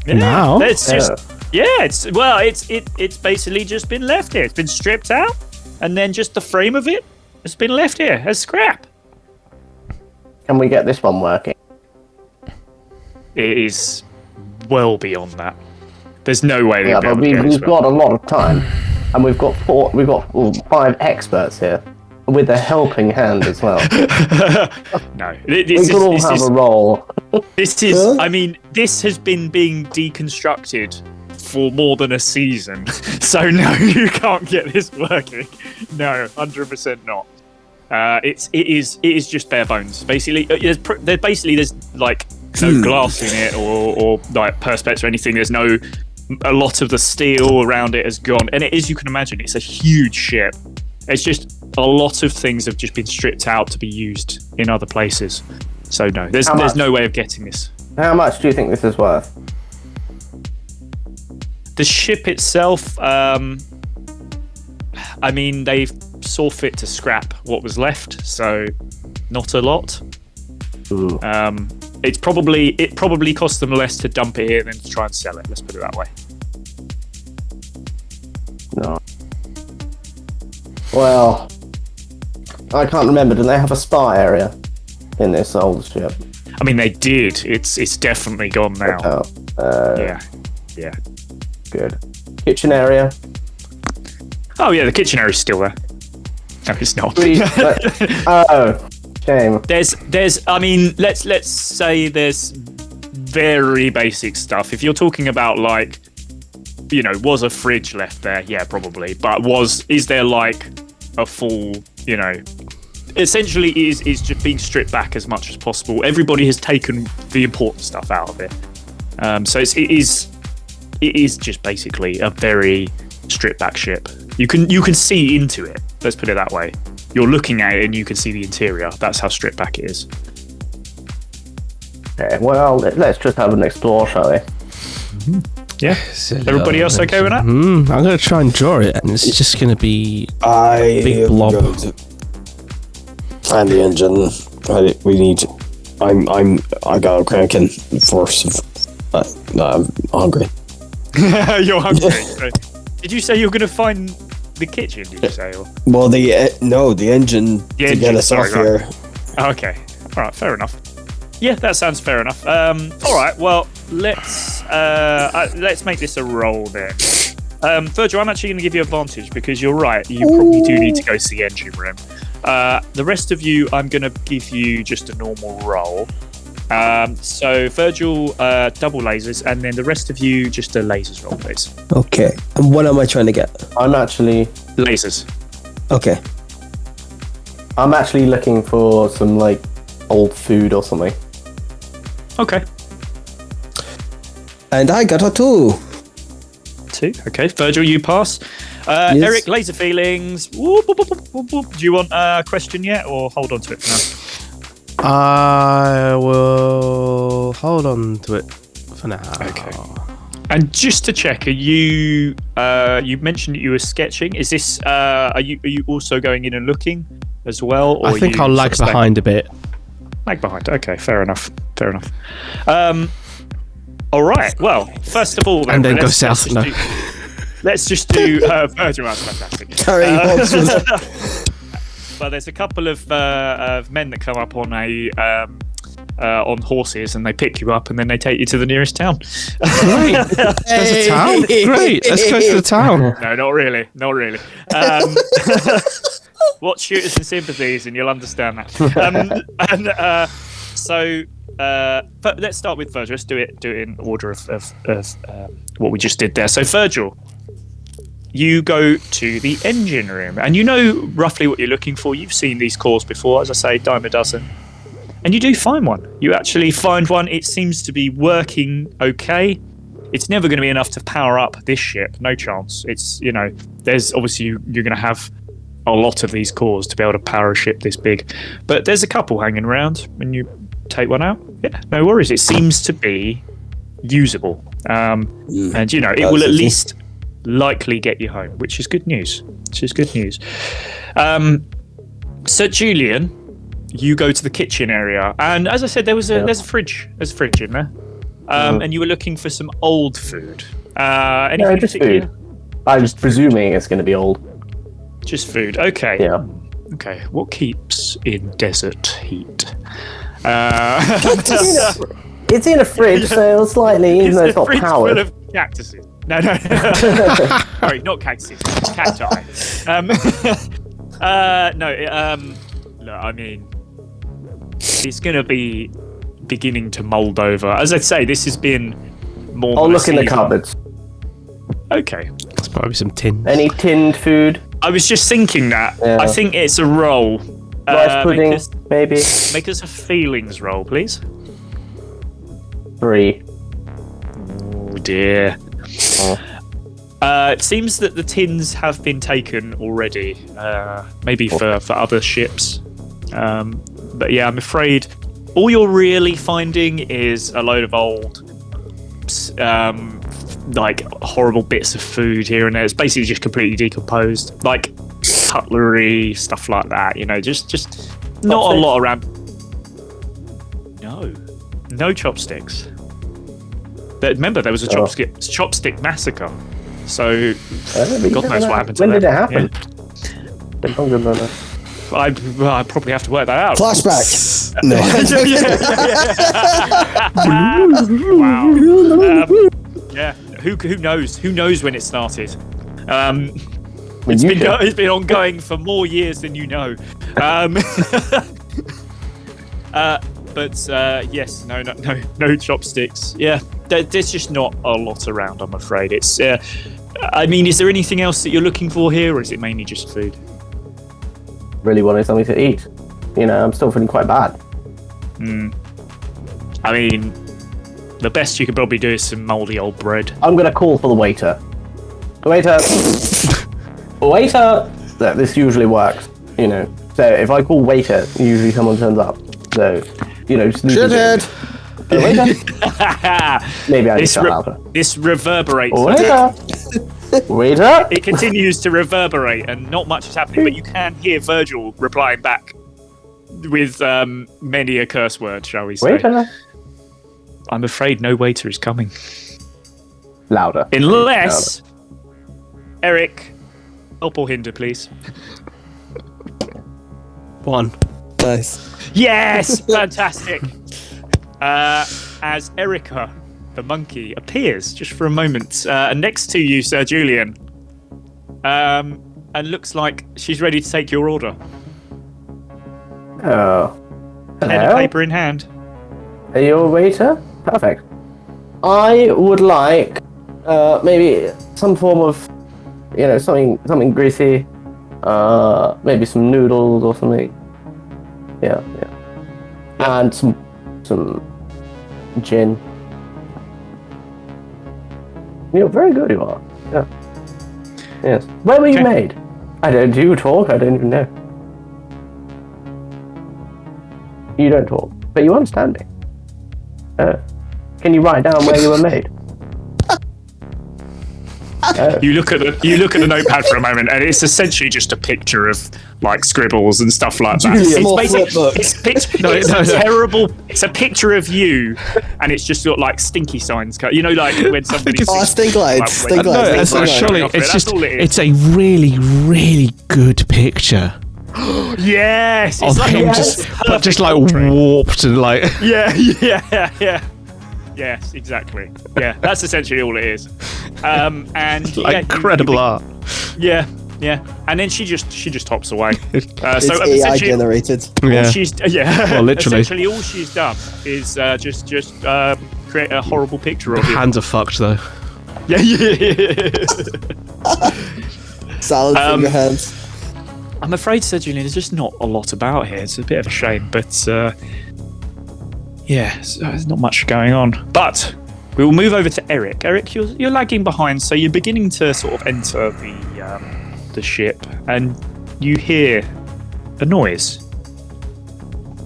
Now? It's just... Yeah, it's basically just been left here. It's been stripped out, and then just the frame of it has been left here as scrap. Can we get this one working? It is well beyond that. There's no way Yeah, but we've got a lot of time, and we've got 5 experts here with a helping hand as well. No, We could all have a role. This is, I mean, this has been being deconstructed for more than a season. So no, you can't get this working. No, 100% not. It is just bare bones. Basically, there's like no glass in it or like perspex or anything. There's a lot of the steel around it has gone, and it is, you can imagine, it's a huge ship. It's just a lot of things have just been stripped out to be used in other places. So no, there's no way of getting this. How much do you think this is worth? The ship itself, I mean, they saw fit to scrap what was left, so not a lot. Ooh. It probably cost them less to dump it here than to try and sell it. Let's put it that way. No. Well, I can't remember. Do they have a spa area in this old ship? I mean, they did. It's definitely gone now. Yeah. Good. Kitchen area. Oh yeah, the kitchen area is still there. No, it's not. Oh, shame. There's. I mean, let's say there's very basic stuff. If you're talking about, like, you know, was a fridge left there? Yeah, probably. But is there like a full, you know? Essentially, is just being stripped back as much as possible. Everybody has taken the important stuff out of it. So it is just basically a very stripped back ship. You can see into it. Let's put it that way. You're looking at it and you can see the interior. That's how stripped back it is. Okay, well, let's just have an explore, shall we? Mm-hmm. Yeah. Everybody else okay with that? I'm going to try and draw it, and it's just going to be a big blob. Find the engine. I got a cranking force. No, I'm hungry. You're hungry. Did you say you were going to find the kitchen? Did you say? Or? Well, the engine to get us off here. Okay. All right. Fair enough. Yeah, that sounds fair enough. All right. Well, let's make this a roll then. Virgil, I'm actually going to give you advantage because you're right. You probably do need to go see engine room. The rest of you, I'm going to give you just a normal roll. So Virgil, double lasers, and then the rest of you just a lasers roll, please. Okay. And what am I trying to get? I'm actually Lasers. Okay. I'm actually looking for some, like, old food or something. Okay. And I got a 2. 2. Okay. Virgil, you pass. Yes. Eric, laser feelings. Whoop, whoop, whoop, whoop, whoop. Do you want a question yet, or hold on to it for now? I will hold on to it for now. Okay. And just to check, are you? You mentioned that you were sketching. Is this? Are you also going in and looking as well? Or I think I'll lag behind a bit. Lag behind. Okay, fair enough. All right. Well, first of all, and then go south. No. let's just do Virgil. That's fantastic. Carrying Hogsman. Well, there's a couple of men that come up on on horses, and they pick you up, and then they take you to the nearest town. Great. There's a town. Great. Let's go to the town. No, not really. Watch Shooters and Sympathies, and you'll understand that. But let's start with Virgil. Let's do it in order of what we just did there. So, Virgil, you go to the engine room, and you know roughly what you're looking for. You've seen these cores before, as I say, dime a dozen. And you do find one. You actually find one. It seems to be working okay. It's never going to be enough to power up this ship. No chance. It's, there's obviously you're going to have a lot of these cores to be able to power a ship this big. But there's a couple hanging around, and you take one out. Yeah, no worries. It seems to be usable. And, it will at least likely get you home, which is good news. Sir Julian, you go to the kitchen area, and as I said, there's a fridge. There's a fridge in there, and you were looking for some old food. Anything just particular? food. I'm just presuming it's going to be old. Just food. Okay. Yeah. Okay. What keeps in desert heat? It's in a fridge, so slightly, even though it's not fridge powered. full of cactuses. No. Sorry, not cactuses. Cacti. Look, I mean, it's going to be beginning to mould over. As I say, this has been more. I'll look in the cupboards. Okay. There's probably some tin. Any tinned food? I was just thinking that. Yeah. I think it's a roll. Rice pudding, maybe. Make us a feelings roll, please. 3. Oh dear. It seems that the tins have been taken already. Maybe for other ships. But yeah, I'm afraid all you're really finding is a load of old, like horrible bits of food here and there. It's basically just completely decomposed, like cutlery, stuff like that. Just not a lot around. No chopsticks. But remember, there was a chopstick massacre. So God knows what happened to them. When did it happen? Yeah. I probably have to work that out. Flashback. No. Wow. Yeah. Who knows? Who knows when it started? It's been ongoing for more years than you know. But yes, no chopsticks. Yeah, there's just not a lot around, I'm afraid. It's. I mean, is there anything else that you're looking for here, or is it mainly just food? Really wanted something to eat. I'm still feeling quite bad. I mean, the best you could probably do is some mouldy old bread. I'm gonna call for the waiter. Waiter. Waiter. This usually works. So if I call waiter, usually someone turns up. So just shithead. Waiter. Maybe I need to shout louder. This reverberates. Waiter. Waiter. It continues to reverberate, and not much is happening, but you can hear Virgil replying back with many a curse word, shall we say. Waiter. I'm afraid no waiter is coming. Louder. Unless... Eric, help or hinder, please. 1. Nice. Yes! Fantastic! As Erica, the monkey, appears just for a moment next to you, Sir Julian. And looks like she's ready to take your order. Oh. Pen and paper in hand. Are you a waiter? Perfect. I would like maybe some form of, something greasy. Maybe some noodles or something. Yeah. And some gin. You're very good, you are. Yeah. Yes. Where were you made? Do you talk? I don't even know. You don't talk, but you understand me. Can you write down where you were made? You look at the notepad for a moment, and it's essentially just a picture of like scribbles and stuff like that. It's a picture of you, and it's just got like stinky signs. You know, like when somebody. Stink lights. Surely it's a really, really good picture. Yes, it's like him just like warped and like. Yeah. Yes, exactly. Yeah, that's essentially all it is. And like incredible art. Yeah. And then she just hops away. It's AI generated. Yeah. Well, literally. Essentially, all she's done is just create a horrible picture of you. Hands are fucked though. Yeah. Salad finger hands. I'm afraid, Sir Julian, there's just not a lot about here. It's a bit of a shame, but there's not much going on. But we will move over to Eric. Eric, you're lagging behind, so you're beginning to sort of enter the ship, and you hear a noise.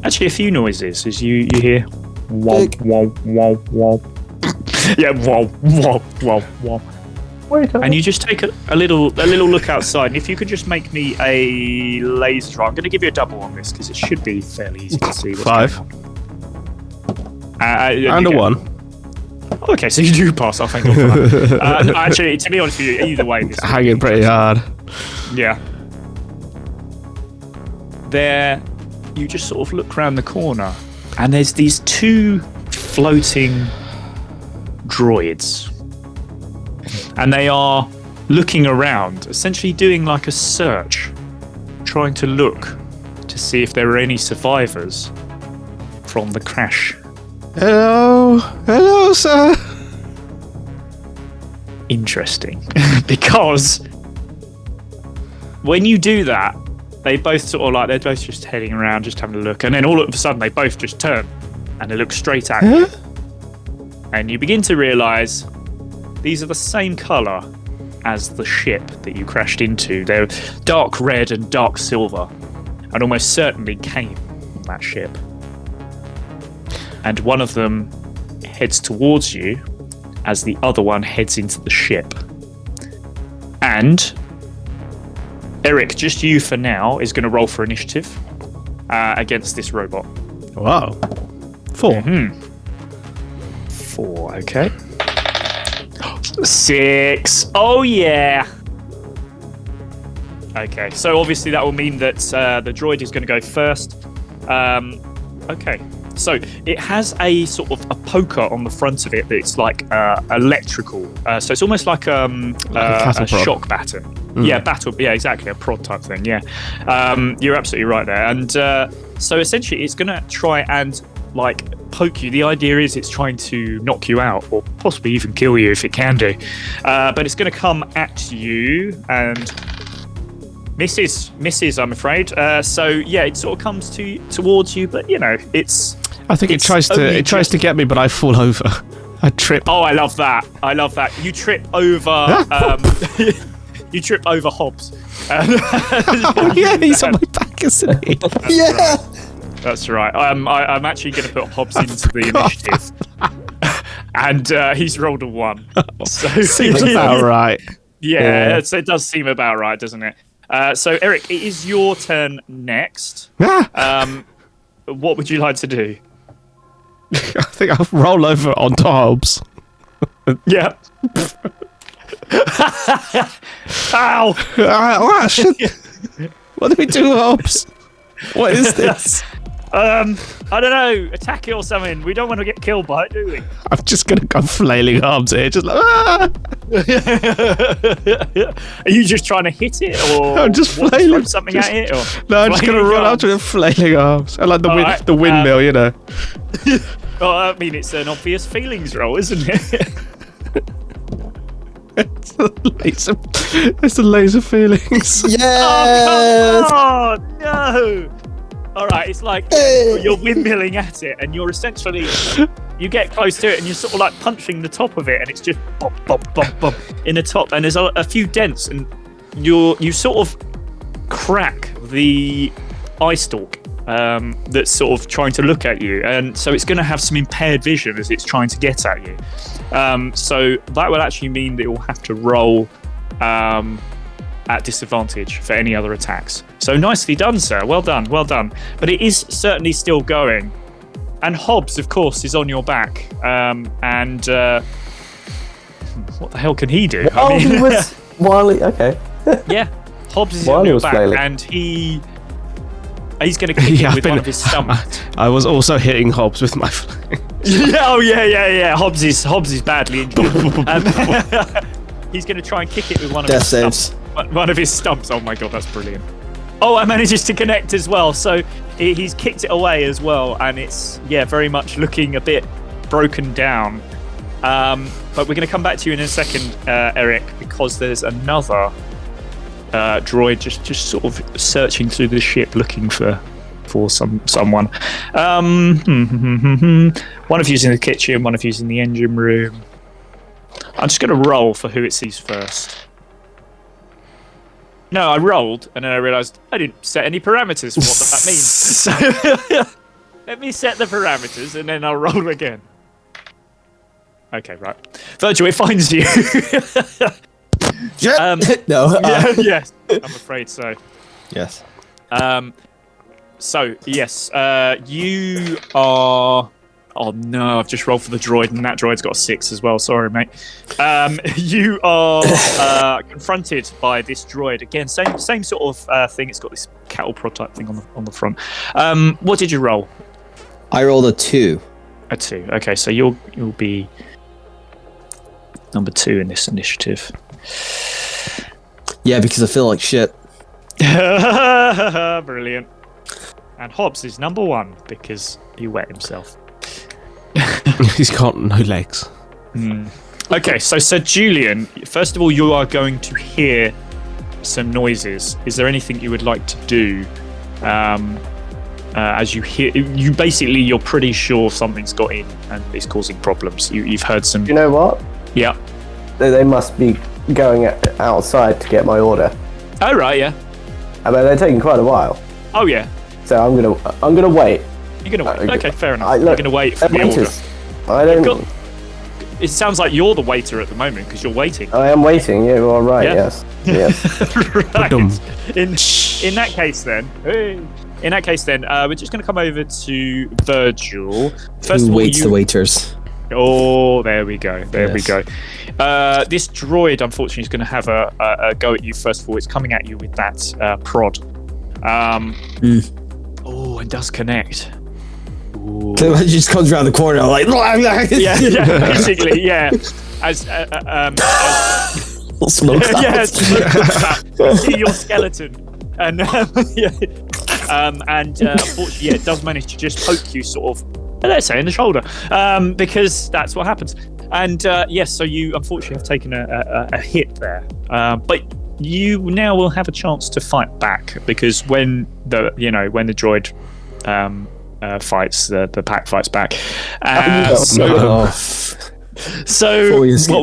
Actually, a few noises as you hear. Womp, womp, womp, womp. Yeah, womp, womp, womp, womp. And you just take a little look outside, and if you could just make me a laser roll. I'm going to give you a double on this because it should be fairly easy to see what's 5 going on. and a 1. Okay, so you do pass. I'll thank God for that. Actually, to be honest with you, either way, this hanging pretty hard. Yeah. There, you just sort of look around the corner, and there's these 2 floating droids. And they are looking around, essentially doing like a search, trying to look to see if there are any survivors from the crash. Hello, sir. Interesting, because when you do that, they both they're both just heading around, just having a look, and then all of a sudden they both just turn and they look straight at you, and you begin to realise these are the same colour as the ship that you crashed into. They're dark red and dark silver, and almost certainly came from that ship. And one of them heads towards you as the other one heads into the ship. And Eric, just you for now, is going to roll for initiative against this robot. Wow. 4. 4, okay. 6. Oh, yeah. Okay, so obviously that will mean that the droid is going to go first. Okay, so it has a sort of a poker on the front of it that's like electrical. So it's almost like a shock baton. Yeah, battle. Yeah, exactly, a prod type thing. Yeah, you're absolutely right there. And so essentially, it's going to try and like poke you. The idea is it's trying to knock you out, or possibly even kill you if it can do. But it's going to come at you and misses. I'm afraid. So yeah, it sort of comes towards you, but you know, it's. I think it tries to get me, but I fall over. I trip. Oh, I love that. You trip over. You trip over Hobbs. Oh yeah, he's on my back, isn't he? Yeah. That's right. I'm actually going to put Hobbs into the initiative, and he's rolled a 1. So seems about right. Yeah, so it does seem about right, doesn't it? So Eric, it is your turn next. What would you like to do? I think I'll roll over onto Hobbs. Yeah. Ow! What do we do, Hobbs? What is this? I don't know. Attack it or something. We don't want to get killed by it, do we? I'm just gonna go flailing arms here, just like. Ah! Are you just trying to hit it, or I'm just flailing throw something at it? Or no, I'm just gonna run up to it, flailing arms. I like the windmill, you know. Well, I mean, it's an obvious feelings roll, isn't it? It's a laser feelings. Yes! Oh, no! Alright, it's like you're windmilling at it, and you're essentially, you get close to it, and you're sort of like punching the top of it, and it's just bop, bop, bop, bop in the top, and there's a few dents, and you sort of crack the eye stalk that's sort of trying to look at you, and so it's going to have some impaired vision as it's trying to get at you. So that will actually mean that it will have to roll at disadvantage for any other attacks. So nicely done, sir. Well done, well done. But it is certainly still going. And Hobbs, of course, is on your back. And what the hell can he do? Oh, he was Wily. Okay. Yeah, Hobbs is Wily on your was back, flailing. and he's going to kick it with one of his stumps. I was also hitting Hobbs with my flank. Yeah. Hobbs is badly injured. He's going to try and kick it with one of Death his saves. stumps. One of his stumps. Oh my god, that's brilliant. Oh, it manages to connect as well. So he's kicked it away as well, and it's very much looking a bit broken down. But we're going to come back to you in a second, Eric, because there's another droid just sort of searching through the ship looking for someone. One of you's in the kitchen, one of you's in the engine room. I'm just going to roll for who it sees first. No, I rolled, and then I realised I didn't set any parameters for what that means. So let me set the parameters, and then I'll roll again. Okay, right. Virgil, it finds you. No. Yes, I'm afraid so. Yes. So, yes, you are... Oh no, I've just rolled for the droid, and that droid's got a 6 as well. Sorry, mate. You are confronted by this droid. Again, same sort of thing. It's got this cattle prod type thing on the front. What did you roll? I rolled a 2. A 2. Okay, so you'll be number 2 in this initiative. Yeah, because I feel like shit. Brilliant. And Hobbs is number 1 because he wet himself. He's got no legs. Okay, so Sir Julian, first of all, you are going to hear some noises. Is there anything you would like to do as you hear? You're pretty sure something's got in and is causing problems. You've heard some. You know what? Yeah. They must be going outside to get my order. Oh right, yeah. I mean, they're taking quite a while. Oh yeah. So I'm gonna wait. You're gonna wait. Okay, fair enough. Look, you're gonna wait for the order. waiters. I don't. It sounds like you're the waiter at the moment because you're waiting. I am waiting. Yeah, you are right. Yeah? Yes. Right. In that case, then. We're just going to come over to Virgil. First Who of all, waits the waiters? Oh, there we go. There we Yes. go. This droid, unfortunately, is going to have a go at you. First of all, it's coming at you with that prod. Oh, and does connect. Ooh. So it just comes around the corner, like Yeah, basically, yeah. As smoke yeah, see your skeleton, and unfortunately, it does manage to just poke you, sort of, let's say, in the shoulder, because that's what happens. And yes, so you unfortunately have taken a hit there, but you now will have a chance to fight back because when the droid fights, the pack fights back. So what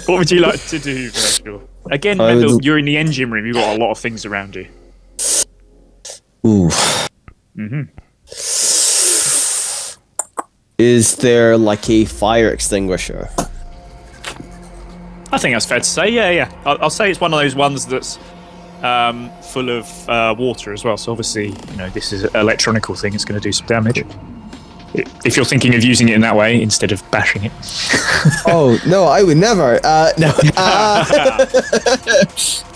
would you like to do, Virgil? Again, remember, you're in the engine room. You've got a lot of things around you. Ooh. Is there like a fire extinguisher? I think that's fair to say. Yeah. I'll say it's one of those ones that's full of water as well. So obviously, this is an electronical thing. It's going to do some damage. If you're thinking of using it in that way instead of bashing it. Oh no, I would never. No.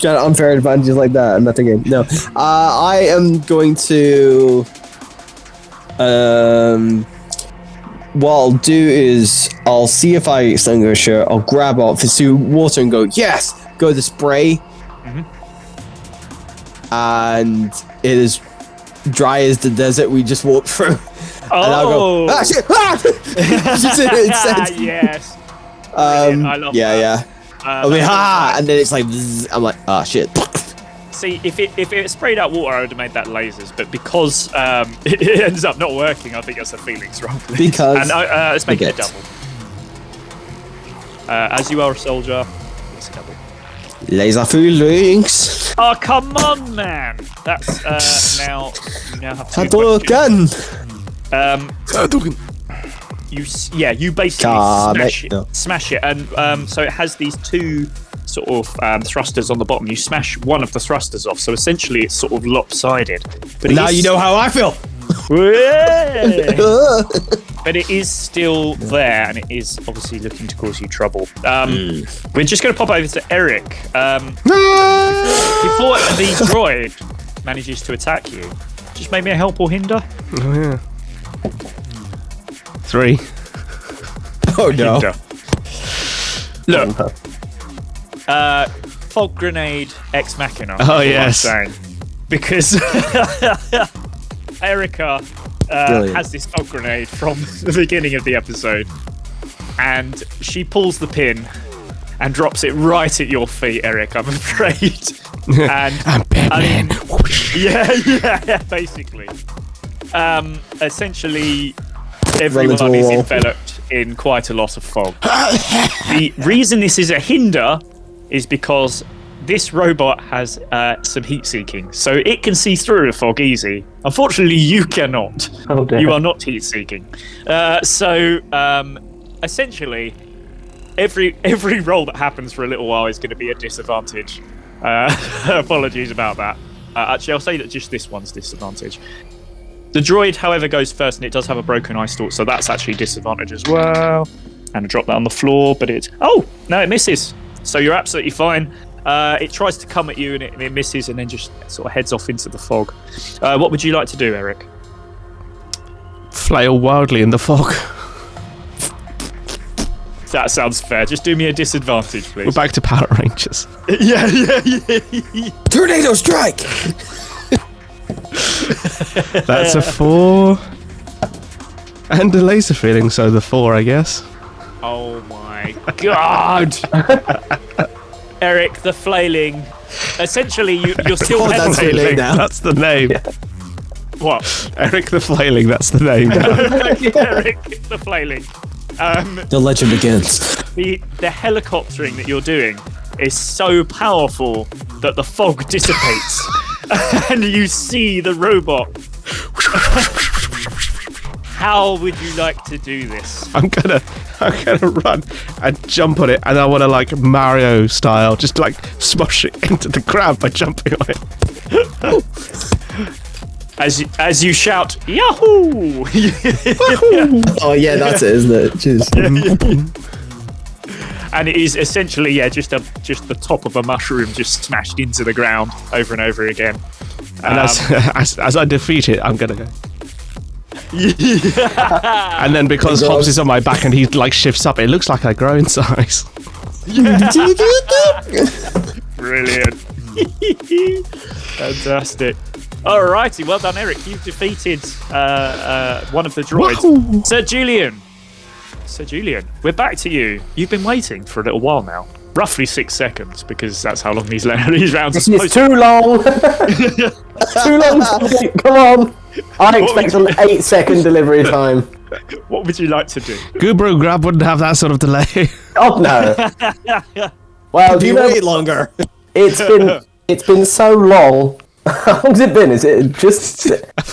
Got unfair advantages like that. I'm not thinking. No. I am going to. What I'll do is I'll see if I extinguisher. I'll grab off the water and go yes. Go to spray. And it is dry as the desert we just walked through. Oh, and I'll go, ah, shit! Ah! Yes. I love that. Yeah. I mean, ha! And then it's like, zzz, I'm like, ah, shit. See, if it sprayed out water, I would have made that lasers. But because it ends up not working, I think that's a Felix roll. Because and let's make it a double. As you are a soldier, it's a double. Laser feelings. Oh, come on, man. That's now you now have two Hadouken. questions. You basically smash it, and so it has these two sort of thrusters on the bottom. You smash one of the thrusters off, so essentially it's sort of lopsided. But Now you know how I feel. But it is still there, and it is obviously looking to cause you trouble. We're just going to pop over to Eric. Before the droid manages to attack you, just make me a help or hinder. Oh yeah. 3. Oh no. Hinder. Look. Fog grenade ex machina. Oh, is what yes. I'm saying. Because Erica has this fog grenade from the beginning of the episode, and she pulls the pin and drops it right at your feet, Eric, I'm afraid. And I'm Batman. yeah, basically. Essentially, everyone is enveloped in quite a lot of fog. The reason this is a hinder is because this robot has some heat seeking, so it can see through the fog easy. Unfortunately, you cannot. Oh, dear. You are not heat seeking. Essentially, every roll that happens for a little while is going to be a disadvantage. Apologies about that. Actually, I'll say that just this one's disadvantage. The droid, however, goes first, and it does have a broken eye stalk, so that's actually disadvantage as well. And I drop that on the floor, but it misses. So you're absolutely fine. It tries to come at you, and it misses, and then just sort of heads off into the fog. What would you like to do, Eric? Flail wildly in the fog. That sounds fair. Just do me a disadvantage, please. We're back to Power Rangers. Yeah. Tornado strike. That's a 4. And a laser feeling, so the 4, I guess. Oh my god! Eric, the flailing. Essentially, you're still That's hesitating. really now. That's the name. What? Eric the Flailing, that's the name now. Eric, the flailing. The legend begins. The helicoptering that you're doing is so powerful that the fog dissipates and you see the robot. How would you like to do this? I'm gonna run and jump on it, and I want to, like, Mario style, just like smash it into the ground by jumping on it. As you shout, Yahoo! Oh yeah, that's it, isn't it? Jeez. And it is essentially, just the top of a mushroom just smashed into the ground over and over again. And as I defeat it, I'm gonna go. And then because Hobbs is on my back and he, like, shifts up, it looks like I grow in size. Brilliant. Fantastic. Alrighty, well done, Eric. You've defeated one of the droids. Wahoo! Sir Julian, we're back to you. You've been waiting for a little while now. Roughly 6 seconds, because that's how long these rounds are supposed It's too long. Too long. Come on. I expect an 8-second delivery time. What would you like to do? Gubro Grab wouldn't have that sort of delay. Oh no. Well, do you know Wait longer. it's been so long. How long's it been? Is it just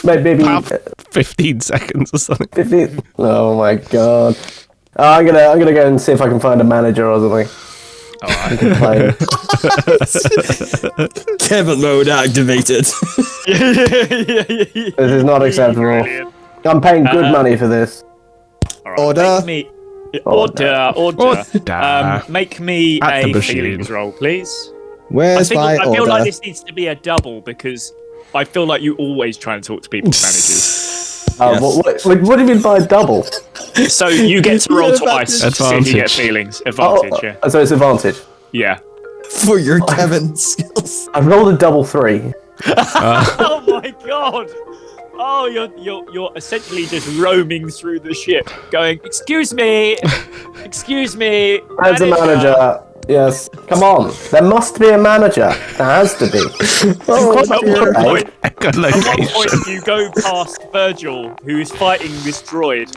maybe About 15 seconds or something. 15? Oh my god. I'm gonna go and see if I can find a manager or something. Alright. Kevin mode activated. This is not acceptable. Brilliant. I'm paying good money for this. All right, Order. Order. Order. Make me At the a machine. feelings roll, please. Where's my I feel order? like this needs to be a double because I feel like you always try and talk to people's managers. What do you mean by double? So you get to roll twice to see if you get Advantage. feelings. Advantage, yeah. So it's advantage. Yeah. For your Kevin skills. I've rolled a double 3. Oh my god! Oh, you're essentially just roaming through the ship, going, "Excuse me, excuse me." As a manager, Yes. Come on. There must be a manager. There has to be. At one point, Echolocation. you go past Virgil, who is fighting this droid,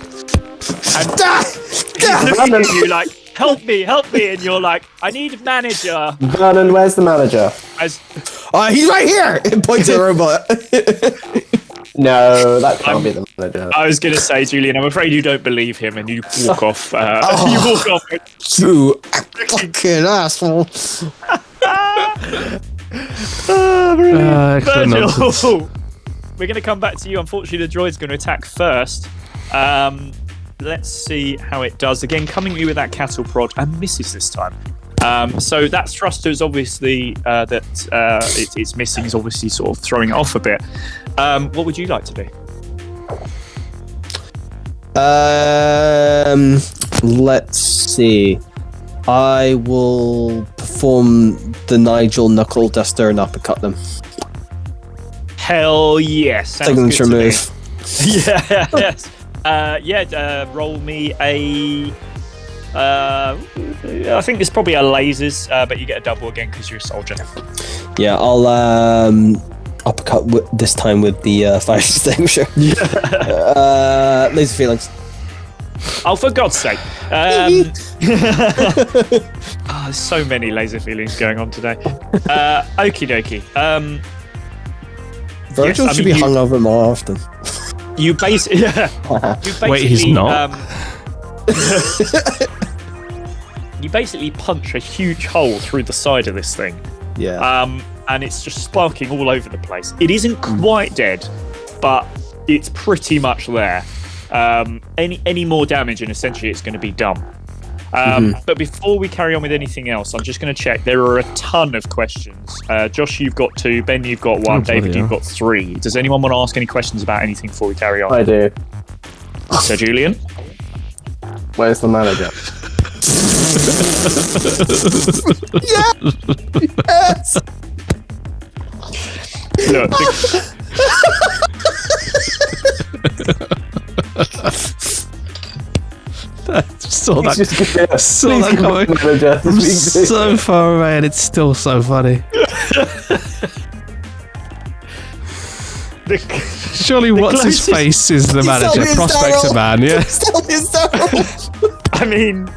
and he's looking at you like, help me, and you're like, I need a manager. Vernon, where's the manager? As He's right here. It points at the robot. No, that can't be the manager. I was going to say, Julian, I'm afraid you don't believe him, and you walk off. You walk off. You fucking asshole. Virgil, we're going to come back to you. Unfortunately, the droid's going to attack first. Let's see how it does. Again, coming at you with that cattle prod and misses this time. So that thruster is obviously it's missing, is obviously sort of throwing it off a bit. What would you like to do? Let's see. I will perform the Nigel knuckle duster and uppercut them. Hell yes. Sounds Signature good to me. move. Yes. Roll me a. I think it's probably a lasers, but you get a double again because you're a soldier. Yeah, I'll uppercut this time with the fire extinguisher. Laser feelings. Oh, for God's sake! There's so many laser feelings going on today. Okie dokie. Virgil yes, should be hung over more often. You basically. Wait, he's not? You basically punch a huge hole through the side of this thing. Yeah. And it's just sparking all over the place. It isn't quite dead, but it's pretty much there. Any more damage and essentially it's going to be done. But before we carry on with anything else, I'm just going to check. There are a ton of questions. Josh, you've got 2. Ben, you've got 1. David, you've got 3. Does anyone want to ask any questions about anything before we carry on? I do. So, Julian? Where's the manager? Yes. Look, Saw that coming Manager. from so far away, and it's still so funny. Surely, what's his face is the manager, Prospector Man. Yeah. I mean,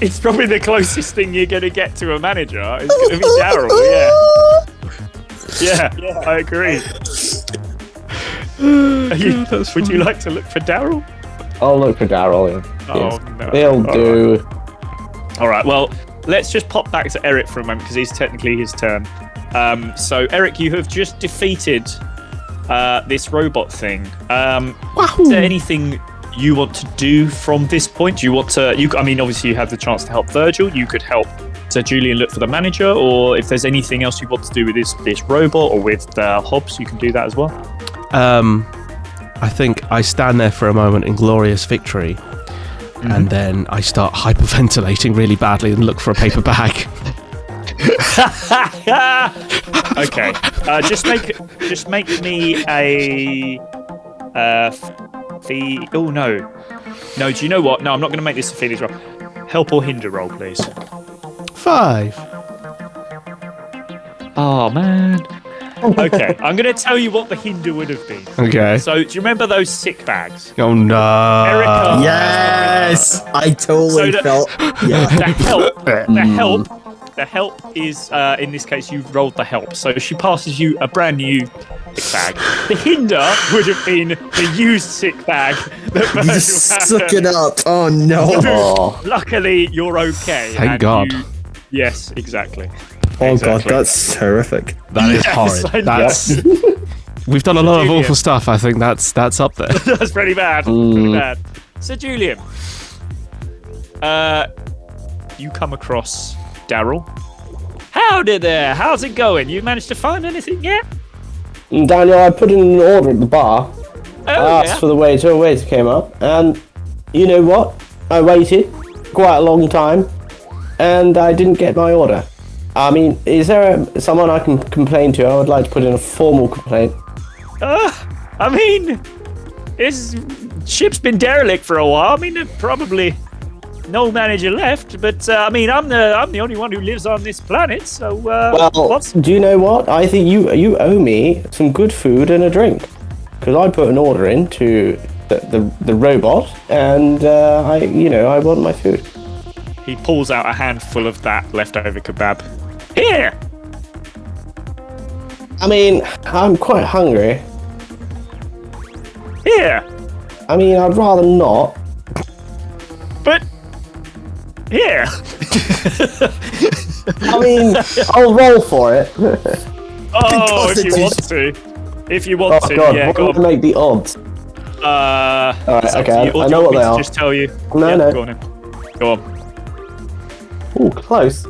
it's probably the closest thing you're going to get to a manager. It's going to be Daryl, yeah. Yeah, I agree. Would you like to look for Daryl? I'll look for Daryl. Yeah. Oh, no. He'll do. All right, well, let's just pop back to Eric for a moment because it's technically his turn. So, Eric, you have just defeated this robot thing. Is there anything you want to do from this point? Do you want to? I mean, obviously, you have the chance to help Virgil. You could help Sir Julian look for the manager, or if there's anything else you want to do with this robot or with Hobbs, you can do that as well. I think I stand there for a moment in glorious victory, and then I start hyperventilating really badly and look for a paper bag. Okay, just make me a oh no, do you know what? No, I'm not going to make this a feelings roll. Help or hinder roll, please. 5. Oh man. Okay, I'm going to tell you what the hinder would have been. Okay. So, do you remember those sick bags? Oh no. Erica. Yes, I totally felt. Yeah. The help is, in this case, you've rolled the help. So she passes you a brand new sick bag. The hinder would have been the used sick bag that You just suck it up. Oh no. Luckily, you're okay. Thank God. Yes, exactly. Oh Exactly. god, that's horrific. That is Yes, horrid. I know. That's. We've done a lot of Julian. awful stuff. I think that's up there. That's pretty bad. Pretty bad. So, Julian, you come across Daryl. Howdy there. How's it going? You managed to find anything yet? Daniel, I put in an order at the bar. I Oh, asked for the waiter. A waiter came up, and you know what? I waited quite a long time, and I didn't get my order. I mean, is there someone I can complain to? I would like to put in a formal complaint. I mean, this ship's been derelict for a while. I mean, no manager left, but I mean, I'm the only one who lives on this planet. So, Well, do you know what? I think you owe me some good food and a drink, because I put an order in to the robot, and I want my food. He pulls out a handful of that leftover kebab. Here. I mean, I'm quite hungry. Here. I mean, I'd rather not. But here. I mean, I'll roll for it. Oh, if you want to. If you want to, God, yeah, what go would on. make the odds? Alright, okay, I know what they are. Just tell you. No. Go on then. Go on. Ooh, close.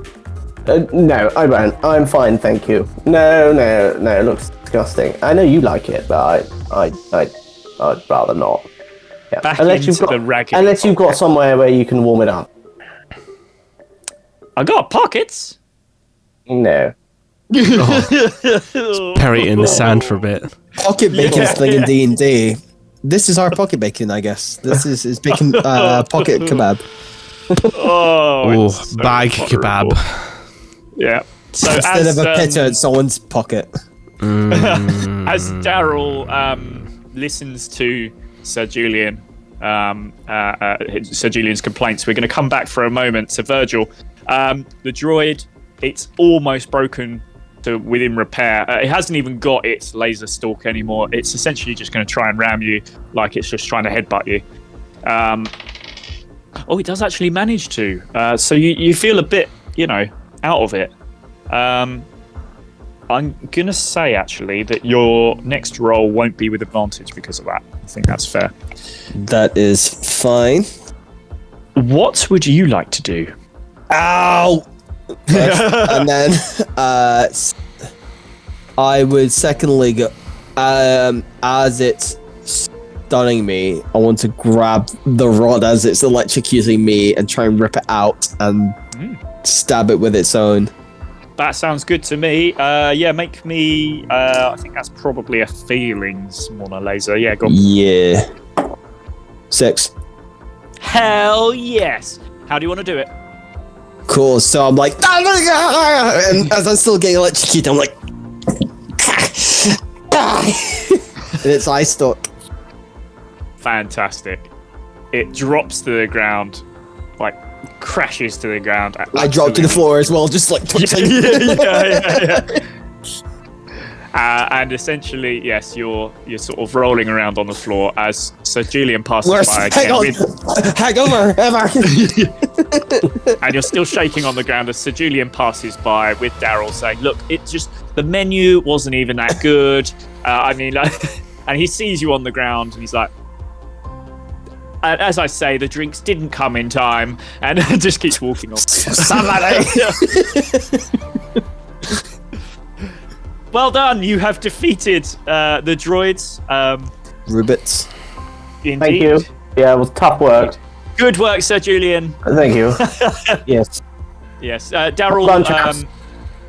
No, I won't. I'm fine, thank you. No, it looks disgusting. I know you like it, but I'd rather not. Yeah. Back Unless into the raggedy unless you've got somewhere where you can warm it up. I got pockets. No. Bury it in the sand for a bit. Pocket bacon's thing in D&D. This is our pocket bacon, I guess. This is bacon pocket kebab. Oh, it's so bag horrible. kebab. Yeah. So Instead as of a picture in someone's pocket. as Daryl listens to Sir Julian's complaints, we're going to come back for a moment to Virgil. The droid, it's almost broken to within repair. It hasn't even got its laser stalk anymore. It's essentially just going to try and ram you like it's just trying to headbutt you. It does actually manage to. So you feel a bit, out of it. I'm going to say, actually, that your next roll won't be with advantage because of that. I think that's fair. That is fine. What would you like to do? Ow! And then I would secondly go, as it's stunning me, I want to grab the rod as it's electrocuting me and try and rip it out and stab it with its own. That sounds good to me. Make me... I think that's probably a feelings more than a laser. Yeah, go on. Yeah. 6. Hell yes! How do you want to do it? Cool, so I'm like, and as I'm still getting electrocuted, I'm like, and it's eye stalk. Fantastic. It drops to the ground, crashes to the ground. I dropped to the floor as well, just like touching. Yeah. And essentially, yes, you're sort of rolling around on the floor as Sir Julian passes by again. Hang over, Emma. And you're still shaking on the ground as Sir Julian passes by with Daryl saying, "Look, the menu wasn't even that good." And he sees you on the ground and he's like, and as I say, the drinks didn't come in time, and just keeps walking off. Somebody. Well done, you have defeated the droids. Rubits. Indeed. Thank you. Yeah, it was tough work. Good work, Sir Julian. Thank you. Yes. Yes, Bunch of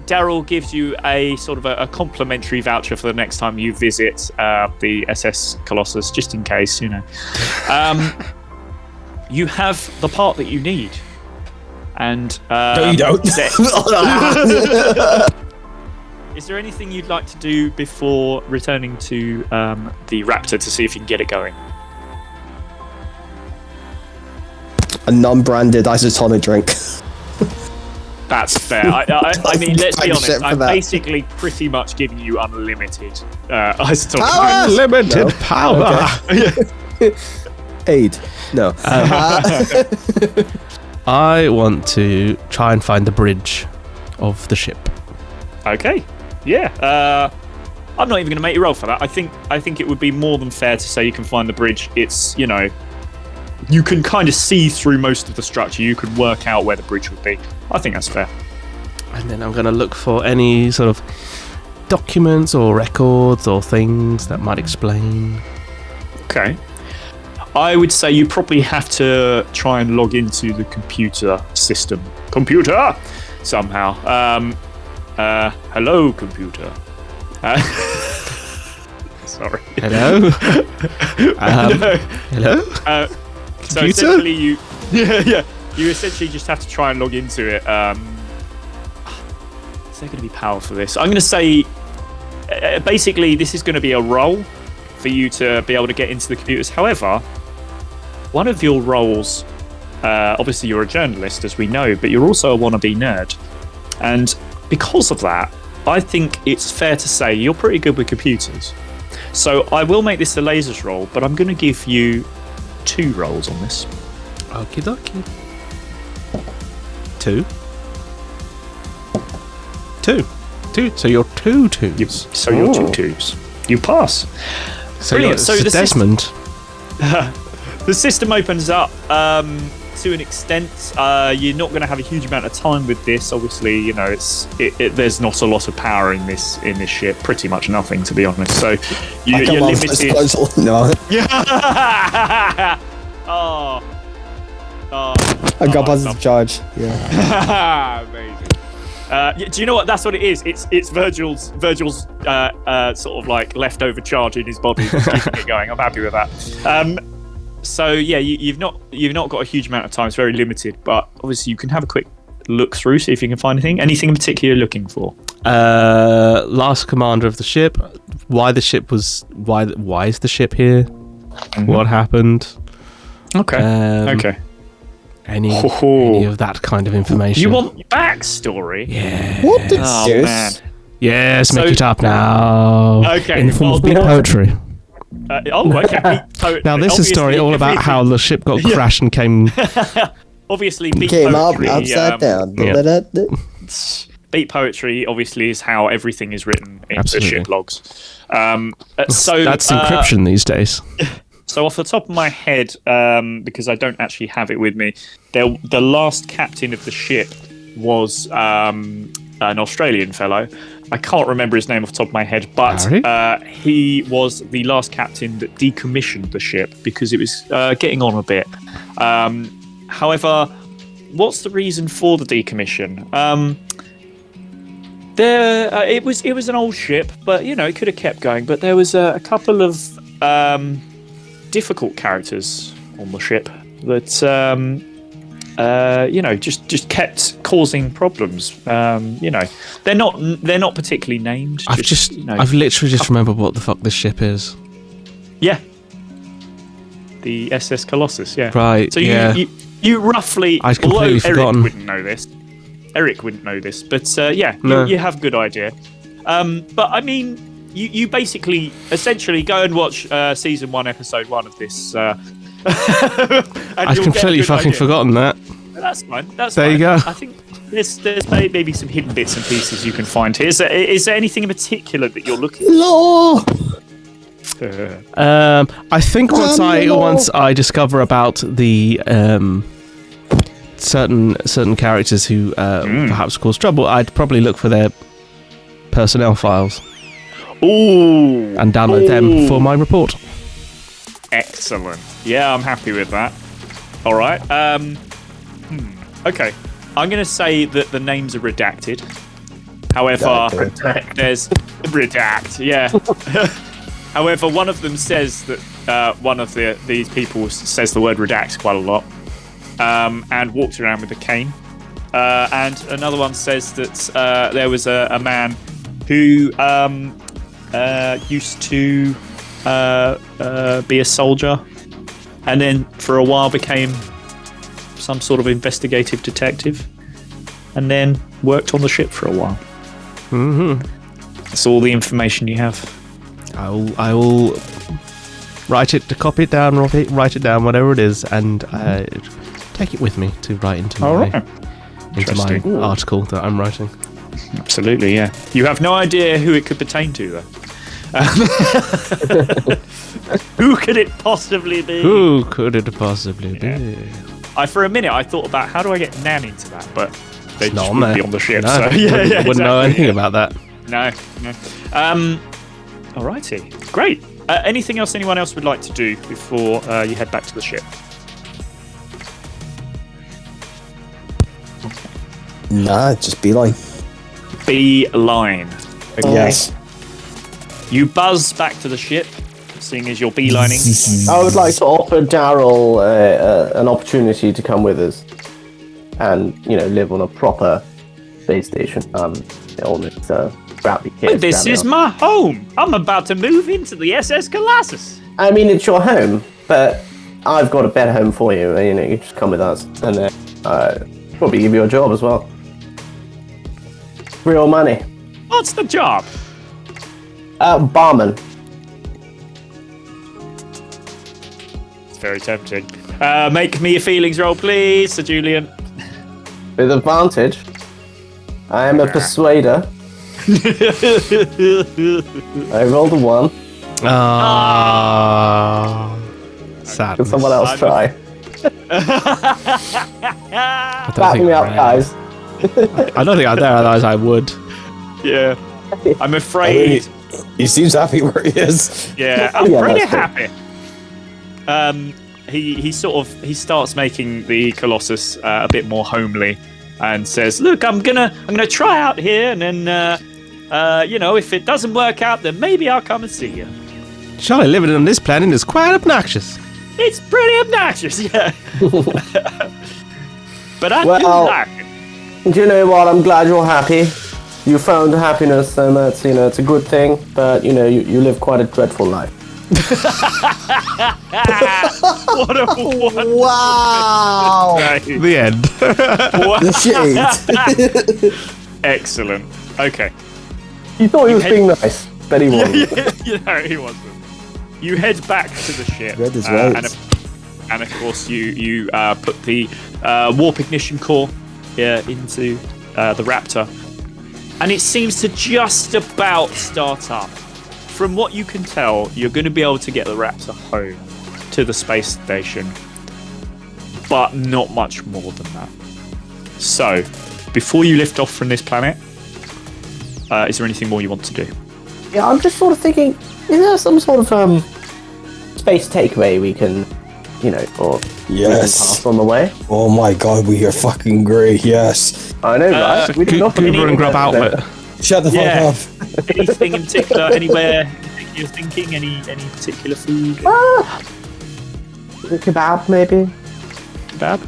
Daryl gives you a sort of a complimentary voucher for the next time you visit the SS Colossus, just in case, you have the part that you need, and No, you don't. Is there anything you'd like to do before returning to the Raptor to see if you can get it going? A non-branded isotonic drink. That's fair. I mean, let's be honest. Shit for I'm that. basically pretty much giving you unlimited isotope. Unlimited power. Aid. No. I want to try and find the bridge of the ship. Okay. Yeah. I'm not even going to make you roll for that. I think it would be more than fair to say you can find the bridge. It's, you can kind of see through most of the structure. You could work out where the bridge would be. I think that's fair. And then I'm going to look for any sort of documents or records or things that might explain. Okay. I would say you probably have to try and log into the computer system. Computer! Somehow. Hello, computer. Sorry. Hello? Hello? So Computer? essentially you essentially just have to try and log into it. Is there going to be power for this? I'm going to say, basically, this is going to be a role for you to be able to get into the computers. However, one of your roles, obviously you're a journalist, as we know, but you're also a wannabe nerd. And because of that, I think it's fair to say you're pretty good with computers. So I will make this a lasers roll, but I'm going to give you 2 rolls on this. Okie dokie. 2. 2. So you're 2 twos. So you're 2 twos. You pass. So Brilliant. So the Desmond. The system opens up to an extent. You're not going to have a huge amount of time with this. Obviously, you know, there's not a lot of power in this ship. Pretty much nothing, to be honest. So you're limited. No. Yeah. Oh. I got positive charge. Yeah. Amazing. Do you know what? That's what it is. It's Virgil's sort of like leftover charge in his body that's keeping it going. I'm happy with that. So yeah, you've not got a huge amount of time. It's very limited, but obviously you can have a quick look through, see if you can find anything in particular you're looking for. Last commander of the ship. Why the ship was? Why is the ship here? Mm-hmm. What happened? Okay. Okay. Any of that kind of information. You want backstory? Yeah. What the man. Yes, make it up now. Okay. In the form of beat poetry. Okay. Beat poetry. Now this is a story all about how the ship got crashed and came. Obviously, beat Came poetry. up upside down. Yeah. Beat poetry obviously is how everything is written in Absolutely. the ship logs. So that's encryption these days. So off the top of my head, because I don't actually have it with me, the last captain of the ship was an Australian fellow. I can't remember his name off the top of my head, but he was the last captain that decommissioned the ship because it was getting on a bit. However, what's the reason for the decommission? It was an old ship, but you know it could have kept going. But there was a couple of difficult characters on the ship that just kept causing problems. They're not particularly named. I've literally just remembered what the fuck this ship is. Yeah, the SS Colossus. Yeah, right. So yeah. you roughly. I'd completely forgotten. Eric wouldn't know this, but No. you have a good idea. But I mean. You basically, essentially, go and watch season 1, episode 1 of this. I'd completely fucking forgotten that. That's fine. That's there fine. You go. I think there's maybe some hidden bits and pieces you can find here. Is there anything in particular that you're looking Law. I think once I discover about the certain characters who perhaps cause trouble, I'd probably look for their personnel files. Ooh. And download them for my report. Excellent. Yeah, I'm happy with that. All right. Okay. I'm going to say that the names are redacted. However, there's redact. Yeah. However, one of them says that one of these people says the word redact quite a lot, and walks around with a cane. And another one says that there was a man who used to be a soldier, and then for a while became some sort of investigative detective, and then worked on the ship for a while. Mm-hmm. That's all the information you have. I will write it down, whatever it is, and take it with me to write into my article that I'm writing. Absolutely, yeah. You have no idea who it could pertain to, though. Who could it possibly be? Who could it possibly be? For a minute, I thought about how do I get Nan into that, but they just wouldn't be on the ship. No, so wouldn't know anything about that. No. Alrighty, great. Anything else anyone else would like to do before you head back to the ship? Nah, just beeline. Beeline. Okay. Yes. You buzz back to the ship, seeing as you're beelining. I would like to offer Daryl an opportunity to come with us. and live on a proper space station. On this crappy kit. This is my home. I'm about to move into the SS Colossus. I mean, it's your home, but I've got a better home for you. You just come with us, and then probably give you a job as well. Real money. What's the job? Barman. It's very tempting. Make me a feelings roll, please, Sir Julian. With advantage. I am a persuader. I rolled a 1. Sad. Can someone else try? I Back me up, guys. I don't think I dare, otherwise I would. Yeah. I'm afraid. He seems happy where he is. Yeah, I'm Yeah, pretty that's happy. He starts making the Colossus a bit more homely, and says, "Look, I'm gonna try out here, and then if it doesn't work out, then maybe I'll come and see you." Surely living on this planet is quite obnoxious. It's pretty obnoxious, yeah. But I do like it. Do you know what? I'm glad you're happy. You found happiness, and that's it's a good thing. But you live quite a dreadful life. What a wonderful Wow. The end. The shade. Excellent. Okay. You thought he was being nice, but he wasn't. He wasn't. You head back to the ship, Red is right. and of course you put the warp ignition core into the Raptor, and it seems to just about start up. From what you can tell, you're going to be able to get the Raptor home to the space station, but not much more than that. So, before you lift off from this planet, is there anything more you want to do? Yeah, I'm just sort of thinking, is there some sort of space takeaway we can, or we can pass on the way? Oh my god, we are fucking great, yes. I know, right? We can offer Goober and grub outlet. Shut the fuck up. Anything in particular? Anywhere you're thinking? Any particular food? Kebab, maybe? Kebab?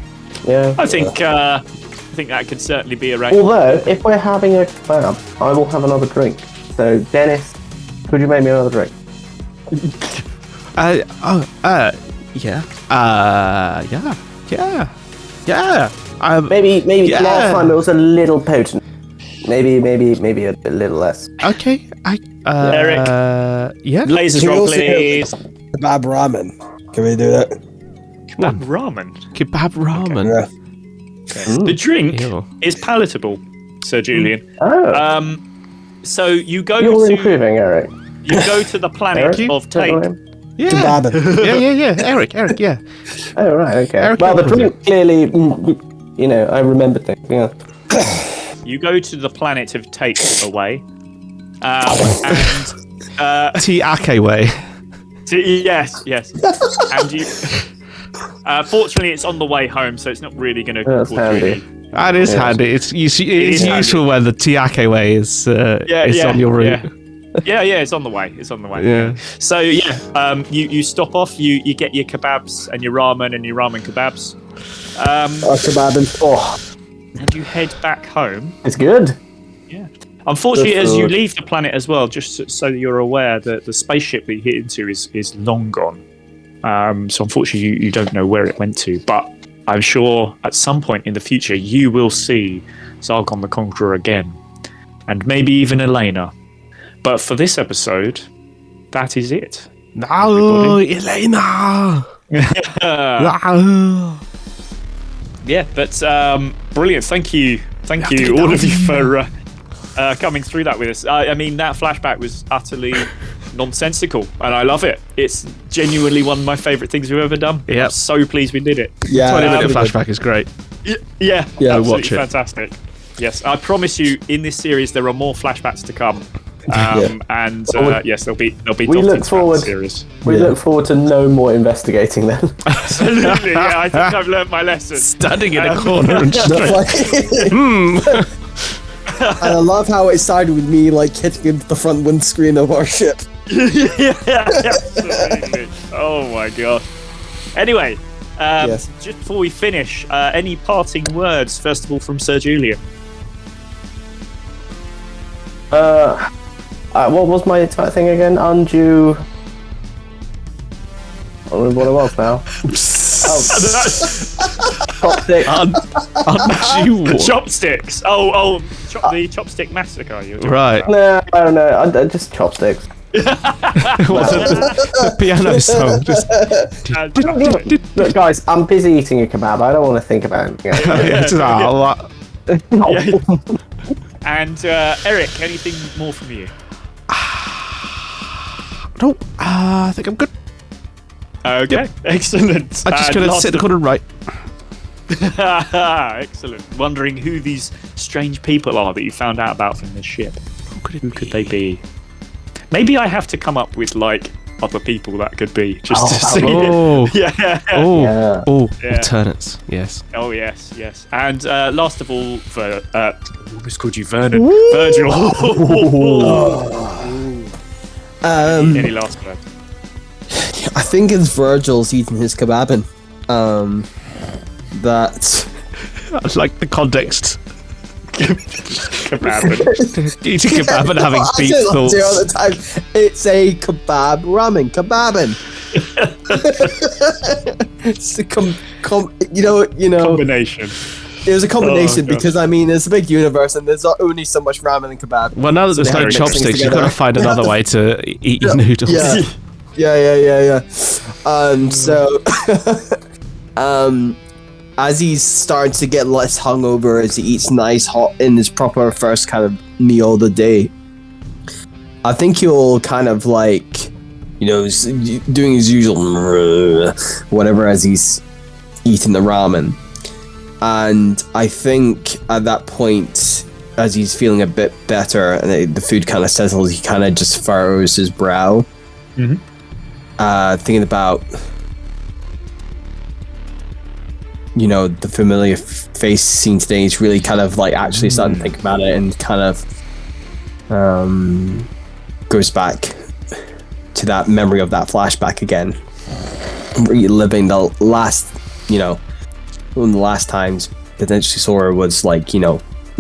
Yeah. I think that could certainly be arranged. Although, if we're having a kebab, I will have another drink. So, Dennis, could you make me another drink? Yeah. Maybe Yeah. last time it was a little potent. Maybe a little less. Okay. Eric. Yeah. Lasers Can we roll, also get please. Kebab ramen. Can we do that? Kebab ramen. Kebab ramen. Yeah. The drink Ew. is palatable, Sir Julian. Oh, So you go you're to improving, Eric. the planet Eric? of Don't know Tate. him. Yeah. Kebab. Yeah. Eric, yeah. Oh, right, okay. Eric Well, the was it? drink clearly, I remember things, yeah. You go to the planet of Take Away. And T Ake way. yes. And you fortunately it's on the way home, so it's not really going to That's cause handy. you any. That is Yes. handy. It's is useful when the T Ake way is on your route. Yeah, it's on the way. It's on the way. Yeah. So you stop off. You get your kebabs and your ramen kebabs. Kebab and And you head back home. it's good. Yeah. Unfortunately, Good as you food. leave the planet as well, just so you're aware that the spaceship that you hit into is long gone. So unfortunately, you don't know where it went to. But I'm sure at some point in the future, you will see Zargon the Conqueror again. And maybe even Elena. But for this episode, that is it. No, Elena. No. Yeah, but brilliant. Thank you, all of you, for coming through that with us. I mean, that flashback was utterly nonsensical, and I love it. It's genuinely one of my favourite things we've ever done. Yep. I'm so pleased we did it. Yeah. 20-minute flashback is great. Yeah, Yeah, absolutely watch it. fantastic. Yes, I promise you, in this series there are more flashbacks to come. And yes, there'll be We dotted look throughout forward. the series. We look forward to no more investigating then. Absolutely, yeah. I think I've learned my lesson. Standing in a corner and just And I love how it started with me like hitting into the front windscreen of our ship. Yeah, absolutely. Oh my god. Anyway, Yes. Just before we finish, any parting words? First of all, from Sir Julian. What was my thing again? Undue. I don't know what it was now. Chopstick. Undue. Chopsticks. The chopstick massacre. You're talking Right. about. No, I don't know. Just chopsticks. the piano song. Just, Chopsticks. Look, guys, I'm busy eating a kebab. I don't want to think about anything else. yeah, just, And Eric, anything more from you? no, I think I'm good. Okay, excellent. I'm just gonna sit in the corner and write. Excellent. Wondering who these strange people are that you found out about from this ship. Who could they be? Maybe I have to come up with other people that could be just to see. Oh, Yeah. Yeah. Yeah. alternates. Yes. Oh yes. And last of all, I almost called you Vernon. Virgil. Any last word? I think it's Virgil's eating his kebabin. That I like the context. Kebab. Eating kebab and having I beef say that thoughts. to you all the time. It's a kebab ramen, kebabin. It's a Combination. There's a combination Oh, God. because it's a big universe and there's only so much ramen and kebab. Well, now that there's they no have to mix things chopsticks, you've got together. to find another way to eat your noodles. Yeah. So, as he's starting to get less hungover, as he eats nice hot in his proper first kind of meal of the day, I think he'll kind of doing his usual whatever as he's eating the ramen. And I think at that point, as he's feeling a bit better and the food kind of settles, he kind of just furrows his brow. Mhm. Thinking about, the familiar face seen today. He's really kind of actually starting to think about it and kind of goes back to that memory of that flashback again. Reliving the last, one of the last times potentially Sora was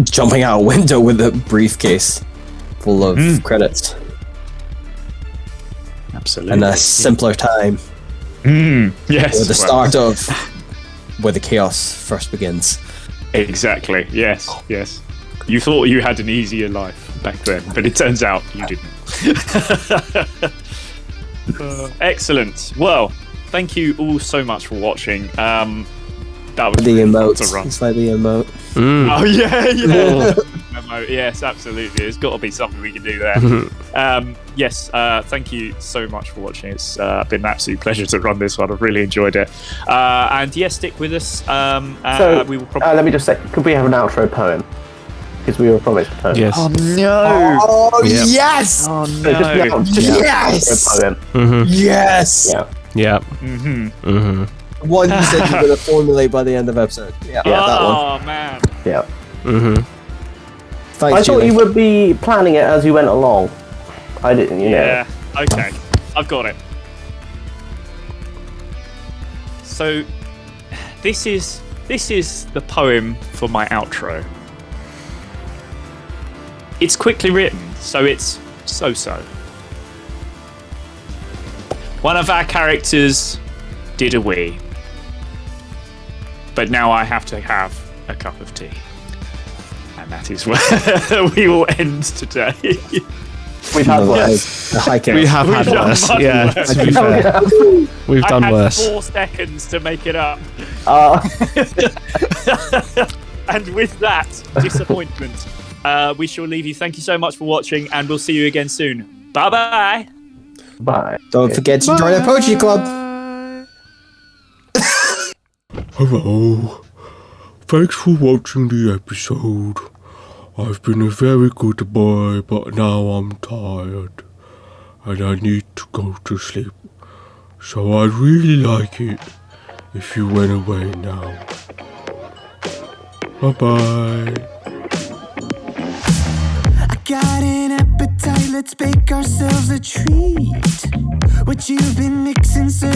jumping out a window with a briefcase full of credits. Absolutely. And a simpler time. Yes. Or the start of where the chaos first begins. Exactly. Yes. You thought you had an easier life back then, but it turns out you didn't. Excellent. Well, thank you all so much for watching. That was The really fun emote. to run. It's like the emote. Oh yeah. Emote. Yes, absolutely. There's got to be something we can do there. Yes. Thank you so much for watching. It's been an absolute pleasure to run this one. I've really enjoyed it. And yes, stick with us. So, we will probably. let me just say, could we have an outro poem? Because we were promised a poem. Yes. no! Oh, Yep. yes! Oh So just no! Yes! a poem. Mm-hmm. Yes! Yeah. Yeah. Mm-hmm. Mm-hmm. One you said you're going to formulate by the end of episode. Yeah, that one. Oh man! Yeah. Mm-hmm. Thanks, I thought Julie. you would be planning it as you went along. I didn't, Yeah. Okay. I've got it. So, this is the poem for my outro. It's quickly written, so it's so-so. One of our characters did a wee, but now I have to have a cup of tea. And that is where we will end today. We've had worse. We have had We've done worse. much Yeah, worse. to be fair. We've done I had worse. 4 seconds to make it up. And with that disappointment, we shall leave you. Thank you so much for watching, and we'll see you again soon. Bye-bye. Bye. Don't forget to join the Poetry Club. Hello. Thanks for watching the episode. I've been a very good boy, but now I'm tired. And I need to go to sleep. So I'd really like it if you went away now. Bye-bye. I got an appetite, let's bake ourselves a treat. What you've been mixing, sir,